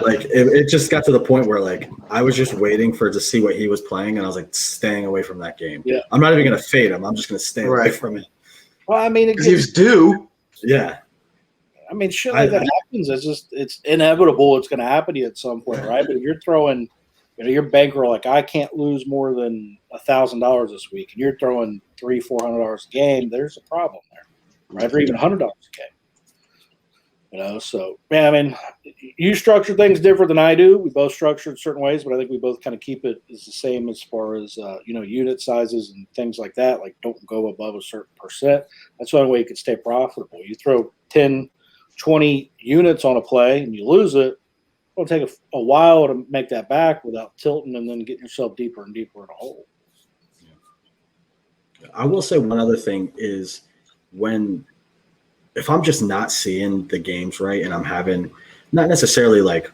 Like it just got to the point where like I was just waiting to see what he was playing, and I was like staying away from that game. Yeah. I'm not even gonna fade him. I'm just gonna stay away from it. Well, I mean, because he was due. Yeah. I mean, shit like that happens. It's inevitable. It's going to happen to you at some point, right? But if you're throwing, your bankroll, like I can't lose more than $1,000 this week, and you're throwing $300-$400 a game, there's a problem there, right? Or even $100 a game. So man, I mean, you structure things different than I do. We both structure it certain ways, but I think we both kind of keep it as the same as far as unit sizes and things like that. Like don't go above a certain percent. That's the only way you can stay profitable. You throw 10, 20 units on a play and you lose it, it'll take a while to make that back without tilting and then getting yourself deeper and deeper in a hole. I will say one other thing is if I'm just not seeing the games right and I'm having not necessarily like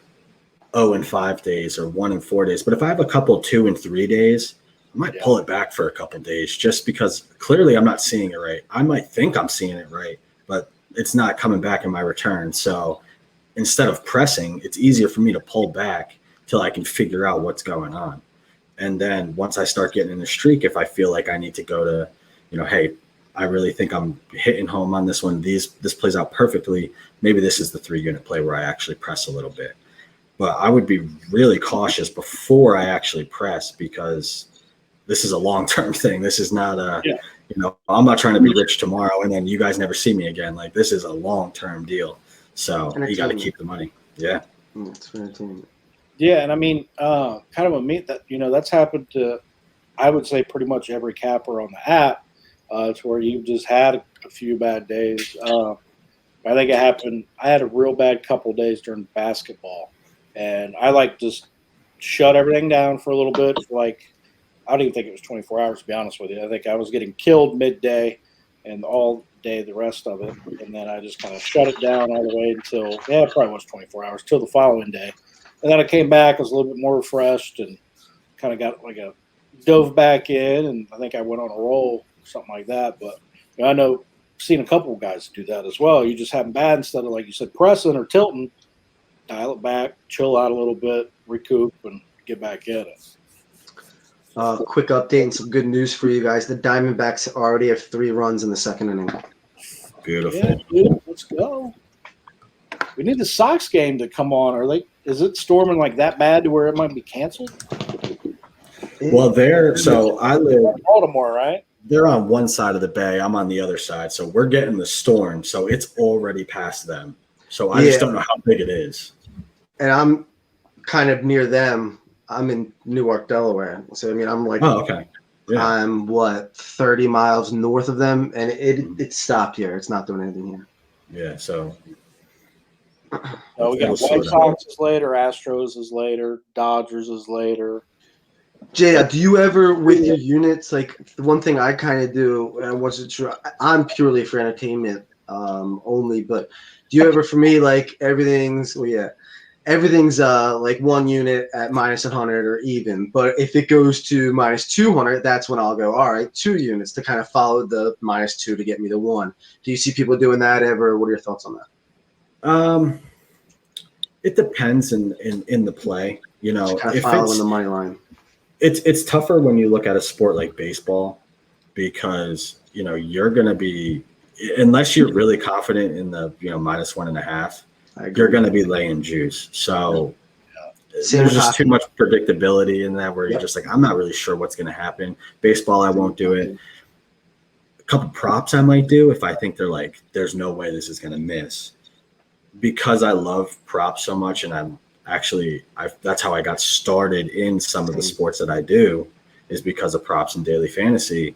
0-5 days or 1-4 days, but if I have a couple 2 and 3 days, I might pull it back for a couple days just because clearly I'm not seeing it right. I might think I'm seeing it right, but it's not coming back in my return. So instead of pressing, it's easier for me to pull back till I can figure out what's going on. And then once I start getting in the streak, if I feel like I need to go to, hey, I really think I'm hitting home on this one. This plays out perfectly. Maybe this is the 3-unit play where I actually press a little bit. But I would be really cautious before I actually press because this is a long-term thing. This is not I'm not trying to be rich tomorrow and then you guys never see me again. Like this is a long-term deal. So you got to keep the money. Yeah. It's for entertainment. Yeah, and I mean, kind of a meet that that's happened to, I would say, pretty much every capper on the app. It's where you've just had a few bad days. I think it happened. I had a real bad couple days during basketball, and I just shut everything down for a little bit. I don't even think it was 24 hours to be honest with you. I think I was getting killed midday and all day the rest of it, and then I just kind of shut it down all the way until it probably was 24 hours till the following day, and then I came back. I was a little bit more refreshed and kind of got dove back in, and I think I went on a roll. Something like that, but I know seen a couple of guys do that as well. You just have them bad instead of, like you said, pressing or tilting, dial it back, chill out a little bit, recoup, and get back at it. Quick update and some good news for you guys. The Diamondbacks already have 3 runs in the second inning. Beautiful. Yeah, dude, let's go. We need the Sox game to come on. Is it storming like that bad to where it might be canceled? Well, I live in Baltimore, right? They're on one side of the bay. I'm on the other side. So we're getting the storm. So it's already past them. So I just don't know how big it is. And I'm kind of near them. I'm in Newark, Delaware. So, I mean, I'm okay. Yeah. I'm 30 miles north of them. And it stopped here. It's not doing anything here. Yeah. So. We got White Sox is later. Astros is later. Dodgers is later. JDow, do you ever with your units, the one thing I kind of do, and I wasn't sure, I'm purely for entertainment only, but do you ever, for me, everything's 1 unit at -100 or even, but if it goes to -200, that's when I'll go, all right, 2 units to kind of follow the -2 to get me to 1. Do you see people doing that ever? What are your thoughts on that? It depends in the play, kind of following the money line. It's tougher when you look at a sport like baseball because, you're going to be, unless you're really confident in the, -1.5, you're going to be laying juice. So there's just too much predictability in that where you're just I'm not really sure what's going to happen. Baseball, I won't do it. A couple props I might do if I think they're there's no way this is going to miss. Because I love props so much and that's how I got started in some of the sports that I do is because of props and daily fantasy.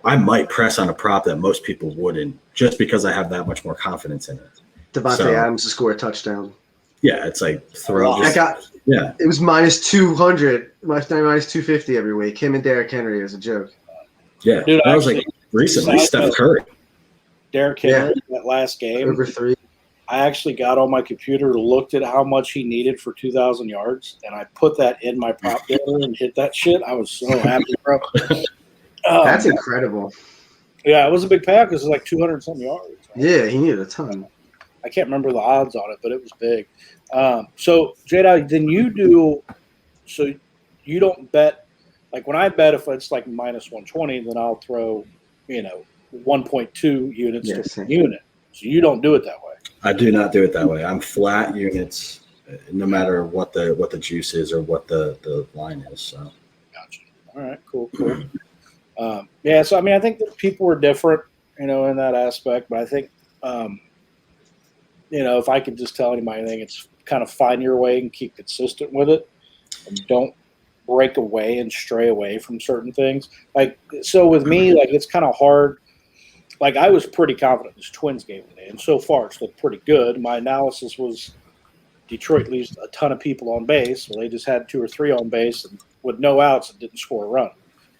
I might press on a prop that most people wouldn't just because I have that much more confidence in it. Devontae Adams to score a touchdown. Yeah, it's throw. It was -200, -250 every week. Him and Derrick Henry is a joke. Yeah, dude, that was recently Steph Curry. Derrick Henry that last game over 3. I actually got on my computer, looked at how much he needed for 2,000 yards, and I put that in my prop builder and hit that shit. I was so happy, bro. That's incredible. Yeah, it was a big pack. It was 200-something yards. Right? Yeah, he needed a ton. I can't remember the odds on it, but it was big. So, JDow, then you don't bet – when I bet, if it's -120, then I'll throw, 1.2 units to a unit. So you don't do it that way. I do not do it that way. I'm flat units, no matter what the juice is or what the line is. So. Gotcha. All right. Cool. Yeah. So I mean, I think that people are different, in that aspect. But I think, if I could just tell anybody anything, it's kind of find your way and keep consistent with it, and don't break away and stray away from certain things. Like, so with me, like, it's kind of hard. Like, I was pretty confident in this Twins game today, and so far it's looked pretty good. My analysis was Detroit leaves a ton of people on base. Well, they just had 2 or 3 on base and with no outs and didn't score a run.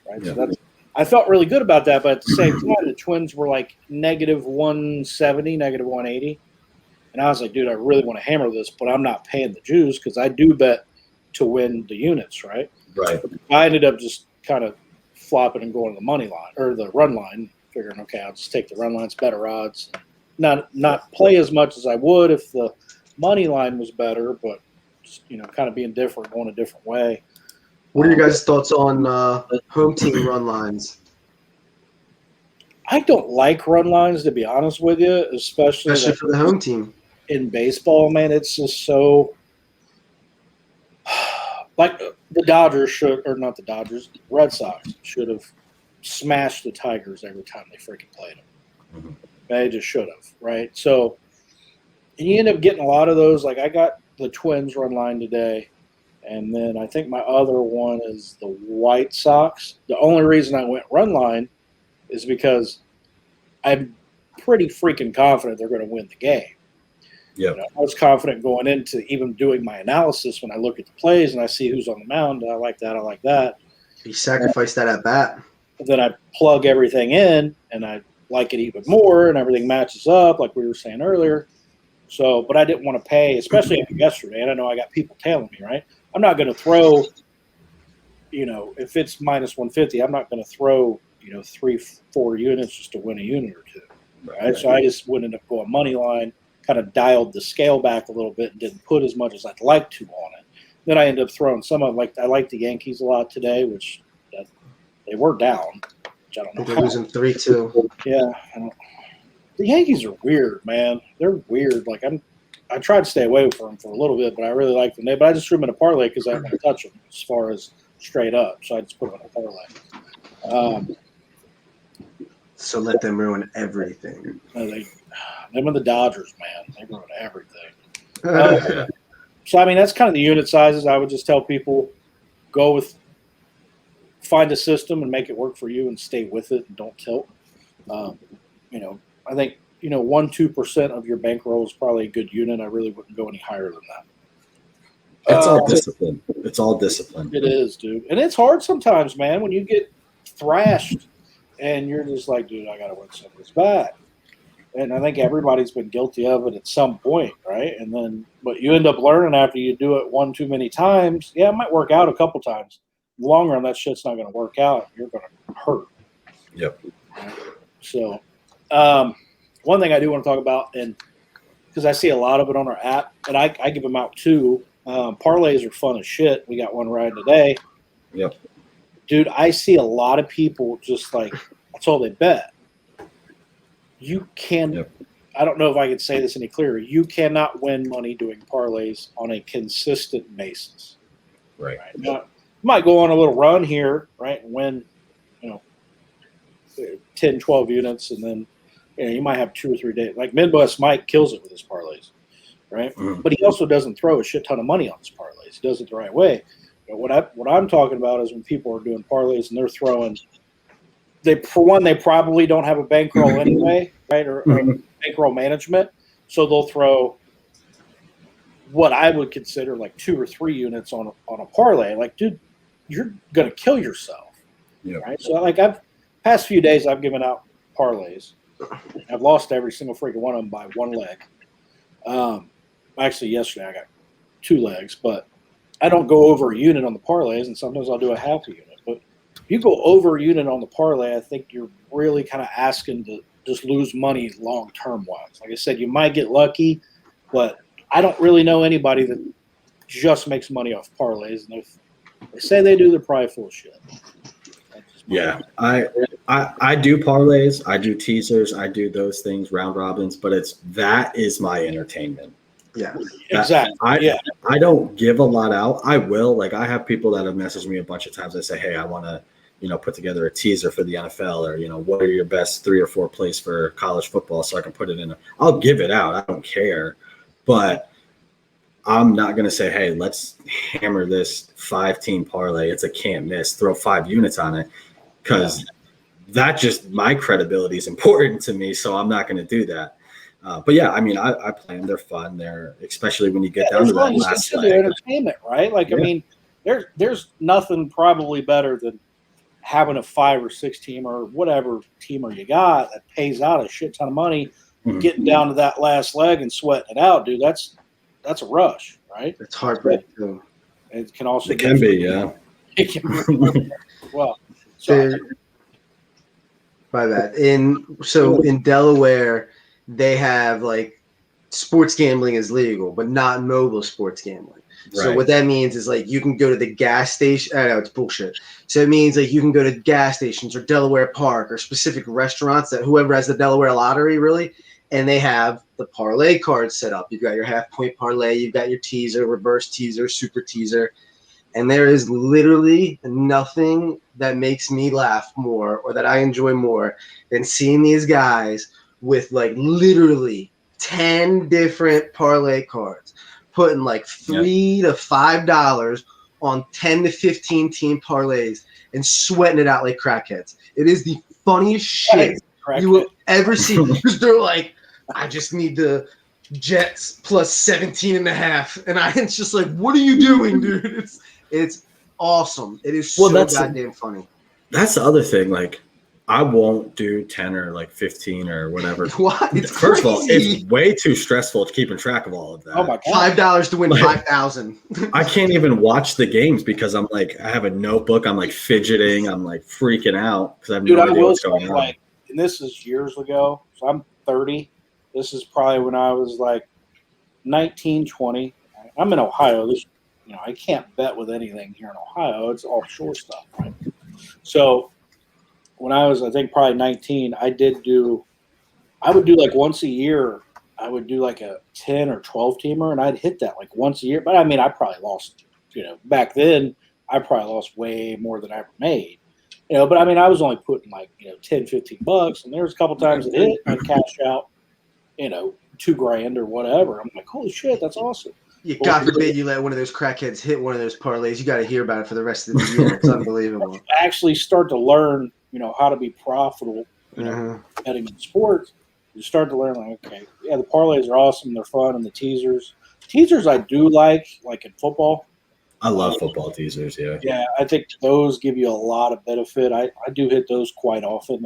Right. Yeah. So I felt really good about that, but at the same time, the Twins were like negative 170, negative 180. And I was like, dude, I really want to hammer this, but I'm not paying the Jews because I do bet to win the units, right? Right. I ended up just kind of flopping and going to the money line or the run line, figuring, okay, I'll just take the run line. It's better odds. Not play as much as I would if the money line was better, but just, kind of being different, going a different way. What are your guys' thoughts on home team run lines? I don't like run lines, to be honest with you, especially for the home team. In baseball, man, it's just so like the Dodgers should, or not the Dodgers, the Red Sox should have smashed the Tigers every time they freaking played them. Mm-hmm. They just should have, right? So, and you end up getting a lot of those. Like, I got the Twins run line today, and then I think my other one is the White Sox. The only reason I went run line is because I'm pretty freaking confident they're going to win the game. Yeah, I was confident going into even doing my analysis when I look at the plays and I see who's on the mound. I like that. I like that. You sacrifice that at bat. Then I plug everything in, and I like it even more, and everything matches up, like we were saying earlier. So, but I didn't want to pay, especially after yesterday. And I know I got people tailing me, right? I'm not going to throw, if it's minus 150, I'm not going to throw, 3-4 units just to win a unit or two, right? So I just went up going money line, kind of dialed the scale back a little bit and didn't put as much as I'd like to on it. Then I ended up throwing some of I like the Yankees a lot today, which they were down, which I don't know. They're losing 3-2. Yeah, the Yankees are weird, man. They're weird. Like I tried to stay away from them for a little bit, but I really like them. But I just threw them in a parlay because I didn't want to touch them as far as straight up. So I just put them in a parlay. So let them ruin everything. Them and the Dodgers, man, they ruin everything. So I mean, that's kind of the unit sizes. I would just tell people, find a system and make it work for you, and stay with it and don't tilt. I think 1-2% of your bankroll is probably a good unit. I really wouldn't go any higher than that. It's all discipline. It's all discipline. It is, dude, and it's hard sometimes, man, when you get thrashed and you're just like, dude, I got to win some of this back. And I think everybody's been guilty of it at some point, right? And then, but you end up learning after you do it one too many times. Yeah, it might work out a couple times. In the long run, that shit's not going to work out. You're going to hurt. Yep. So, one thing I do want to talk about, and because I see a lot of it on our app, and I give them out too. Parlays are fun as shit. We got one riding today. Yep. Dude, I see a lot of people just like, that's all they bet. You can, Yep. I don't know if I could say this any clearer. You cannot win money doing parlays on a consistent basis. Right. Now, you might go on a little run here, right, and win, 10, 12 units, and then you might have 2 or 3 days. Like Midwest Mike kills it with his parlays, right? Mm-hmm. But he also doesn't throw a shit ton of money on his parlays. He does it the right way. But what I'm talking about is when people are doing parlays and they're throwing – they probably don't have a bankroll anyway, right, or bankroll management. So they'll throw what I would consider like 2 or 3 units on a parlay. Like, dude, you're gonna kill yourself, right? So like past few days I've given out parlays. I've lost every single freaking one of them by one leg. Actually, yesterday I got 2 legs, but I don't go over a unit on the parlays, and sometimes I'll do a half a unit. But if you go over a unit on the parlay, I think you're really kind of asking to just lose money long-term wise. Like I said, you might get lucky, but I don't really know anybody that just makes money off parlays. And if they say they do, they're probably full of shit. Yeah, I I do parlays, I do teasers, I do those things, round robins, but that is my entertainment. Yeah, Exactly. I don't give a lot out. I will. Like, I have people that have messaged me a bunch of times. They say, hey, I want to, put together a teaser for the NFL, or, what are your best 3 or 4 plays for college football so I can put it in. I'll give it out. I don't care. But I'm not going to say, hey, let's hammer this 5-team parlay. It's a can't miss. Throw 5 units on it, because that just, my credibility is important to me. So I'm not going to do that. But yeah, I mean, I play them. They're fun. They're, especially when you get down to that last leg. Entertainment, right? Like, I mean, there's nothing probably better than having a 5 or 6 team or whatever teamer you got that pays out a shit ton of money, getting down to that last leg and sweating it out, dude. That's a rush, right? It's heartbreaking too. It can also It can be, yeah. It can be well. So by that. In Delaware, they have like sports gambling is legal, but not mobile sports gambling. Right. So what that means is like you can go to the gas station. I know it's bullshit. So it means like you can go to gas stations or Delaware Park or specific restaurants that whoever has the Delaware lottery really, and they have the parlay cards set up. You've got your half-point parlay, you've got your teaser, reverse teaser, super teaser. And there is literally nothing that makes me laugh more or that I enjoy more than seeing these guys with like literally 10 different parlay cards, putting like $3 to $5 on 10 to 15 team parlays and sweating it out like crackheads. It is the funniest shit you will ever see. Because they're like, I just need the Jets plus 17.5. And it's just like, what are you doing, dude? It's awesome. It is so goddamn funny. That's the other thing. Like, I won't do 10 or like 15 or whatever. What? It's First crazy. of all, it's way too stressful keeping track of all of that. Oh my God. $5 to win 5,000. I can't even watch the games because I'm like, I have a notebook. I'm like fidgeting. I'm like freaking out because I have no idea what's going on. Like, and this is years ago. So I'm 30. This is probably when I was like 19, 20. I'm in Ohio. I can't bet with anything here in Ohio. It's offshore stuff, right? So when I was, I think, probably 19, I would do like once a year, I would do like a 10 or 12 teamer, and I'd hit that like once a year. But I mean, I probably lost, back then, I probably lost way more than I ever made. But I mean, I was only putting like, 10, 15 bucks, and there was a couple times it hit, I'd cash out, $2,000 or whatever. I'm like, holy shit, that's awesome. God forbid you let one of those crackheads hit one of those parlays. You got to hear about it for the rest of the year. It's unbelievable. Actually start to learn, how to be profitable, betting in sports. You start to learn, like, okay, yeah, the parlays are awesome. They're fun. And the teasers I do like in football. I love football teasers, yeah. Yeah, I think those give you a lot of benefit. I do hit those quite often.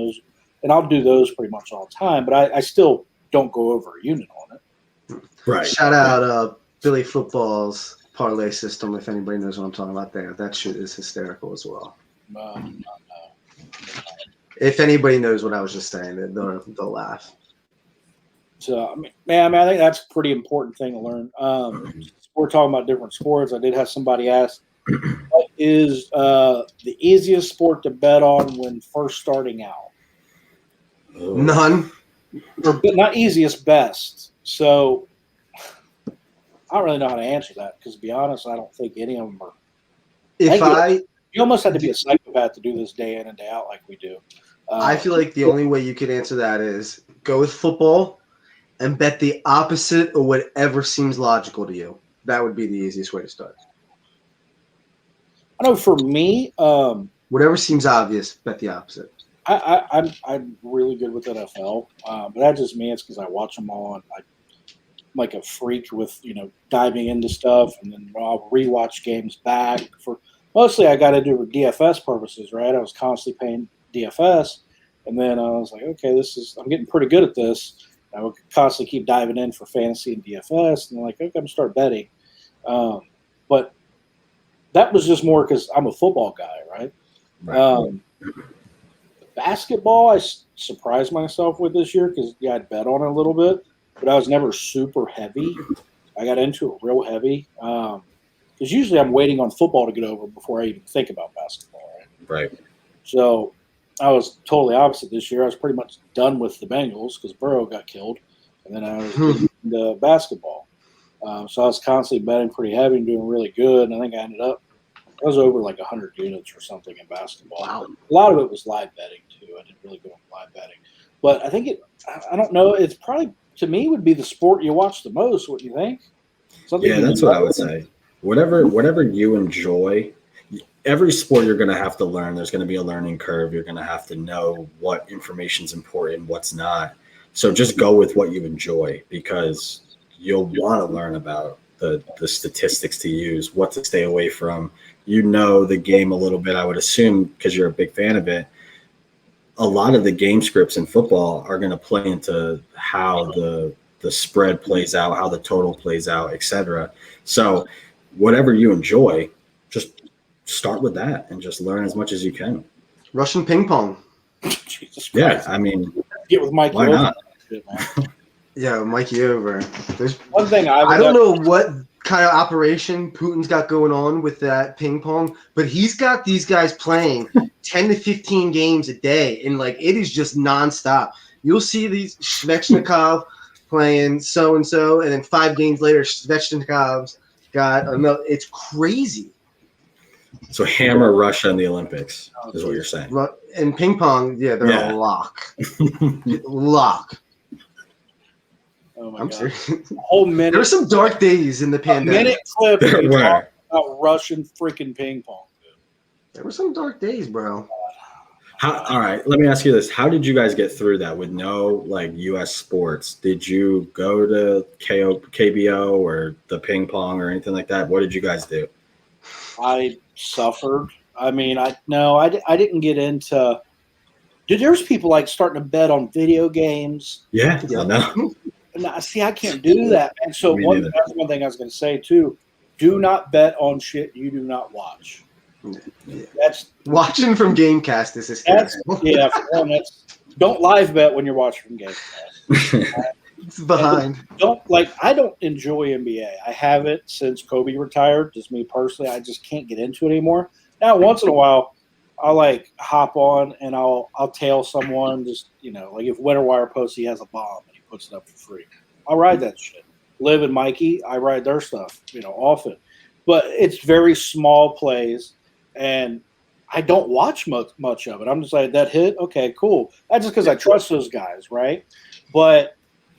And I'll do those pretty much all the time, but I still don't go over a unit on it. Right. Shout out Billy Football's parlay system, if anybody knows what I'm talking about there. That shit is hysterical as well. No. If anybody knows what I was just saying, they'll laugh. So, I mean, I think that's a pretty important thing to learn. We're talking about different sports. I did have somebody ask, what is the easiest sport to bet on when first starting out? None. Or not easiest, best. So I don't really know how to answer that because, to be honest, I don't think any of them are. You almost have to be a psychopath to do this day in and day out like we do. I feel like the only way you could answer that is go with football and bet the opposite of whatever seems logical to you. That would be the easiest way to start. I know for me, whatever seems obvious, bet the opposite. I'm really good with NFL, but that's just me. It's because I watch them all, and I'm like a freak with diving into stuff, and then I'll rewatch games back. For mostly, I got to do with DFS purposes, right? I was constantly paying DFS, and then I was like, okay, I'm getting pretty good at this. I would constantly keep diving in for fantasy and DFS, and I'm like, okay, I'm gonna start betting. But that was just more because I'm a football guy, right? Basketball, I surprised myself with this year because I'd bet on it a little bit, but I was never super heavy. I got into it real heavy because usually I'm waiting on football to get over before I even think about basketball. Right. Right. So I was totally opposite this year. I was pretty much done with the Bengals because Burrow got killed, and then I was doing the basketball. So I was constantly betting pretty heavy and doing really good. And I think I was over like 100 units or something in basketball. Wow. A lot of it was live betting too. I didn't really go on live betting, but I think I don't know. It's probably to me would be the sport you watch the most. What do you think? Yeah, that's what I would say. Whatever you enjoy, every sport you're going to have to learn. There's going to be a learning curve. You're going to have to know what information's important, what's not. So just go with what you enjoy because you'll want to learn about the statistics to use, what to stay away from. You know the game a little bit, I would assume, because you're a big fan of it. A lot of the game scripts in football are going to play into how the spread plays out, how the total plays out, etc. So whatever you enjoy, just start with that and just learn as much as you can. Russian ping pong. Jesus Christ. Yeah, I mean, get with Mike. Why not? Shit, man. Yeah, Mikey over. There's One thing I don't know what kind of operation Putin's got going on with that ping pong, but he's got these guys playing 10 to 15 games a day, and like it is just nonstop. You'll see these Svechnikov playing so and so, and then 5 games later, Svechnikov's got another. It's crazy. So hammer Russia in the Olympics is what you're saying. And ping pong, yeah, they're a lock. Lock. Oh my I'm God. serious. A whole minute. There were some dark days in the a pandemic. minute clip There you were. talk about Russian freaking ping pong. There were some dark days, bro. All right, let me ask you this. How did you guys get through that with no like U.S. sports? Did you go to KBO or the ping pong or anything like that? What did you guys do? I suffered. I mean, I didn't get into. Dude, there's people like starting to bet on video games. Yeah, I know. And see, I can't do that. And so Me neither. that's one thing I was going to say too. Do not bet on shit you do not watch. That's Watching from Gamecast is hysterical. yeah. For one, don't live bet when you're watching from Gamecast. It's behind. I don't enjoy NBA. I haven't since Kobe retired. Just me personally, I just can't get into it anymore. Now, once in a while, I'll like hop on and I'll tail someone. Just like if Winterwire posts he has a bomb and he puts it up for free, I'll ride that shit. Liv and Mikey, I ride their stuff, often, but it's very small plays, and I don't watch much of it. I'm just like, that hit, okay, cool. That's just because I trust those guys, right?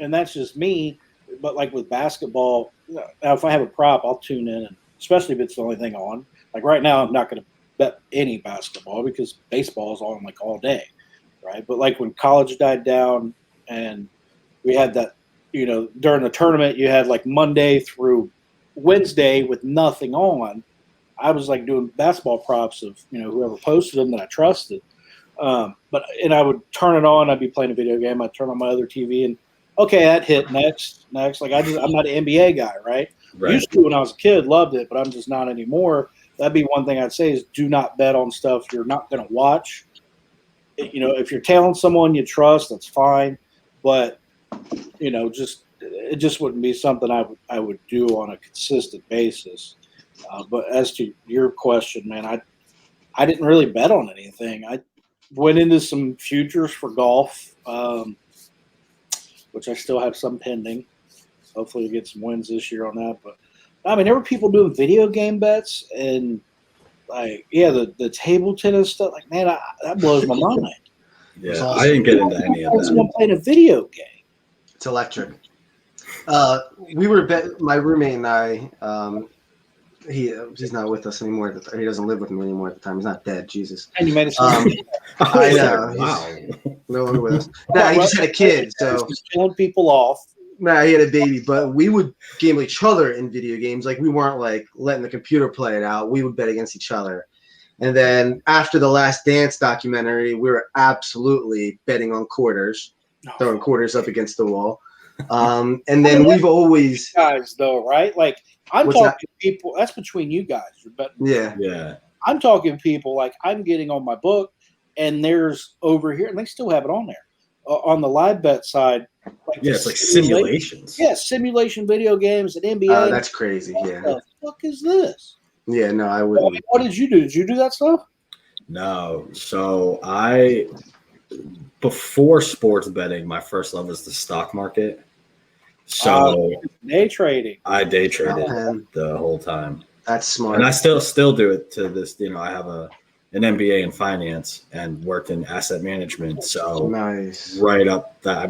And that's just me. But like with basketball, now if I have a prop, I'll tune in, and especially if it's the only thing on. Like right now, I'm not going to bet any basketball because baseball is on like all day, right? But like when college died down and we had that, during the tournament, you had like Monday through Wednesday with nothing on. I was like doing basketball props of whoever posted them that I trusted. And I would turn it on. I'd be playing a video game. I'd turn on my other TV and okay, that hit next. Like I'm not an NBA guy, right? Used to when I was a kid, loved it, but I'm just not anymore. That'd be one thing I'd say is do not bet on stuff you're not going to watch. If you're tailing someone you trust, that's fine. But, it just wouldn't be something I would do on a consistent basis. But as to your question, man, I didn't really bet on anything. I went into some futures for golf, which I still have some pending. Hopefully we get some wins this year on that. But I mean, there were people doing video game bets and the table tennis stuff. Like, man, that blows my mind. Yeah, I didn't get into any of that. Someone playing a video game. It's electric. We were my roommate and I. He's not with us anymore. He doesn't live with me anymore at the time. He's not dead. Jesus. And you made it. I know. Wow. He's no longer with us. Nah, he just had a kid, so He's killing people off. Nah, he had a baby, but we would game each other in video games. Like we weren't like letting the computer play it out. We would bet against each other. And then after the Last Dance documentary, we were absolutely betting on quarters, throwing quarters up against the wall. And then we've always guys though, right? Like I'm What's talking that? people. That's between you guys. You're betting. Yeah. I'm talking people like I'm getting on my book, and there's over here, and they still have it on there on the live bet side. Like Yeah, it's like simulations. Yeah, simulation video games and NBA. That's crazy. What Yeah. the fuck is this? Yeah. No, I I wouldn't. mean, what did you do? Did you do that stuff? No. So before sports betting, my first love was the stock market. So Day trading. I day traded Man, the whole time. that's smart. And I still do it to this. I have an MBA in finance and worked in asset management. So Nice. right up that,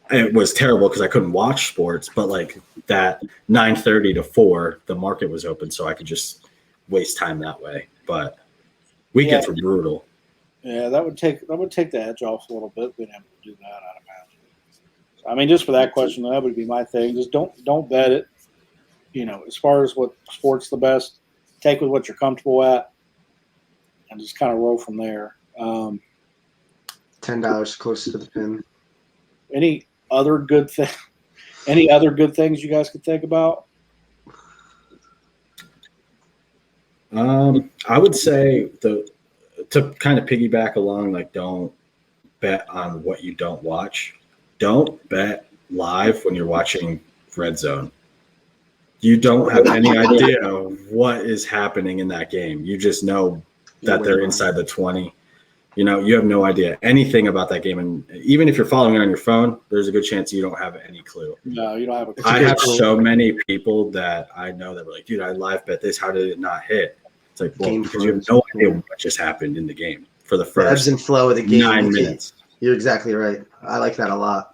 it was terrible because I couldn't watch sports, but like that 9:30 to 4, the market was open, so I could just waste time that way. But weekends were brutal. Yeah, that would take the edge off a little bit being able to do that, I'd imagine. Just for that question, that would be my thing. Just don't bet it. As far as what sport's the best, take with what you're comfortable at, and just kind of roll from there. $10 close to the pin. Any other good things you guys could think about? I would say to kind of piggyback along, like, don't bet on what you don't watch. Don't bet live when you're watching Red Zone. You don't have any idea what is happening in that game. You just know that they're inside the 20. You have no idea anything about that game. And even if you're following it on your phone, there's a good chance you don't have any clue. No, you don't have a clue. I have so many people that I know that were like, dude, I live bet this. How did it not hit? It's like, well, because you have no idea what just happened in the game for the first ebbs and flow of the game. 9 minutes. You're exactly right. I like that a lot.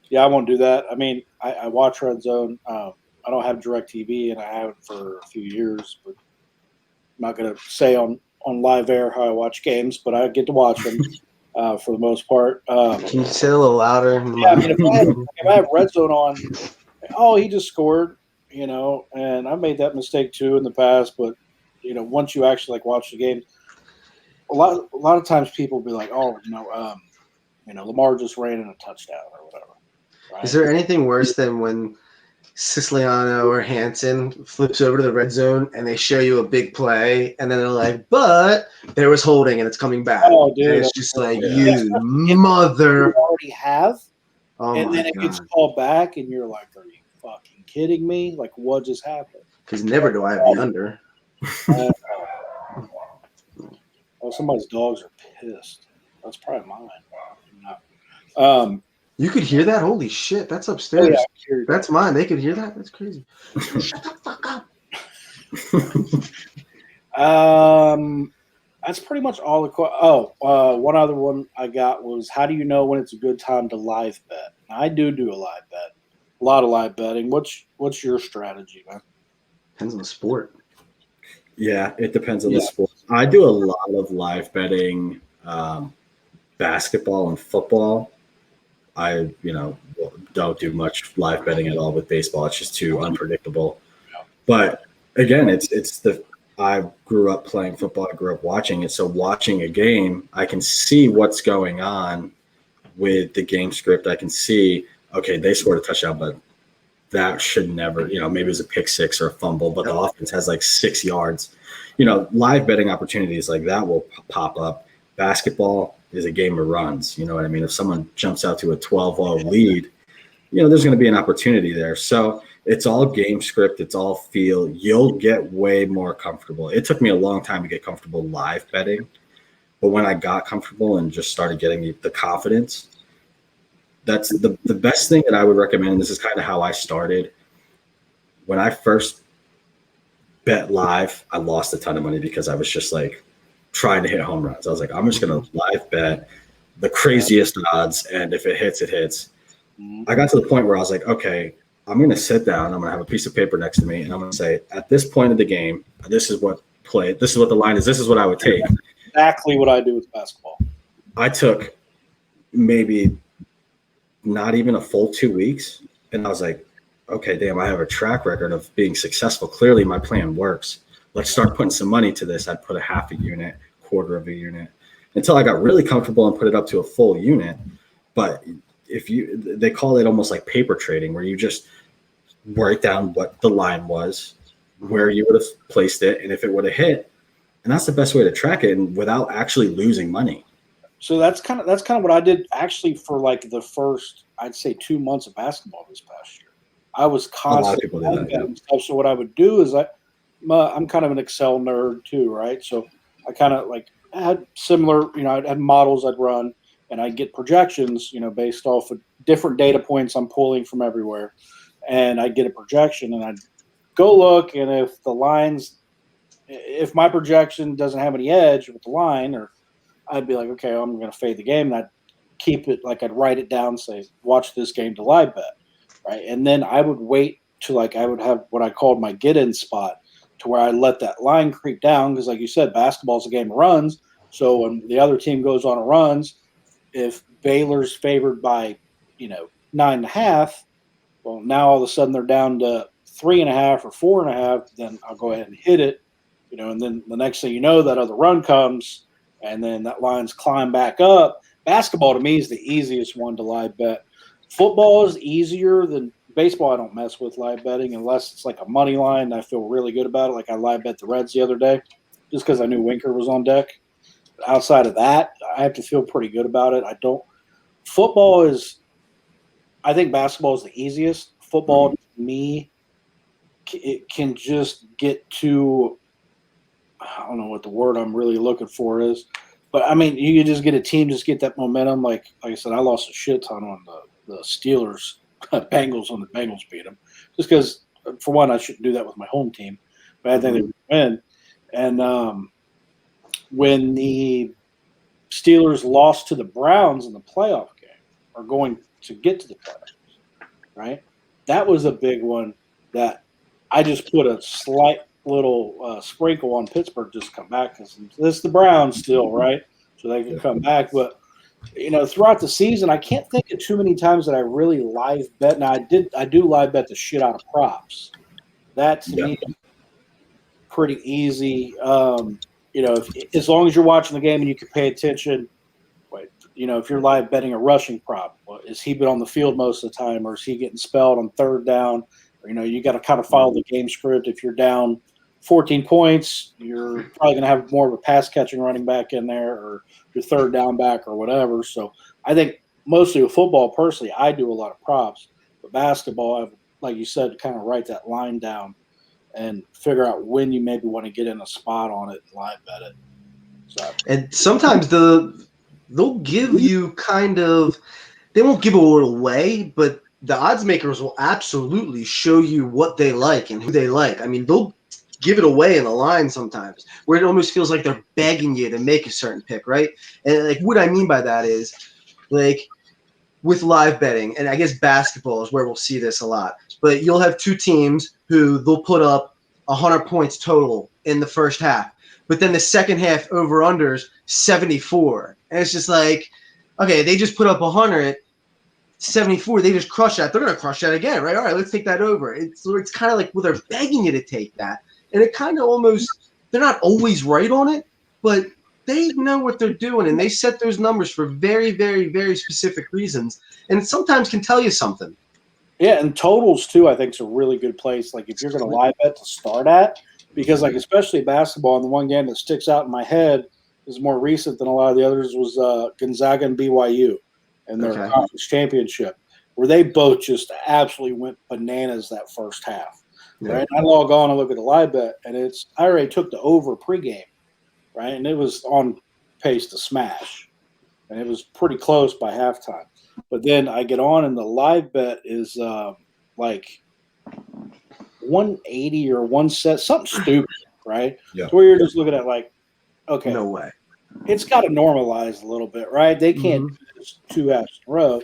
Yeah, I won't do that. I watch Red Zone. I don't have DirecTV, and I haven't for a few years. But I'm not going to say on live air how I watch games, but I get to watch them for the most part. Can you say it a little louder? Yeah, if I have Red Zone on, he just scored, and I've made that mistake too in the past. But once you actually watch the game, a lot of times people will be like, Lamar just ran in a touchdown or whatever. Right? Is there anything worse than when Siciliano or Hansen flips over to the red zone and they show you a big play and then they're like, but there was holding and it's coming back. Oh, dude. And it's just like, you mother. You already have. Oh, and then it gets called back and you're like, are you fucking kidding me? Like, what just happened? Because never do I have the under. Somebody's dogs are pissed. That's probably mine. You could hear that? Holy shit, that's upstairs. Oh, yeah, that's mine. They could hear that? That's crazy. Shut the fuck up. That's pretty much all the one other one I got was, how do you know when it's a good time to live bet? I do a live bet. A lot of live betting. What's your strategy, man? Depends on the sport. Yeah, it depends on the sport. I do a lot of live betting, basketball and football. I, don't do much live betting at all with baseball. It's just too unpredictable. But again, I grew up playing football. I grew up watching it. So watching a game, I can see what's going on with the game script. I can see, okay, they scored a touchdown, but that should never, maybe it was a pick six or a fumble, but the offense has 6 yards. Live betting opportunities like that will pop up. Basketball is a game of runs. You know what I mean? If someone jumps out to a 12-0 lead, there's going to be an opportunity there. So it's all game script. It's all feel. You'll get way more comfortable. It took me a long time to get comfortable live betting. But when I got comfortable and just started getting the confidence, that's the best thing that I would recommend. This is kind of how I started. When I first bet live, I lost a ton of money because I was just trying to hit home runs. I was like, I'm just going to live bet the craziest odds. And if it hits, it hits. I got to the point where I was like, okay, I'm going to sit down. I'm going to have a piece of paper next to me. And I'm going to say, at this point of the game, this is what the line is. This is what I would take. Exactly what I do with basketball. I took maybe not even a full 2 weeks. And I was like, okay, damn, I have a track record of being successful. Clearly my plan works. Let's start putting some money to this. I'd put a half a unit, quarter of a unit, until I got really comfortable and put it up to a full unit. But they call it almost like paper trading, where you just write down what the line was, where you would have placed it, and if it would have hit. And that's the best way to track it, and without actually losing money. So that's kind of what I did actually for the first, I'd say, 2 months of basketball this past year. I was constantly stuff. So what I would do is I'm kind of an Excel nerd too, right? So I kind of like had similar, I had models I'd run, and I'd get projections, based off of different data points I'm pulling from everywhere. And I'd get a projection, and I'd go look, and if my projection doesn't have any edge with the line, or I'd be like, okay, I'm going to fade the game, and I'd keep it, like I'd write it down, say, watch this game to live bet, right? And then I would wait to, I would have what I called my get-in spot, to where I let that line creep down, because like you said, basketball's a game of runs. So when the other team goes on a runs, if Baylor's favored by, 9.5, well, now all of a sudden they're down to 3.5 or 4.5, then I'll go ahead and hit it, and then the next thing you know, that other run comes, and then that line's climb back up. Basketball to me is the easiest one to live bet. Football is easier than baseball. I don't mess with live betting unless it's like a money line and I feel really good about it. Like I live bet the Reds the other day just because I knew Winker was on deck. But outside of that, I have to feel pretty good about it. Football is, I think basketball is the easiest. Football to me, it can just get to, I don't know what the word I'm really looking for is, but I mean, you can just get a team, just get that momentum. Like I said, I lost a shit ton on the Steelers. Bengals when the Bengals beat them, just because, for one, I shouldn't do that with my home team, but I think they would win. And when the Steelers lost to the Browns in the playoff game, or going to get to the playoffs, right? That was a big one that I just put a slight little sprinkle on Pittsburgh just to come back, because it's the Browns still, right? So they can come back, but throughout the season, I can't think of too many times that I really live bet. Now, I do live bet the shit out of props. That to me is pretty easy. As long as you're watching the game and you can pay attention. If you're live betting a rushing prop, is he been on the field most of the time, or is he getting spelled on third down? Or, you got to kind of follow the game script. If you're down 14 points, you're probably going to have more of a pass catching running back in there, or your third down back, or whatever. So I think mostly with football, personally, I do a lot of props. But basketball, like you said, kind of write that line down and figure out when you maybe want to get in a spot on it and live bet it. So. And sometimes they'll give you they won't give it away, but the odds makers will absolutely show you what they like and who they like. I mean, they'll give it away in the line sometimes, where it almost feels like they're begging you to make a certain pick, right? And like what I mean by that is, like with live betting, and I guess basketball is where we'll see this a lot, but you'll have two teams who they'll put up 100 points total in the first half, but then the second half over-unders 74. And it's just like, okay, they just put up 100, 74, they just crush that. They're going to crush that again, right? All right, let's take that over. It's kind of like, well, they're begging you to take that. And it kind of almost, they're not always right on it, but they know what they're doing, and they set those numbers for very, very, very specific reasons, and it sometimes can tell you something. Yeah, and totals, too, I think is a really good place. Like, if you're going to live bet to start at, because, like, especially basketball, and the one game that sticks out in my head is more recent than a lot of the others was Gonzaga and BYU and their conference championship, where they both just absolutely went bananas that first half. Right? I log on and look at the live bet, and I already took the over pregame, right? And it was on pace to smash, and it was pretty close by halftime. But then I get on, and the live bet is like 180 or 170, something stupid, right? Yeah. So where you're just looking at like, okay, No way. It's got to normalize a little bit, right? They can't do this 2 halves in a row.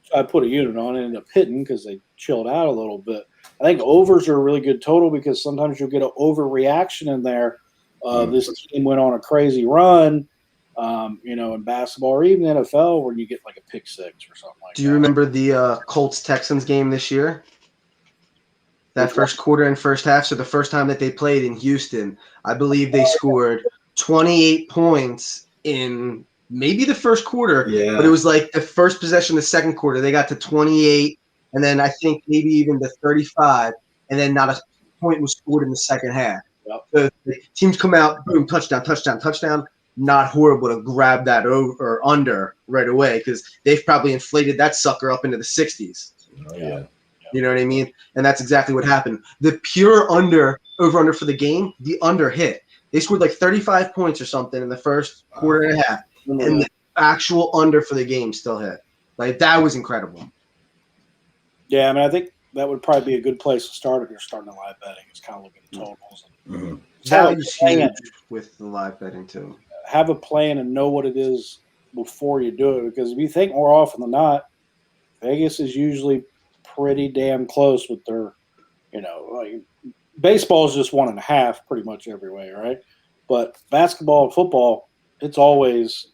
So I put a unit on and ended up hitting because they chilled out a little bit. I think overs are a really good total because sometimes you'll get an overreaction in there. This team went on a crazy run, in basketball or even NFL where you get like a pick six or something like that. Do you remember the Colts-Texans game this year? That first quarter and first half, so the first time that they played in Houston, I believe they scored 28 points in maybe the first quarter, but it was like the first possession of the second quarter, they got to 28, and then I think maybe even the 35, and then not a point was scored in the second half. Yep. So the teams come out, boom, touchdown, touchdown, touchdown. Not horrible to grab that over or under right away because they've probably inflated that sucker up into the 60s. Oh, yeah. You know what I mean? And that's exactly what happened. The pure over-under for the game, the under hit. They scored like 35 points or something in the first quarter and a half, and the actual under for the game still hit. Like, that was incredible. Yeah, I mean, I think that would probably be a good place to start if you're starting a live betting. It's kind of looking at totals. Mhm. Value's huge with the live betting too. Have a plan and know what it is before you do it, because if you think more often than not, Vegas is usually pretty damn close with their, like baseball is just 1.5 pretty much every way, right? But basketball and football, it's always,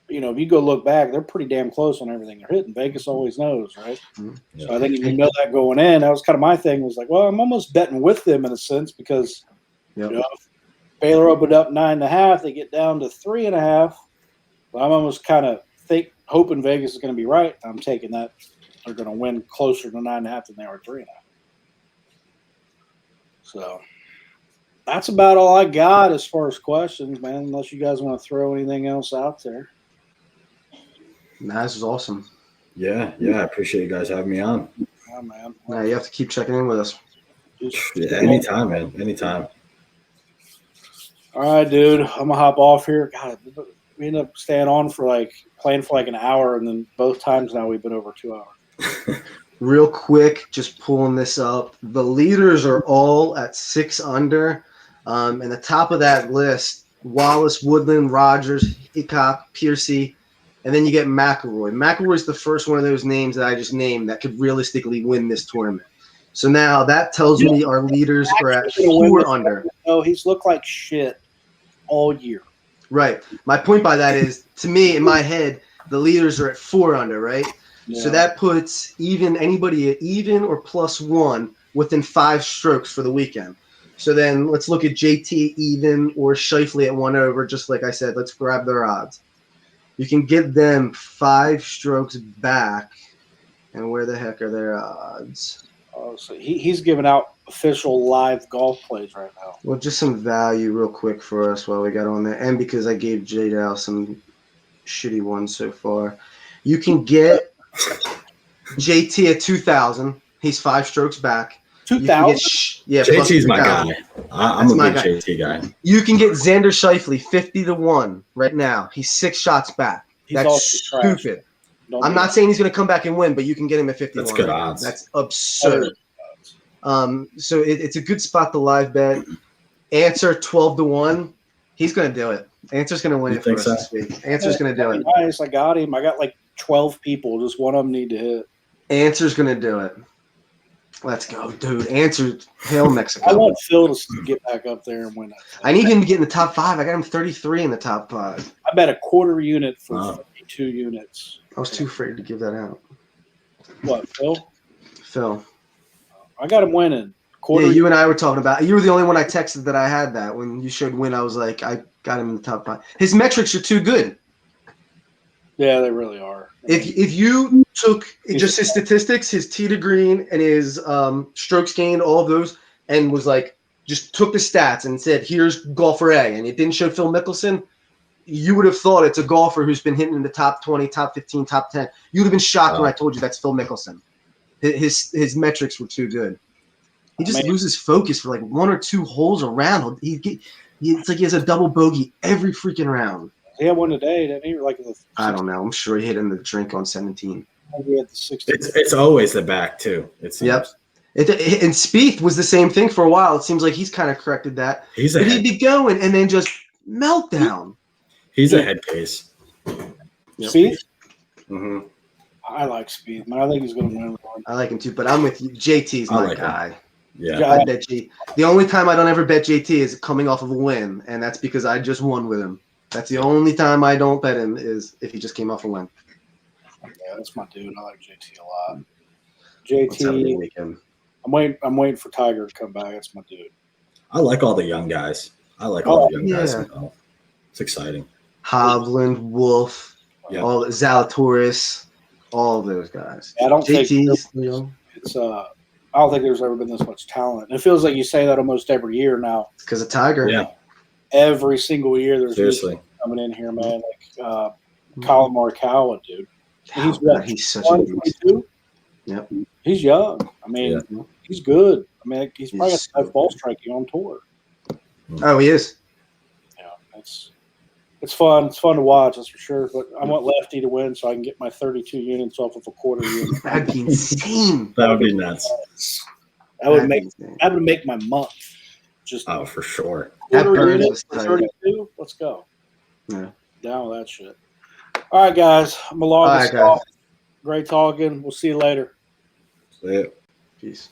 if you go look back, they're pretty damn close on everything they're hitting. Vegas always knows, right? Mm-hmm. So I think if you know that going in, that was kind of my thing. Was like, well, I'm almost betting with them in a sense because, if Baylor opened up 9.5, they get down to 3.5. But I'm almost kind of hoping Vegas is going to be right. I'm taking that they're going to win closer to 9.5 than they are 3.5. So that's about all I got as far as questions, man. Unless you guys want to throw anything else out there. Nah, this is awesome. Yeah. I appreciate you guys having me on. Yeah, man. Nah, you have to keep checking in with us. Yeah, anytime, man. Anytime. All right, dude. I'm gonna hop off here. God, we ended up staying on playing for an hour, and then both times now we've been over 2 hours. Real quick, just pulling this up. The leaders are all at 6 under. And the top of that list, Wallace, Woodland, Rogers, Hickok, Piercy, and then you get McElroy. McElroy's the first one of those names that I just named that could realistically win this tournament. So now that tells me our leaders are at 4 under. Oh, he's looked like shit all year. Right. My point by that is, to me, in my head, the leaders are at 4 under, right? Yeah. So that puts anybody at even or +1 within 5 strokes for the weekend. So then let's look at JT even or Scheifele at 1 over. Just like I said, let's grab their odds. You can get them 5 strokes back. And where the heck are their odds? Oh, so he's giving out official live golf plays right now. Well, just some value real quick for us while we got on there. And because I gave JDow some shitty ones so far. You can get JT at 2,000. He's 5 strokes back. 2,000? Yeah, JT's my guy. I'm a big JT guy. You can get Xander Scheifele 50-1 right now. He's 6 shots back. That's stupid. I'm not saying he's going to come back and win, but you can get him at 50-1. That's good odds. That's absurd. So it's a good spot to live bet. Answer 12-1. He's going to do it. Answer's going to win it for us this week. Answer's going to do it. Nice. I got him. I got 12 people. Just one of them need to hit. Answer's going to do it. Let's go, dude. Answer. Hail Mexico. I want Phil to get back up there and win it. I need him to get in the top 5. I got him 33 in the top 5. I bet a quarter unit for 52 units. I was too afraid to give that out. What, Phil? Phil. I got him winning. Yeah, you and I were talking about. You were the only one I texted that I had that. When you showed win, I was like, I got him in the top 5. His metrics are too good. Yeah, they really are. If you took just his statistics, his tee to green and his strokes gained, all of those, and was just took the stats and said, here's golfer A, and it didn't show Phil Mickelson, you would have thought it's a golfer who's been hitting in the top 20, top 15, top 10. You would have been shocked when I told you that's Phil Mickelson. His metrics were too good. He just loses focus for 1 or 2 holes around. It's like he has a double bogey every freaking round. He had one today, didn't he? I don't know. I'm sure he hit in the drink on 17. It's always the back too. Yep. And Spieth was the same thing for a while. It seems like he's kind of corrected that. But he'd be going and then just meltdown. He's a head case. Spieth? Mm-hmm. I like Spieth, man. I think he's going to win one. I like him too, but I'm with you. JT's my guy. Yeah. I bet G. The only time I don't ever bet JT is coming off of a win, and that's because I just won with him. That's the only time I don't bet him is if he just came off a win. Yeah, that's my dude. I like JT a lot. JT. I'm waiting for Tiger to come back. That's my dude. I like all the young guys. All the young guys. It's exciting. Hovland, Wolf, all Zalatoris, all of those guys. I don't think it's I don't think there's ever been this much talent. It feels like you say that almost every year now. Because of Tiger. Yeah. Every single year there's seriously coming in here, man. Colin Morikawa, dude. He's such a beast. Yep. He's young. I mean, he's good. I mean, he's probably got the best ball striking on tour. Oh, he is. It's fun. It's fun to watch, that's for sure. But I want Lefty to win so I can get my 32 units off of a quarter unit. That'd be insane. That would be nuts. That would That'd be make my month. Just Oh, for sure. That quarter burns unit the for site. 32. Let's go. Yeah. Down with that shit. All right, guys. I'm a log All this right, guys. off. Great talking. We'll see you later. Yeah. Peace.